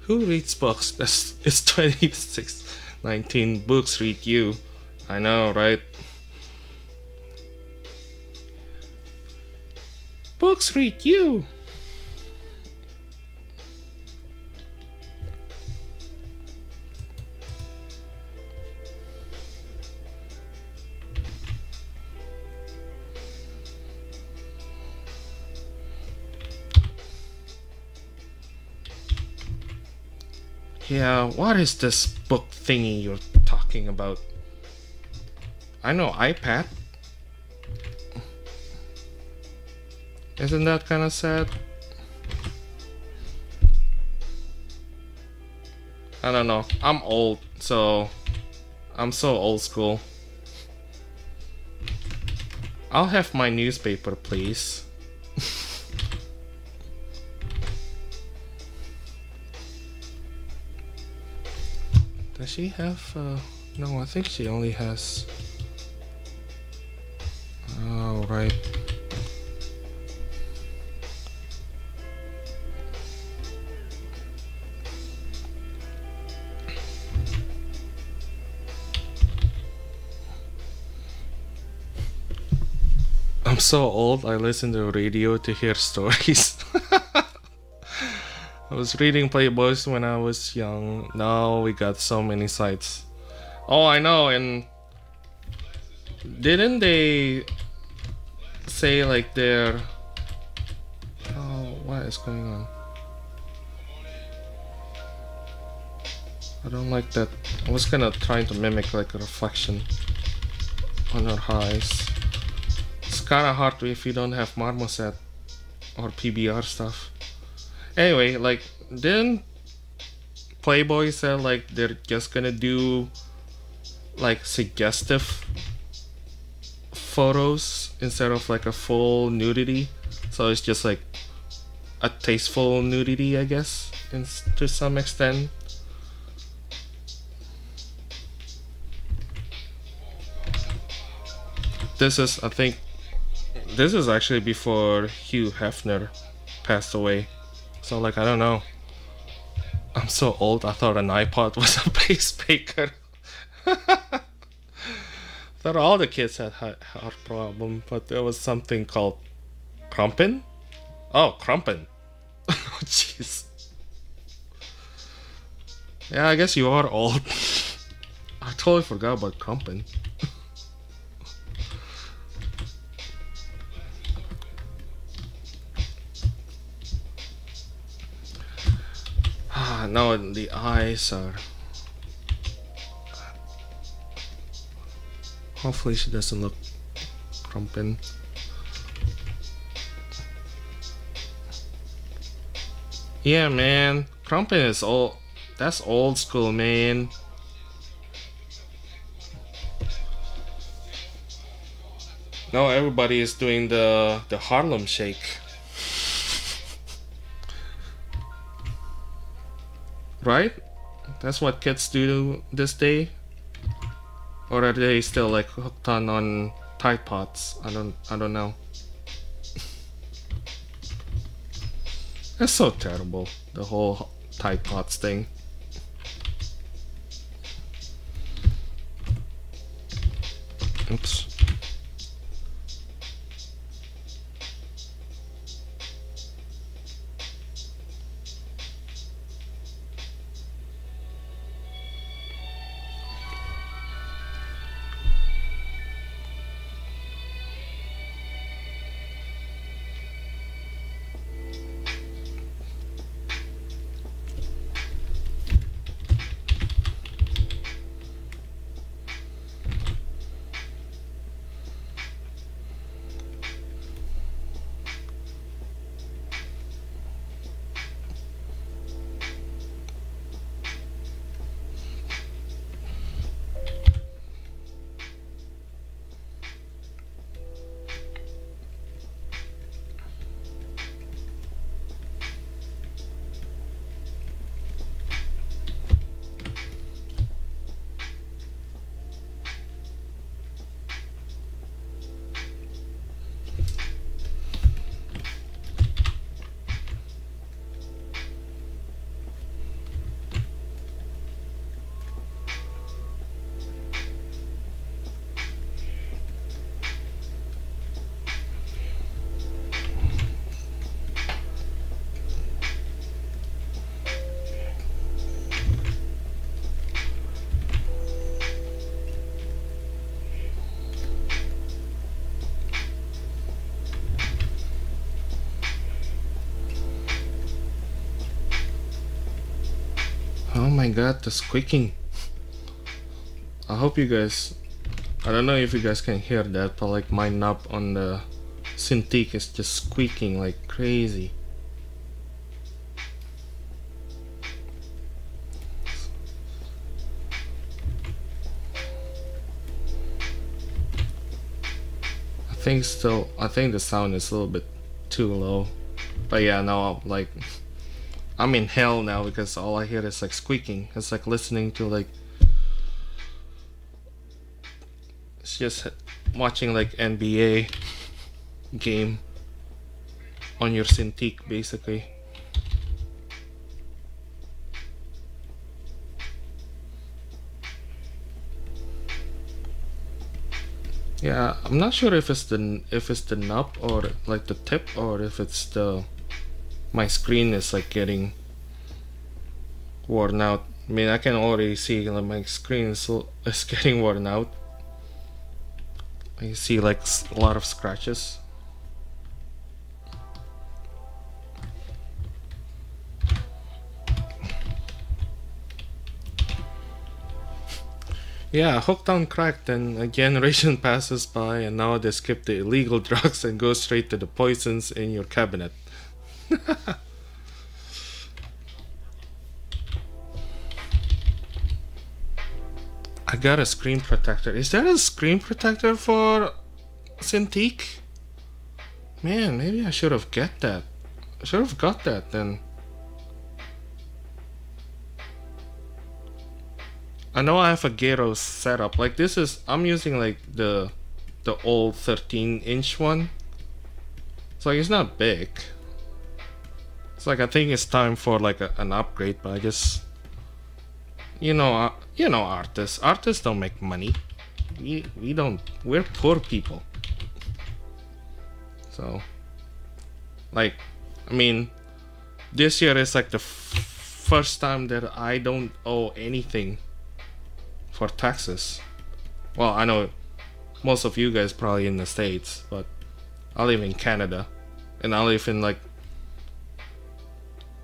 [SPEAKER 1] Who reads books? It's 2619. Books read you. I know, right? Books read you. Yeah, what is this book thingy you're talking about? I know iPad. Isn't that kind of sad? I don't know. I'm old, so I'm so old school. I'll have my newspaper, please. Does she have, no, I think she only has, oh, right. I'm so old, I listen to radio to hear stories. I was reading Playboys when I was young. Now we got so many sites. Oh, I know, and didn't they say like they're... Oh, what is going on? I don't like that. I was gonna try to mimic like a reflection on her eyes. It's kinda hard if you don't have Marmoset or PBR stuff. Anyway, like, didn't Playboy say like they're just gonna do like suggestive photos instead of like a full nudity? So it's just like a tasteful nudity, I guess, to some extent. This is, I think, this is actually before Hugh Hefner passed away. So like, I don't know. I'm so old, I thought an iPod was a pacemaker. Thought all the kids had heart problem, but there was something called Krumpin? Oh, Krumpin. Oh, jeez. Yeah, I guess you are old. I totally forgot about Krumpin. No, the eyes are... Hopefully she doesn't look Krumpin. Yeah, man. Krumpin is old. That's old school, man. Now everybody is doing the Harlem Shake. Right? That's what kids do this day? Or are they still like hooked on Tide Pods? I don't know. That's so terrible, the whole Tide Pods thing. Oops. Oh my god, the squeaking. I hope you guys, I don't know if you guys can hear that, but like my knob on the Cintiq is just squeaking like crazy. I think the sound is a little bit too low. But yeah, now like I'm in hell now because all I hear is like squeaking. It's like listening to like, it's just watching like NBA game on your Cintiq basically. Yeah, I'm not sure if it's the knob or like the tip, or if it's the my screen is like getting worn out. I mean, I can already see like my screen is getting worn out. I see like a lot of scratches. Yeah, hooked on crack, then a generation passes by and now they skip the illegal drugs and go straight to the poisons in your cabinet. I got a screen protector. Is there a screen protector for Cintiq? Man, maybe I should have got that. I should have got that then. I know I have a gyro setup. Like this is, I'm using like the old 13-inch one. It's like it's not big. It's like I think it's time for like an upgrade, but I just, you know artists don't make money. We don't, we're poor people. So like, I mean, this year is like the first time that I don't owe anything for taxes. Well, I know most of you guys probably in the States, but I live in Canada, and I live in like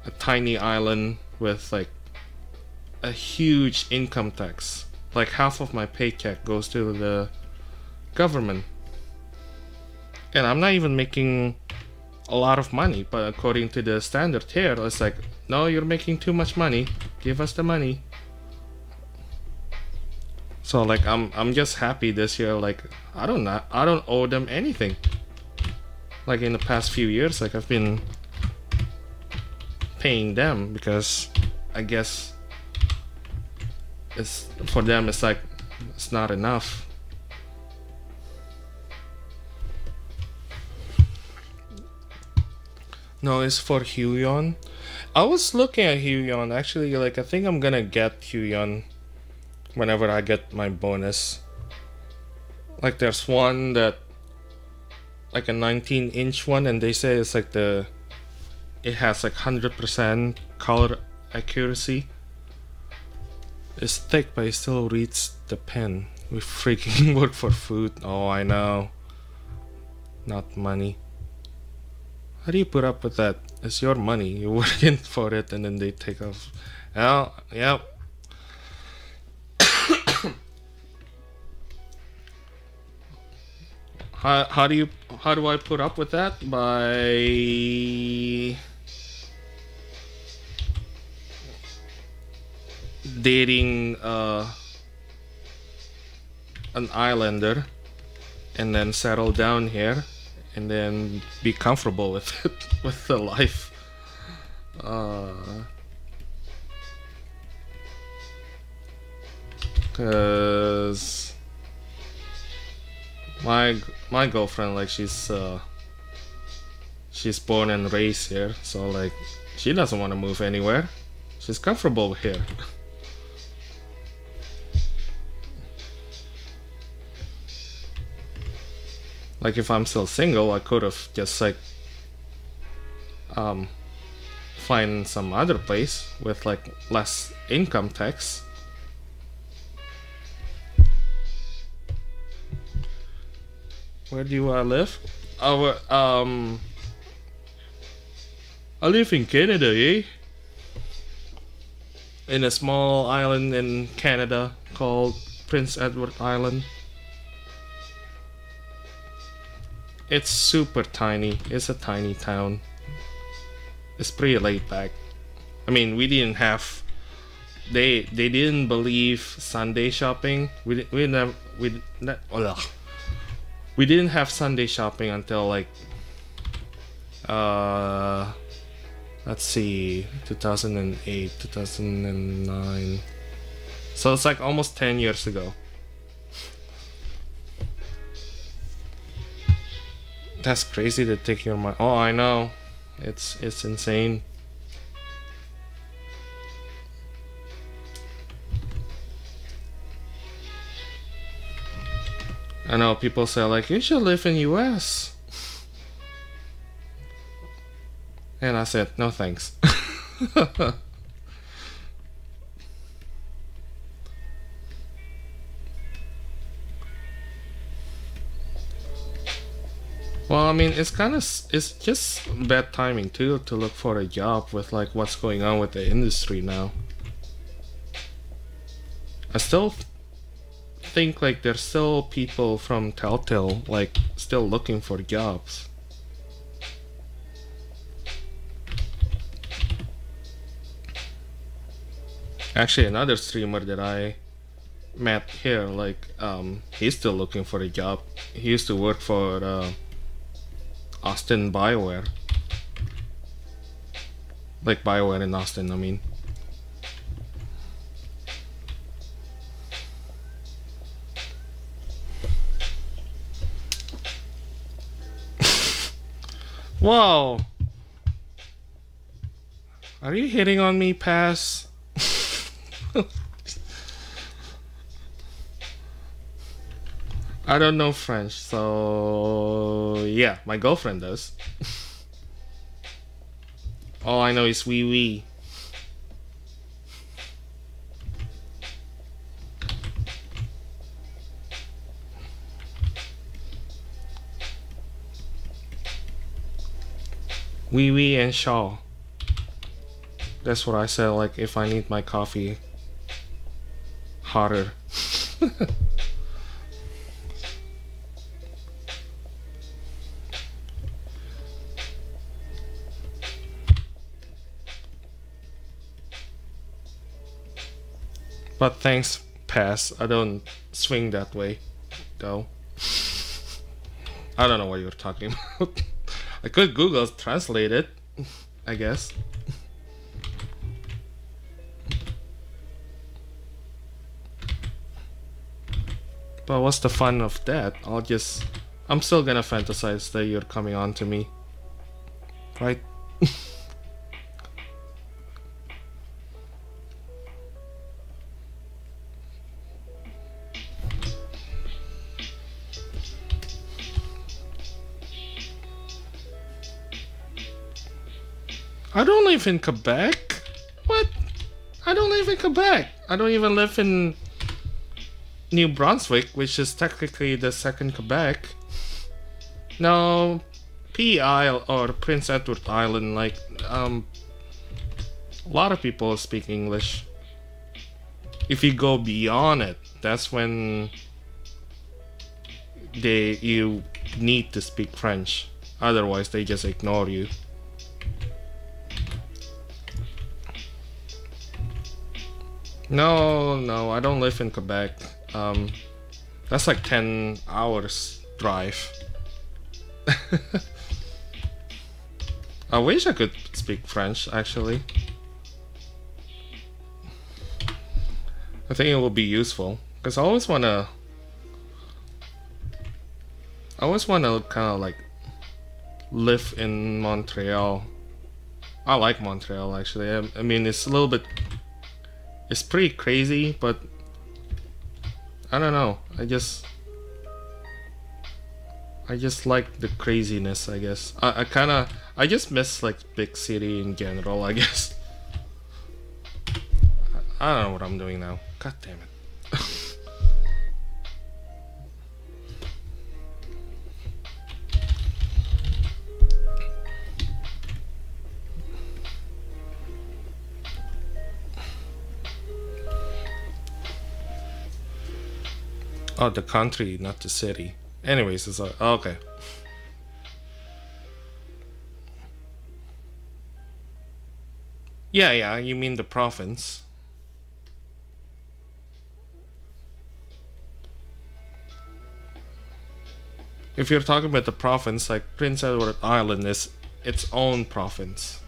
[SPEAKER 1] a tiny island with like a huge income tax. Like half of my paycheck goes to the government, and I'm not even making a lot of money, but according to the standard here, it's like, no, you're making too much money, give us the money. So like I'm just happy this year, like I don't owe them anything. Like in the past few years, like I've been paying them because I guess it's for them, it's like it's not enough. No, it's for Huion. I was looking at Huion actually. Like I think I'm gonna get Huion whenever I get my bonus. Like there's one that like a 19-inch one, and they say it's like it has like 100% color accuracy. It's thick, but it still reads the pen. We freaking work for food. Oh, I know. Not money. How do you put up with that? It's your money. You're working for it, and then they take off. Oh, yep. How do I put up with that? By dating an islander and then settle down here and then be comfortable with it, with the life. Cause my girlfriend, like she's born and raised here, so like she doesn't want to move anywhere. She's comfortable here. Like if I'm still single, I could have just like find some other place with like less income tax. Where do I live? I live in Canada, eh? in a small island in Canada called Prince Edward Island. It's super tiny. It's a tiny town. It's pretty laid back. I mean, we didn't have. They didn't believe Sunday shopping. We didn't have Sunday shopping until like let's see, 2008, 2009. So it's like almost 10 years ago. That's crazy to take your mind. Oh, I know. It's insane. I know people say like you should live in US. And I said no thanks. Well, I mean, it's just bad timing too to look for a job with like what's going on with the industry now. I still think like there's still people from Telltale like still looking for jobs. Actually, another streamer that I met here, like he's still looking for a job. He used to work for Austin BioWare. Like BioWare in Austin, I mean. Whoa! Are you hitting on me, Pass? I don't know French, so yeah, my girlfriend does. All I know is oui oui. Oui oui and Shaw. That's what I said, like if I need my coffee hotter. But thanks, Pass. I don't swing that way, though. I don't know what you're talking about. I could Google translate it, I guess. But what's the fun of that? I'm still gonna fantasize that you're coming on to me. Right? I don't live in Quebec. What? I don't live in Quebec. I don't even live in New Brunswick, which is technically the second Quebec. No, P Isle or Prince Edward Island, like a lot of people speak English. If you go beyond it, that's when you need to speak French. Otherwise, they just ignore you. No, I don't live in Quebec. That's like 10 hours drive. I wish I could speak French, actually. I think it would be useful, because I always wanna kind of like live in Montreal. I like Montreal, actually. I mean, it's a little bit... It's pretty crazy, but I don't know. I just like the craziness, I guess. I just miss like big city in general, I guess. I don't know what I'm doing now. God damn it. Oh, the country, not the city. Anyways, it's like, okay. Yeah, yeah, you mean the province. If you're talking about the province, like Prince Edward Island is its own province.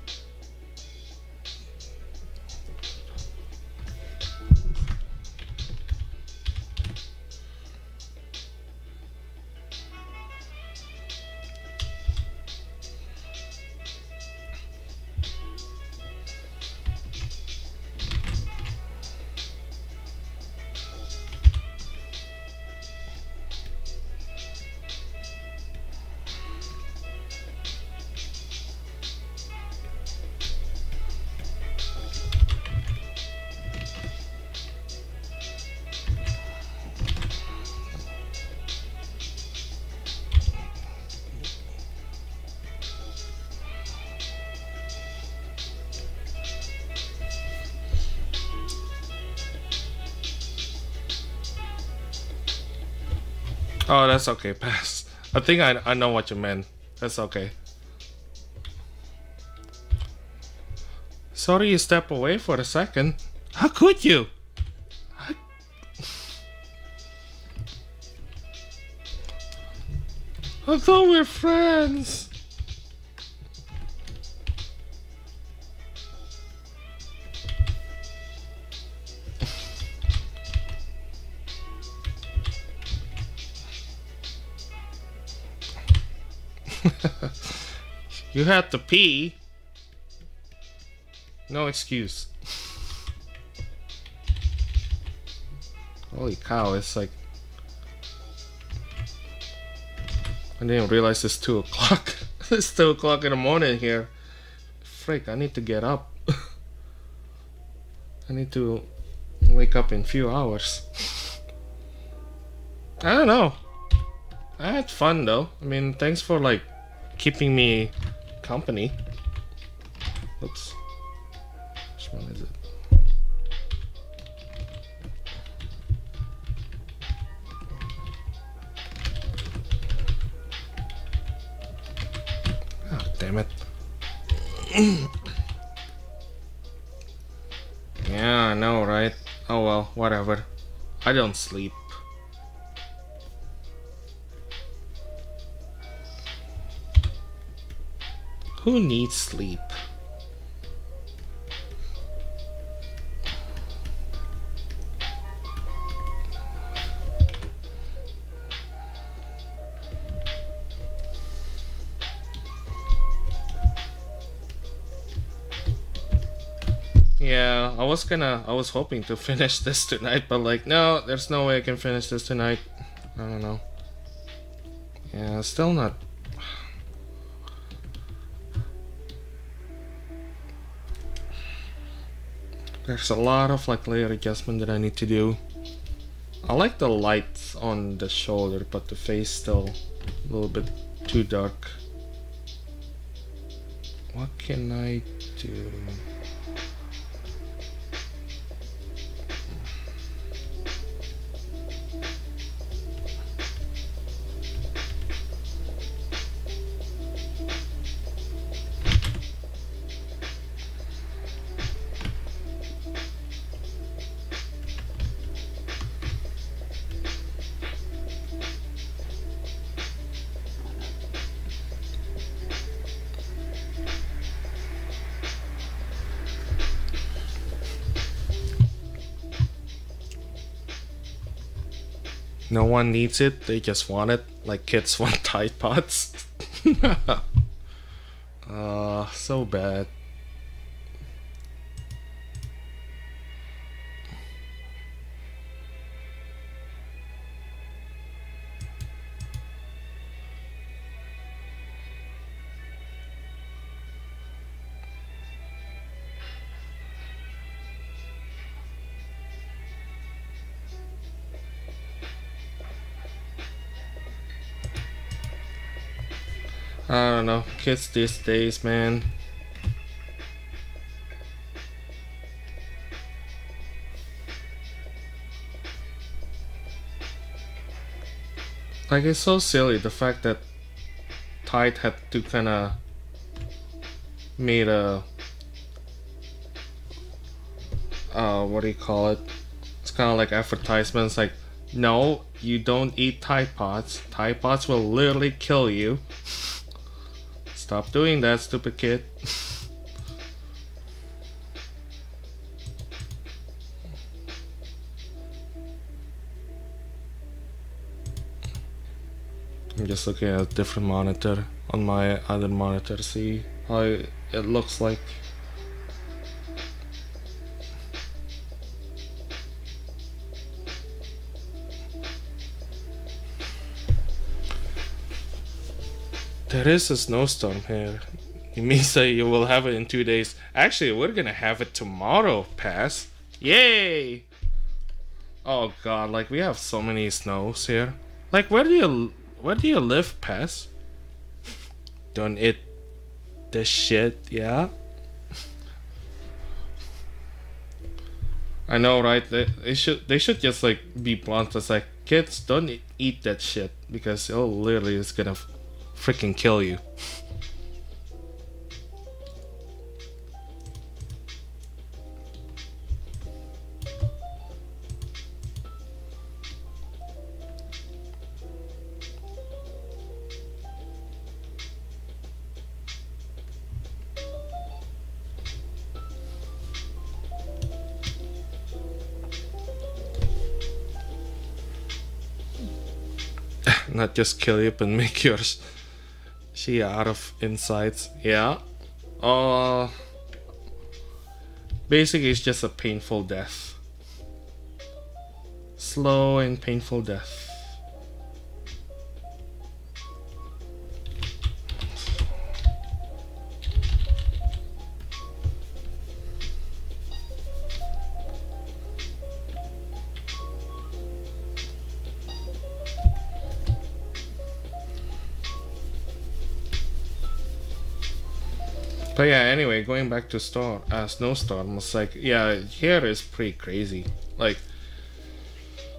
[SPEAKER 1] Oh, that's okay, pass. I think I know what you meant. That's okay. Sorry you stepped away for a second. How could you? I thought we're friends. You had to pee. No excuse. Holy cow, it's like... I didn't realize it's 2 o'clock. It's 2 o'clock in the morning here. Frick, I need to get up. I need to wake up in a few hours. I don't know. I had fun though. I mean, thanks for like keeping me company. Oops. Which one is it? Oh, damn it. Yeah, I know, right? Oh well, whatever. I don't sleep. Who needs sleep? Yeah, I was hoping to finish this tonight, but like, no, there's no way I can finish this tonight. I don't know. Yeah, still not. There's a lot of like layer adjustment that I need to do. I like the lights on the shoulder, but the face still a little bit too dark. What can I do? No one needs it, they just want it, like kids want Tide Pods. So bad. I don't know, kids these days, man. Like, it's so silly the fact that Tide had to kind of made a what do you call it? It's kind of like advertisements like, no, you don't eat Tide Pods. Tide Pods will literally kill you. Stop doing that, stupid kid. I'm just looking at a different monitor on my other monitor, see how it looks like. There is a snowstorm here. It means that you will have it in 2 days. Actually, we're gonna have it tomorrow, Pass. Yay! Oh god, like we have so many snows here. Like where do you live, Pass? Don't eat this shit, yeah? I know, right? They should just like be blunt. It's like, kids, don't eat that shit because it literally is gonna freaking kill you. Not just kill you, but make yours she out of insides. Yeah. Basically it's just a painful death. Slow and painful death. But yeah, anyway, going back to snowstorm, it's like, yeah, here is pretty crazy. Like,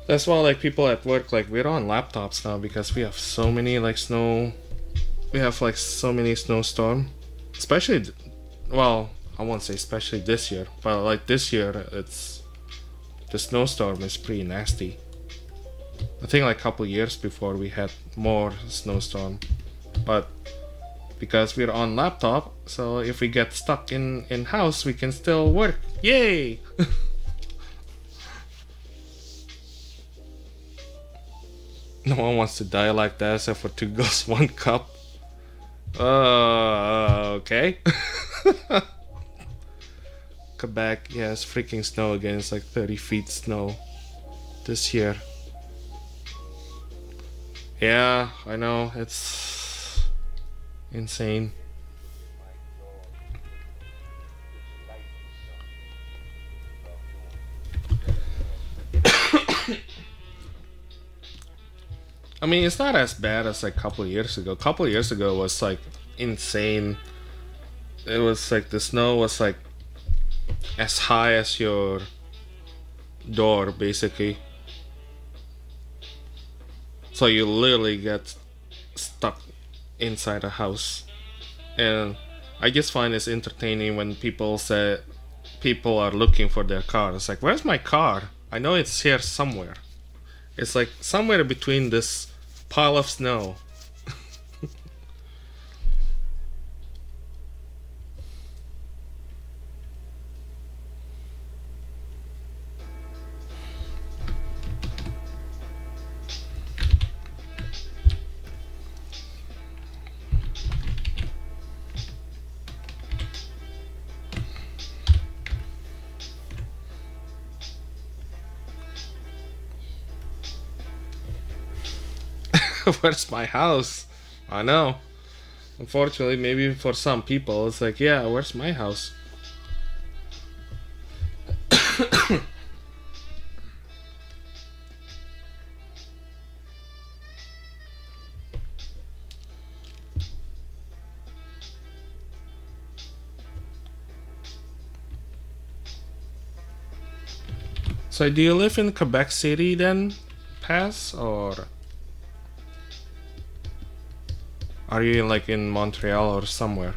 [SPEAKER 1] that's why like people at work, like we're on laptops now because we have so many like we have like so many snowstorm. Especially, well, I won't say especially this year, but like this year, the snowstorm is pretty nasty. I think like a couple years before we had more snowstorm, but because we're on laptop, so if we get stuck in house, we can still work. Yay! No one wants to die like that except for 2 girls, 1 cup. Okay. Quebec, yeah, it's freaking snow again. It's like 30 feet snow this year. Yeah, I know, it's insane. I mean, it's not as bad as like a couple years ago. A couple years ago was like insane. It was like the snow was like as high as your door, basically. So you literally get stuck inside a house. And I just find it's entertaining when people say people are looking for their car. It's like, where's my car? I know it's here somewhere. It's like somewhere between this pile of snow. Where's my house? I know. Unfortunately, maybe for some people, it's like, yeah, where's my house? So do you live in Quebec City then, Pass, or? Are you like in Montreal or somewhere?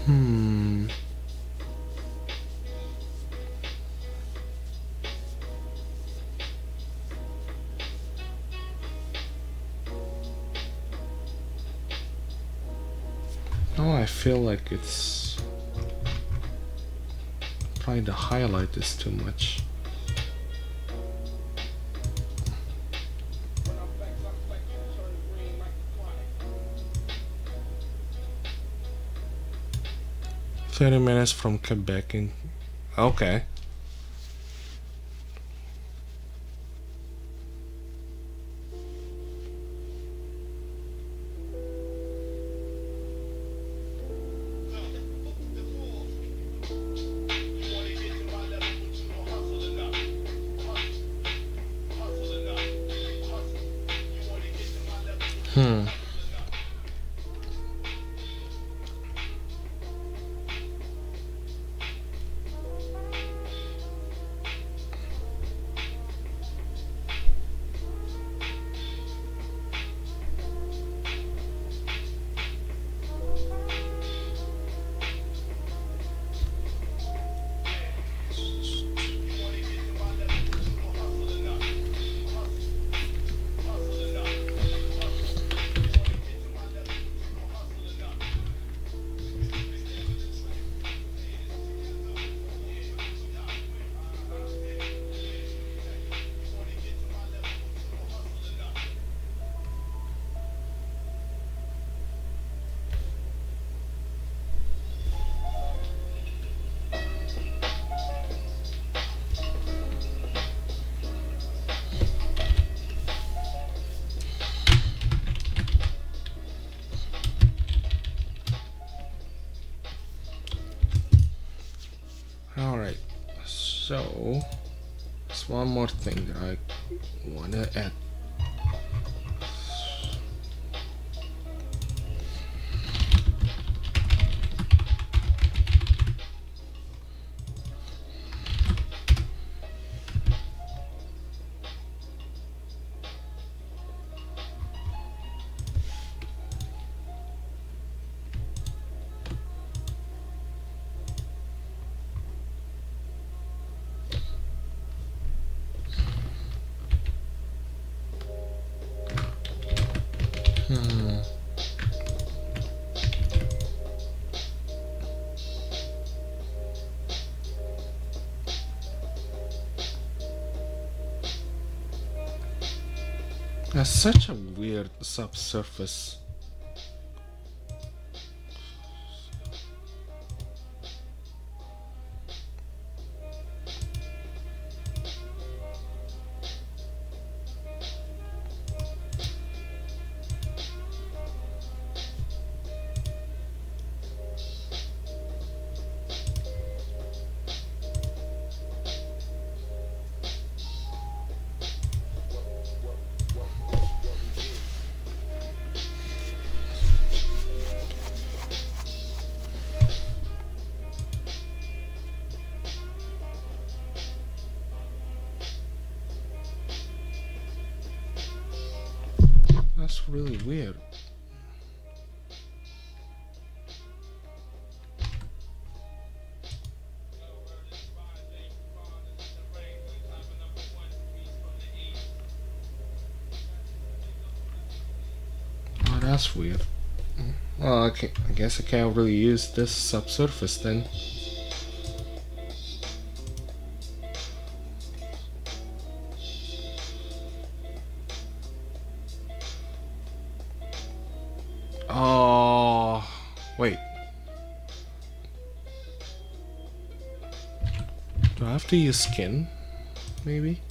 [SPEAKER 1] Hmm. No, I feel like it's probably the highlight is too much. "30 minutes from Quebec in..." Okay. Hmm. Alright, so there's one more thing that I want to add. That's such a weird subsurface. That's really weird. Oh, that's weird. Well, I guess I can't really use this subsurface then. Oh. Wait. Do I have to use skin? Maybe?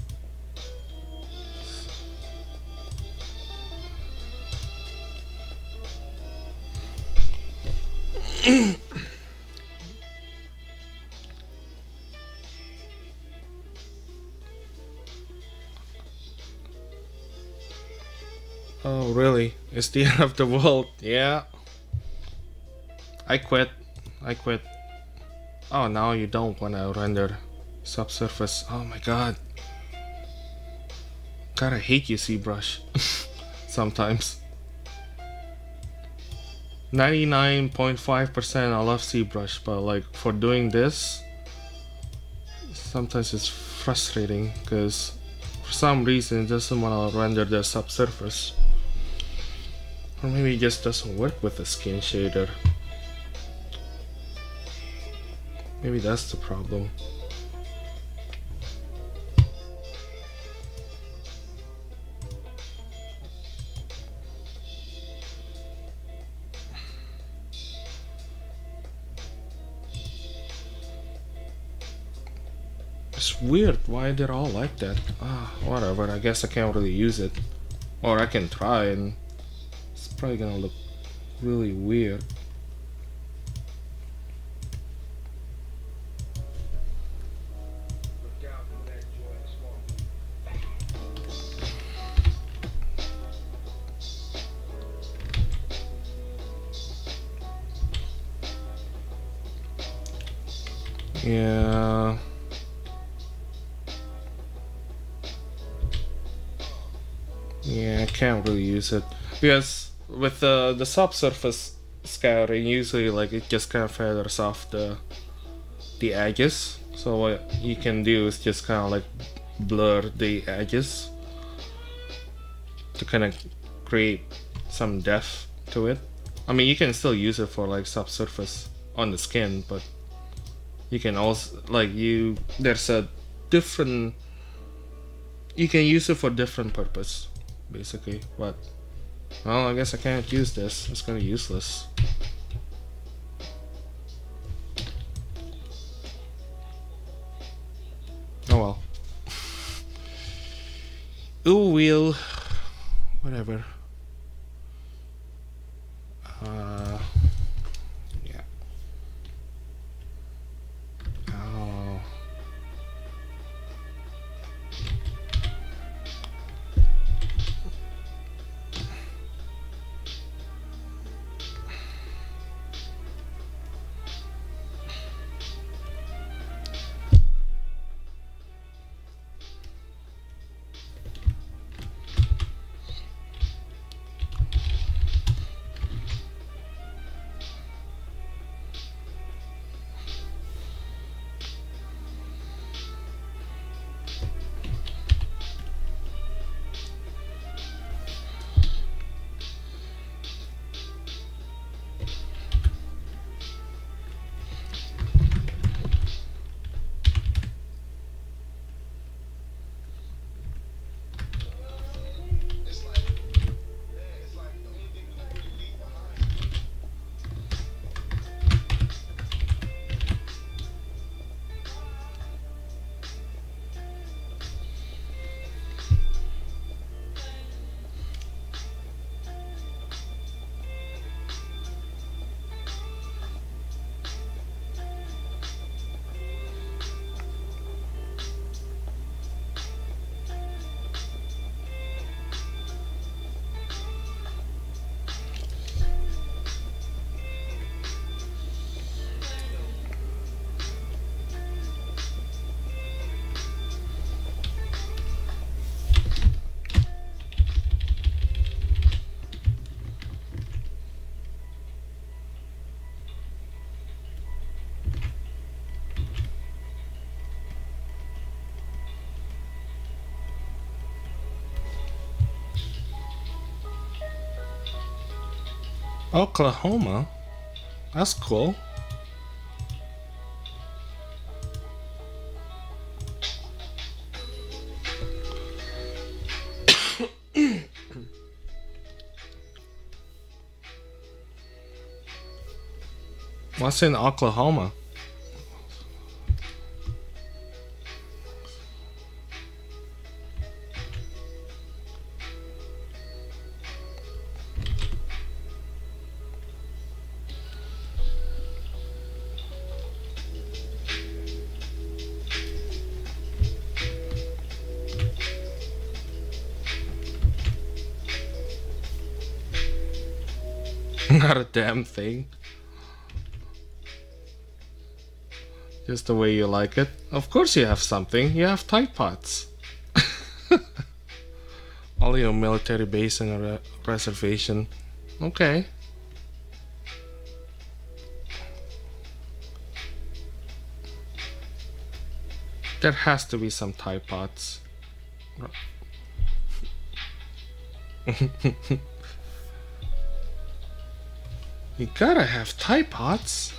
[SPEAKER 1] Oh, really? It's the end of the world. Yeah. I quit. I quit. Oh, now you don't want to render subsurface. Oh my god. God, I hate you, ZBrush. Sometimes. 99.5% I love ZBrush, but like for doing this, sometimes it's frustrating because for some reason it doesn't want to render the subsurface. Or maybe it just doesn't work with the skin shader. Maybe that's the problem. It's weird why they're all like that. Ah, whatever, I guess I can't really use it. Or I can try and it's probably gonna look really weird. Yeah. Yeah, I can't really use it because with the subsurface scouting, usually like it just kind of feathers off the edges. So what you can do is just kind of like blur the edges to kind of create some depth to it. I mean, you can still use it for like subsurface on the skin, but you can also like there's a different, you can use it for different purpose basically, but well, I guess I can't use this. It's kind of useless. Oh well. Ooh, wheel. Whatever. Yeah. Oh. Oklahoma? That's cool. What's in Oklahoma? Not a damn thing. Just the way you like it. Of course you have something. You have Tide Pods. All your military base and a reservation. Okay. There has to be some Tide Pods. You gotta have Tide Pods.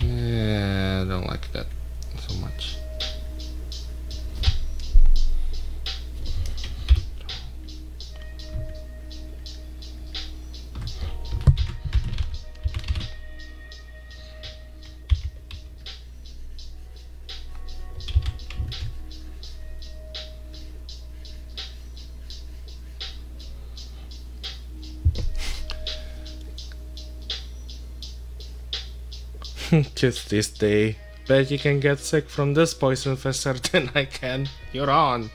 [SPEAKER 1] Yeah, I don't like that so much. Just this day. Bet you can get sick from this poison faster than I can. You're on.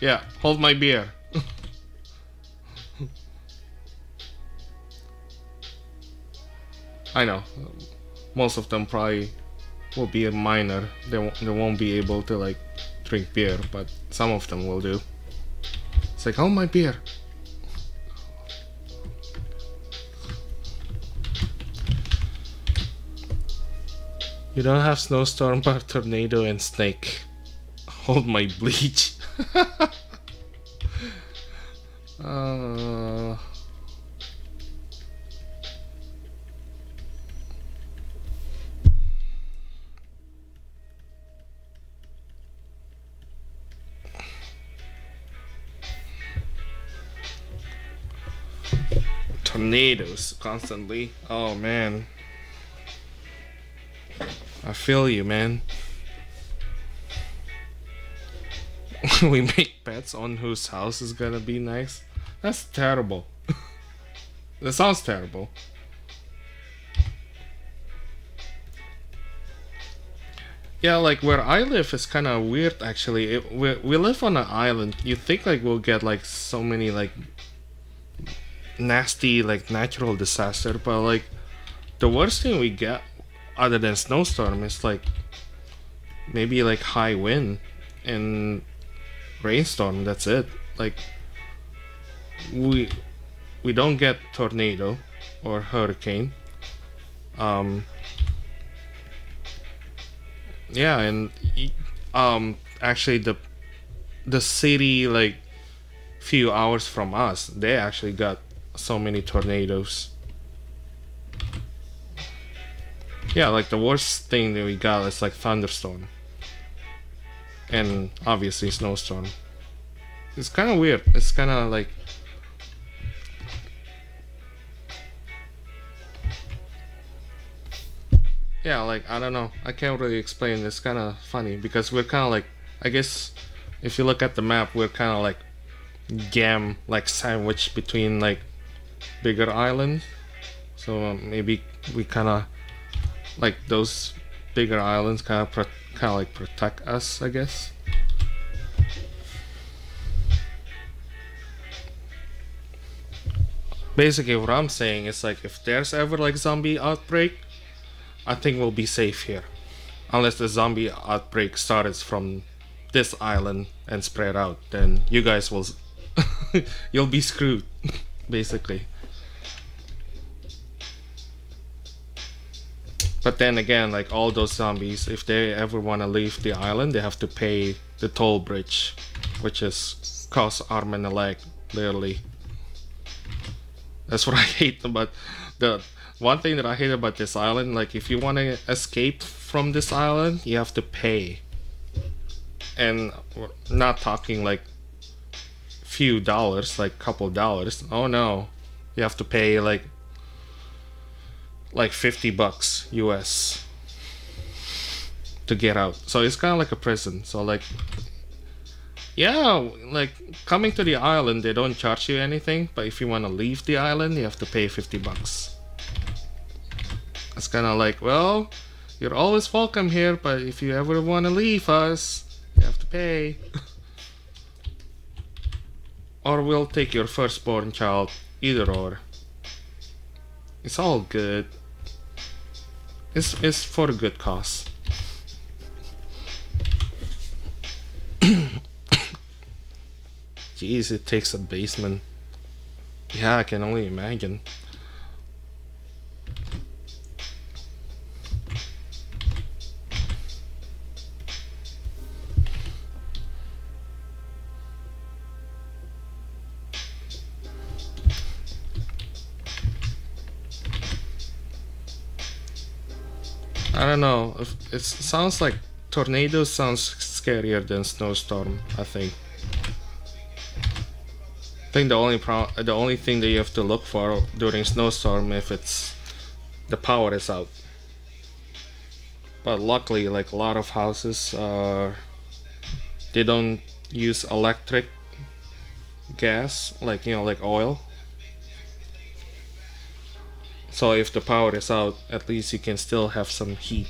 [SPEAKER 1] Yeah, hold my beer. I know. Most of them probably will be a minor. They won't be able to like drink beer, but some of them will do. It's like, hold my beer. You don't have snowstorm, but tornado and snake. Hold my bleach. Tornadoes constantly. Oh man. I feel you, man. We make bets on whose house is gonna be nice. That's terrible. That sounds terrible. Yeah, like where I live is kind of weird actually. We live on an island. You think like we'll get like so many like nasty like natural disaster, but like the worst thing we get other than snowstorm is like maybe like high wind and rainstorm. That's it. Like we we don't get tornado or hurricane. Yeah, and actually the city like few hours from us, they actually got so many tornadoes. Yeah, like the worst thing that we got is like thunderstorm. And obviously snowstorm. It's kind of weird. It's kind of like... Yeah, like, I don't know. I can't really explain. It's kind of funny because we're kind of like... I guess if you look at the map, we're kind of like like sandwiched between like bigger islands. So maybe we kind of like those bigger islands kind of like protect us, I guess. Basically what I'm saying is like if there's ever like zombie outbreak, I think we'll be safe here. Unless the zombie outbreak starts from this island and spread out, then you guys will you'll be screwed basically. But then again, like all those zombies, if they ever want to leave the island, they have to pay the toll bridge, which is cost arm and a leg, literally. That's what I hate about the one thing that I hate about this island. Like if you want to escape from this island, you have to pay, and we're not talking like few dollars, like couple dollars. Oh no, you have to pay like $50 US to get out. So it's kind of like a prison. So like, yeah, like coming to the island, they don't charge you anything, but if you want to leave the island, you have to pay $50. It's kind of like, well, you're always welcome here, but if you ever want to leave us, you have to pay. Or we'll take your firstborn child, either or. It's all good. It's for a good cause. Jeez, it takes a basement. Yeah, I can only imagine. I don't know. It sounds like tornado sounds scarier than snowstorm, I think. I think the only thing that you have to look for during snowstorm if it's the power is out. But luckily, like a lot of houses they don't use electric gas, like like oil. So if the power is out, at least you can still have some heat.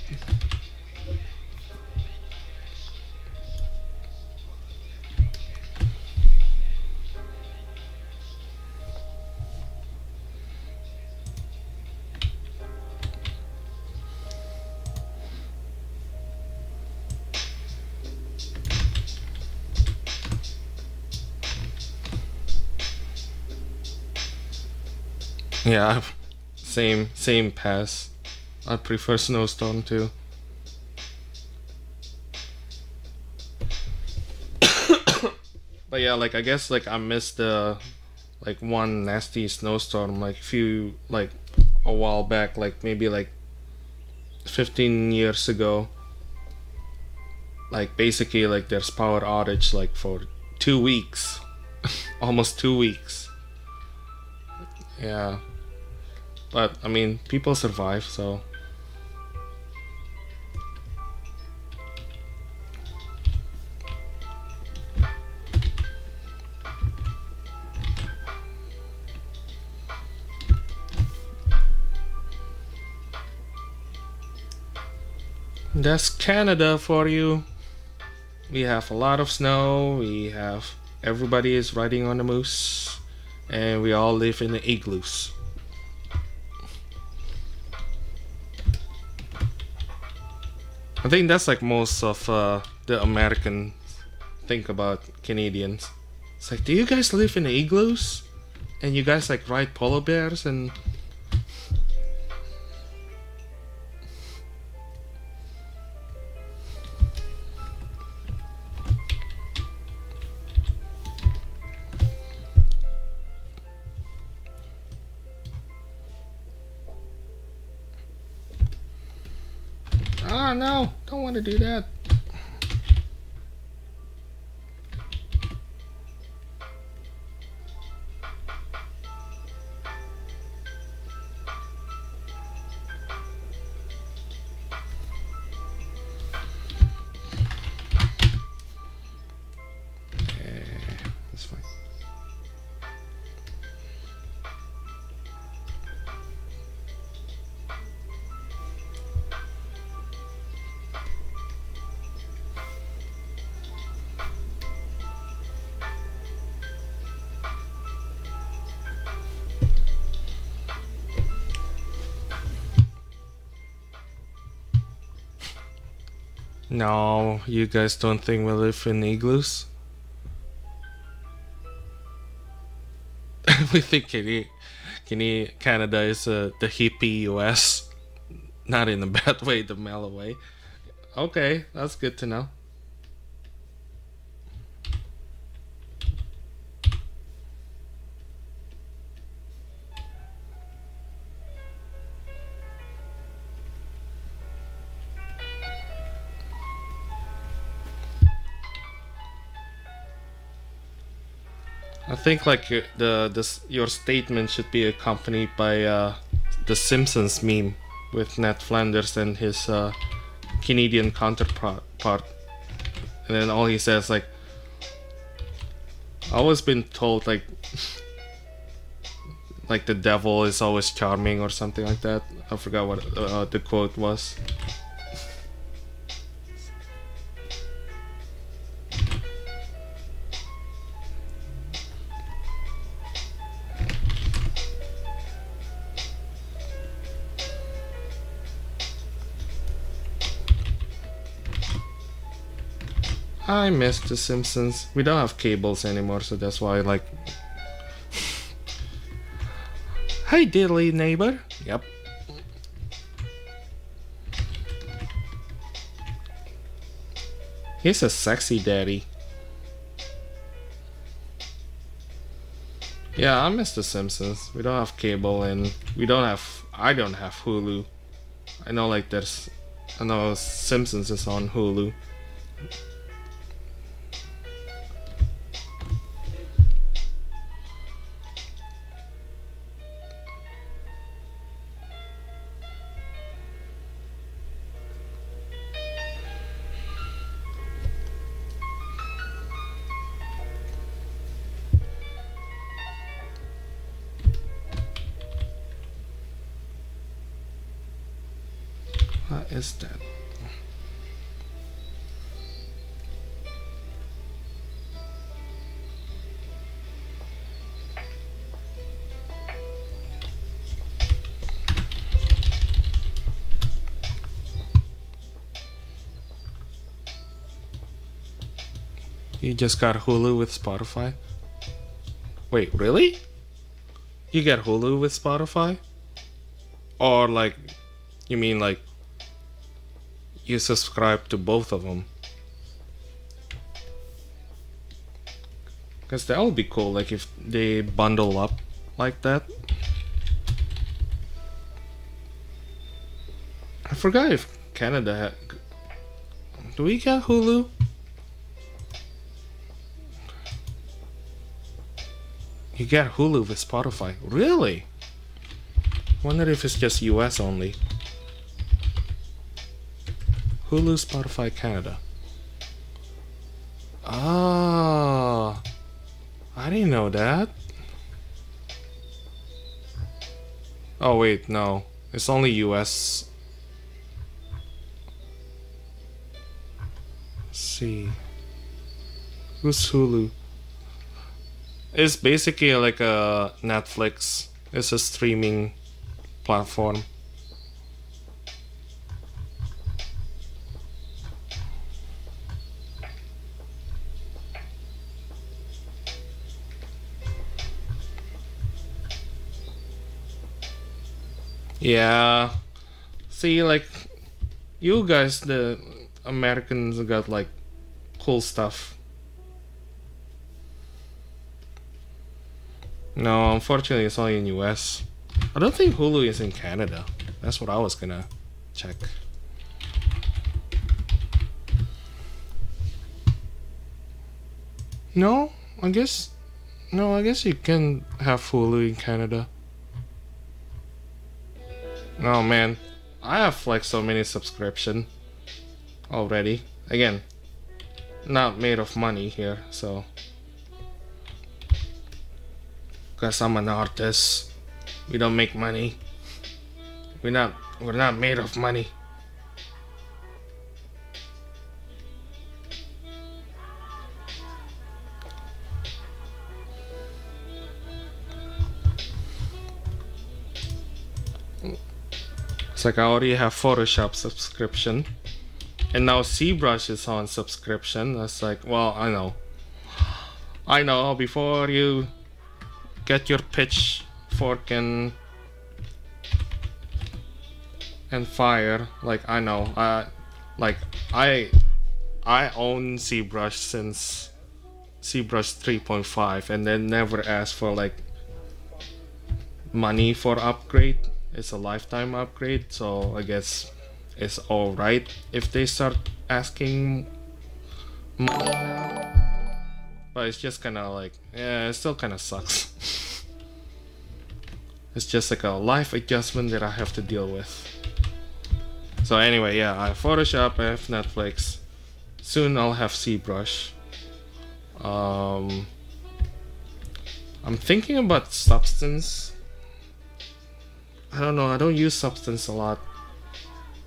[SPEAKER 1] Yeah, same pass. I prefer snowstorm too. But yeah, like I guess like I missed the like one nasty snowstorm like a while back, like maybe like 15 years ago. Like basically like there's power outage like for 2 weeks. Almost 2 weeks. Yeah. But I mean, people survive, so. That's Canada for you. We have a lot of snow. Everybody is riding on the moose, and we all live in the igloos. I think that's like most of the American think about Canadians. It's like, do you guys live in the igloos? And you guys like ride polar bears and no, don't want to do that. That's fine. No, you guys don't think we live in igloos? We think Canada is the hippie US. Not in a bad way, the mellow way. Okay, that's good to know. I think like your statement should be accompanied by the Simpsons meme with Ned Flanders and his Canadian counterpart, and then all he says like, "I always been told like like the devil is always charming" or something like that. I forgot what the quote was. I miss The Simpsons. We don't have cables anymore, so that's why, like... Hey, diddly neighbor. Yep. He's a sexy daddy. Yeah, I miss The Simpsons. We don't have cable, and we don't have... I don't have Hulu. I know, like, there's... I know Simpsons is on Hulu. What is that? You just got Hulu with Spotify? Wait, really? You get Hulu with Spotify? Or like, you mean like you subscribe to both of them? Because that would be cool, like if they bundle up like that. I forgot if Canada had... Do we get Hulu? You get Hulu with Spotify. Really? Wonder if it's just US only. Hulu, Spotify, Canada. Ah, I didn't know that. Oh wait, no. It's only US. Let's see. Who's Hulu? It's basically like a Netflix. It's a streaming platform. Yeah. See, like, you guys, the Americans, got like cool stuff. No, unfortunately, it's only in US. I don't think Hulu is in Canada. That's what I was gonna check. No, I guess. No, I guess you can have Hulu in Canada. Oh man, I have like so many subscription already. Again, not made of money here, so. Cause I'm an artist, we don't make money. We're not made of money. It's like I already have Photoshop subscription, and now ZBrush is on subscription. That's like, well, I know. Before you get your pitchfork and fire, like I know, I own ZBrush since ZBrush 3.5, and then never asked for like money for upgrade. It's a lifetime upgrade, so I guess it's alright if they start asking money now. But it's just kinda like, yeah, it still kinda sucks. It's just like a life adjustment that I have to deal with. So anyway, yeah, I have Photoshop, I have Netflix. Soon I'll have ZBrush. I'm thinking about Substance. I don't know, I don't use Substance a lot.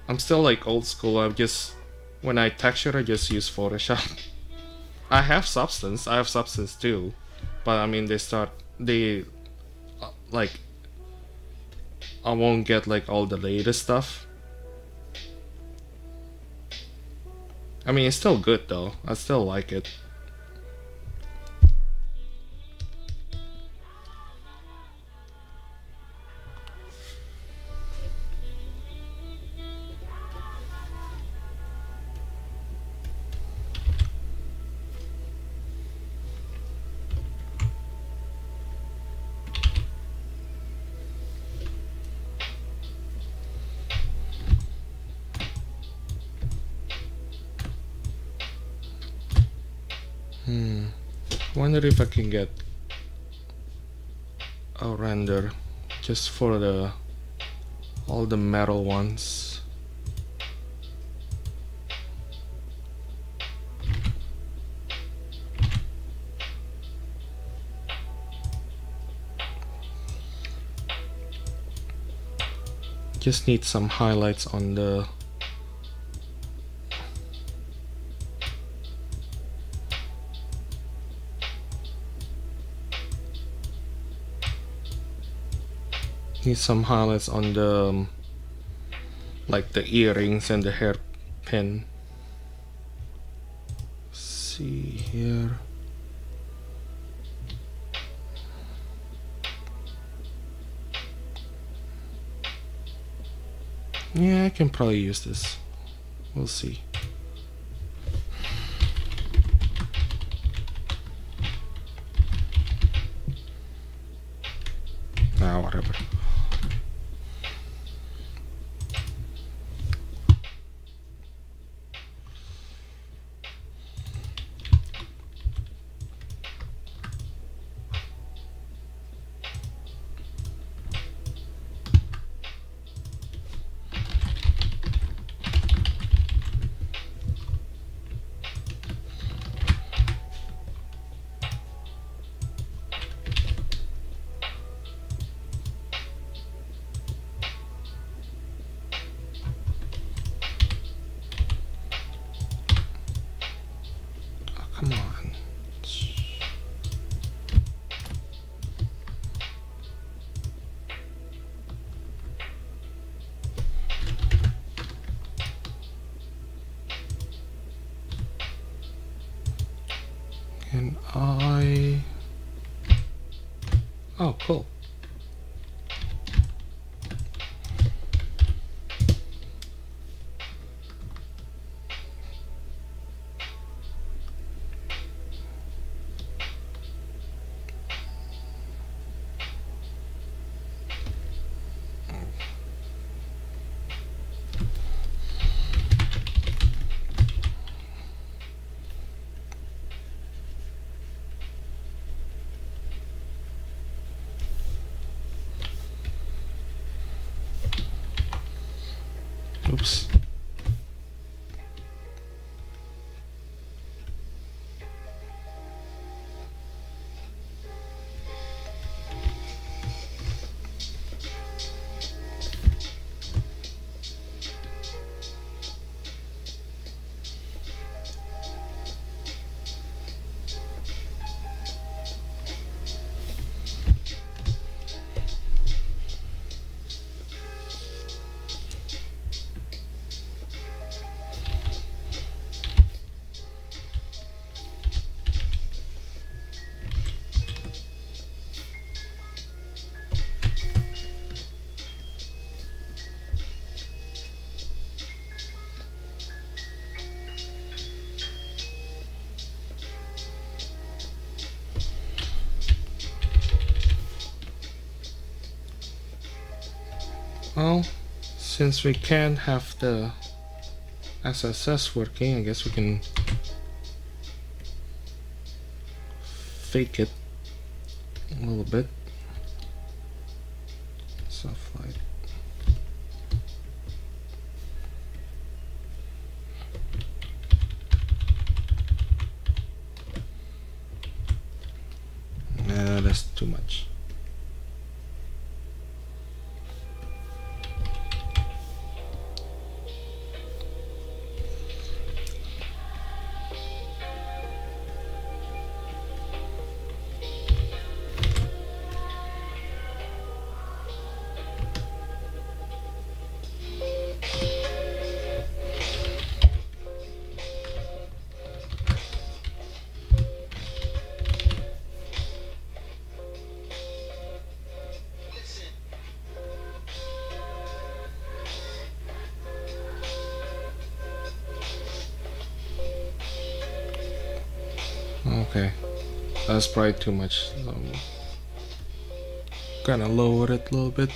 [SPEAKER 1] I'm still like old school. I'm just, when I texture, I just use Photoshop. I have Substance too, but I mean like, I won't get like all the latest stuff. I mean, it's still good though, I still like it. Wonder if I can get a render just for all the metal ones. Just need some highlights on the like the earrings and the hairpin. See here. Yeah, I can probably use this. We'll see. Whatever. Come on. Can I? Oh, cool. Well, since we can't have the SSS working, I guess we can fake it a little bit. Soft light. Nah, that's too much. Okay, that's probably too much. Kind of lower it a little bit.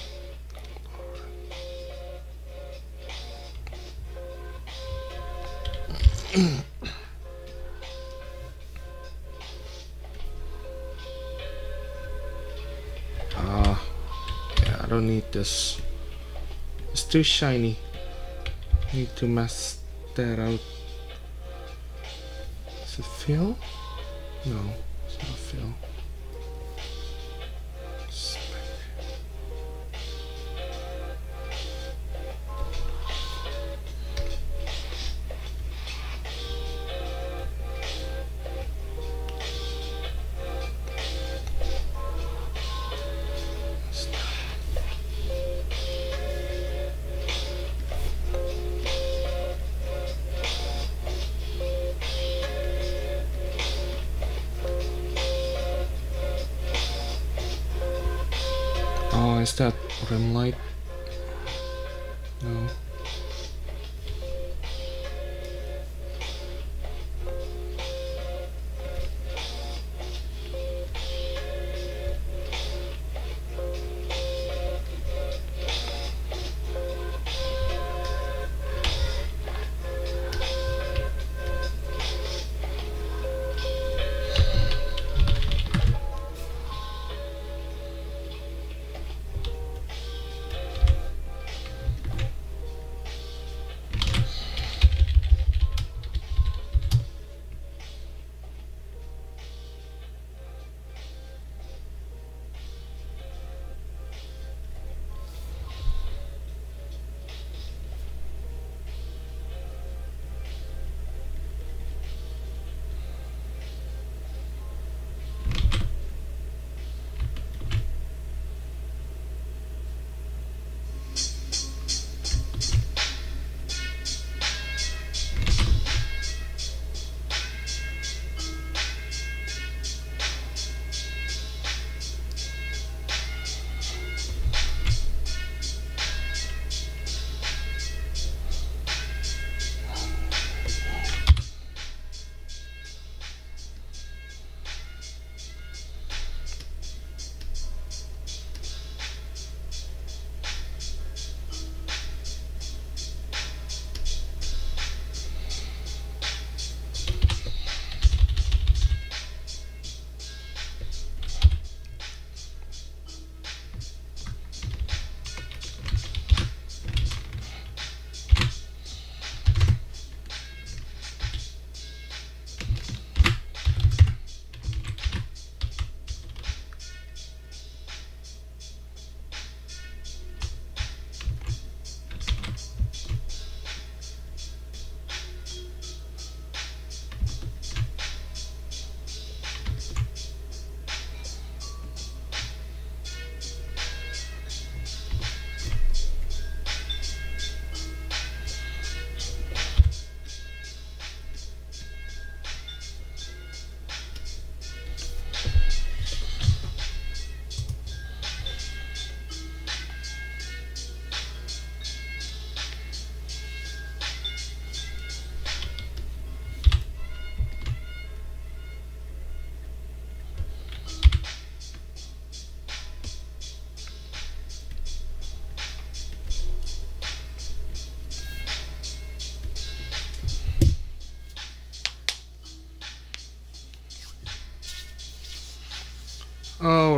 [SPEAKER 1] Yeah, I don't need this. It's too shiny. Need to mask that out. Does it fill? No, it's not fill. Oh, is that rim light? No.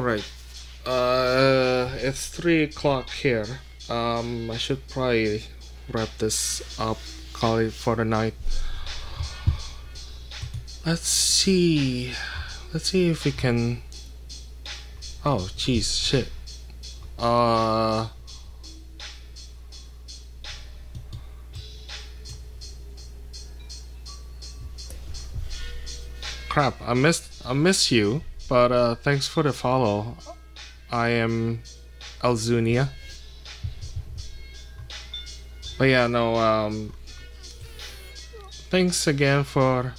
[SPEAKER 1] Alright. It's 3 o'clock here. I should probably wrap this up, call it for the night. Let's see if we can. Oh, jeez, shit. Crap, I miss you, but thanks for the follow. I am Elzunia. But yeah, no, thanks again for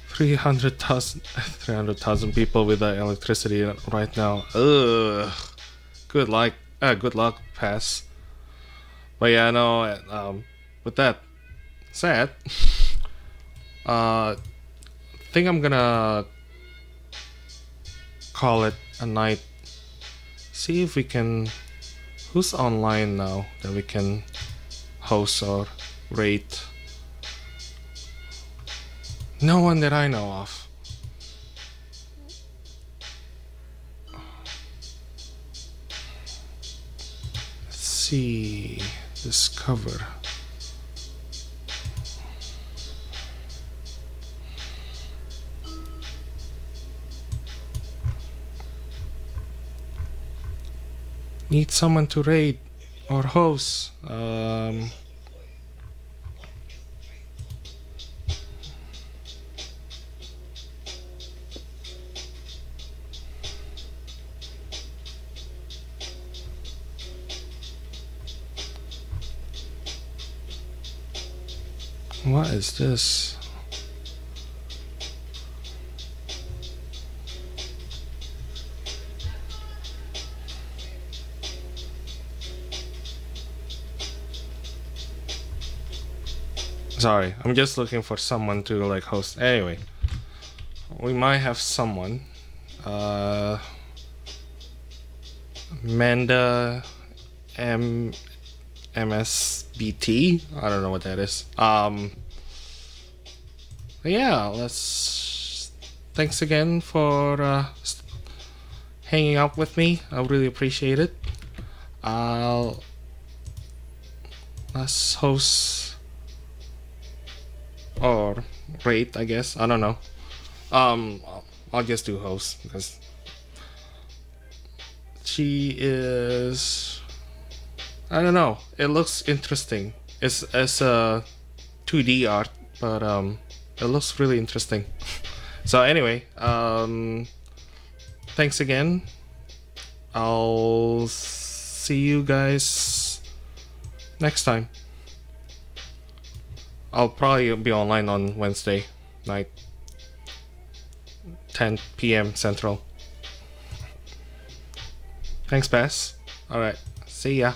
[SPEAKER 1] 300,000 people with electricity right now. Ugh. Good luck, pass. But yeah, no, with that said, think I'm gonna call it a night. See if we can. Who's online now that we can host or rate? No one that I know of. Let's see. Discover. Need someone to raid or host. What is this? Sorry, I'm just looking for someone to like host. Anyway, we might have someone. Manda MSBT. I don't know what that is. Yeah, let's. Thanks again for hanging out with me. I really appreciate it. Let's host. Or rate, I guess. I don't know. I'll just do host because she is. I don't know. It looks interesting. It's a 2D art, but it looks really interesting. So anyway, thanks again. I'll see you guys next time. I'll probably be online on Wednesday night, 10 p.m. Central. Thanks, Bass. Alright, see ya.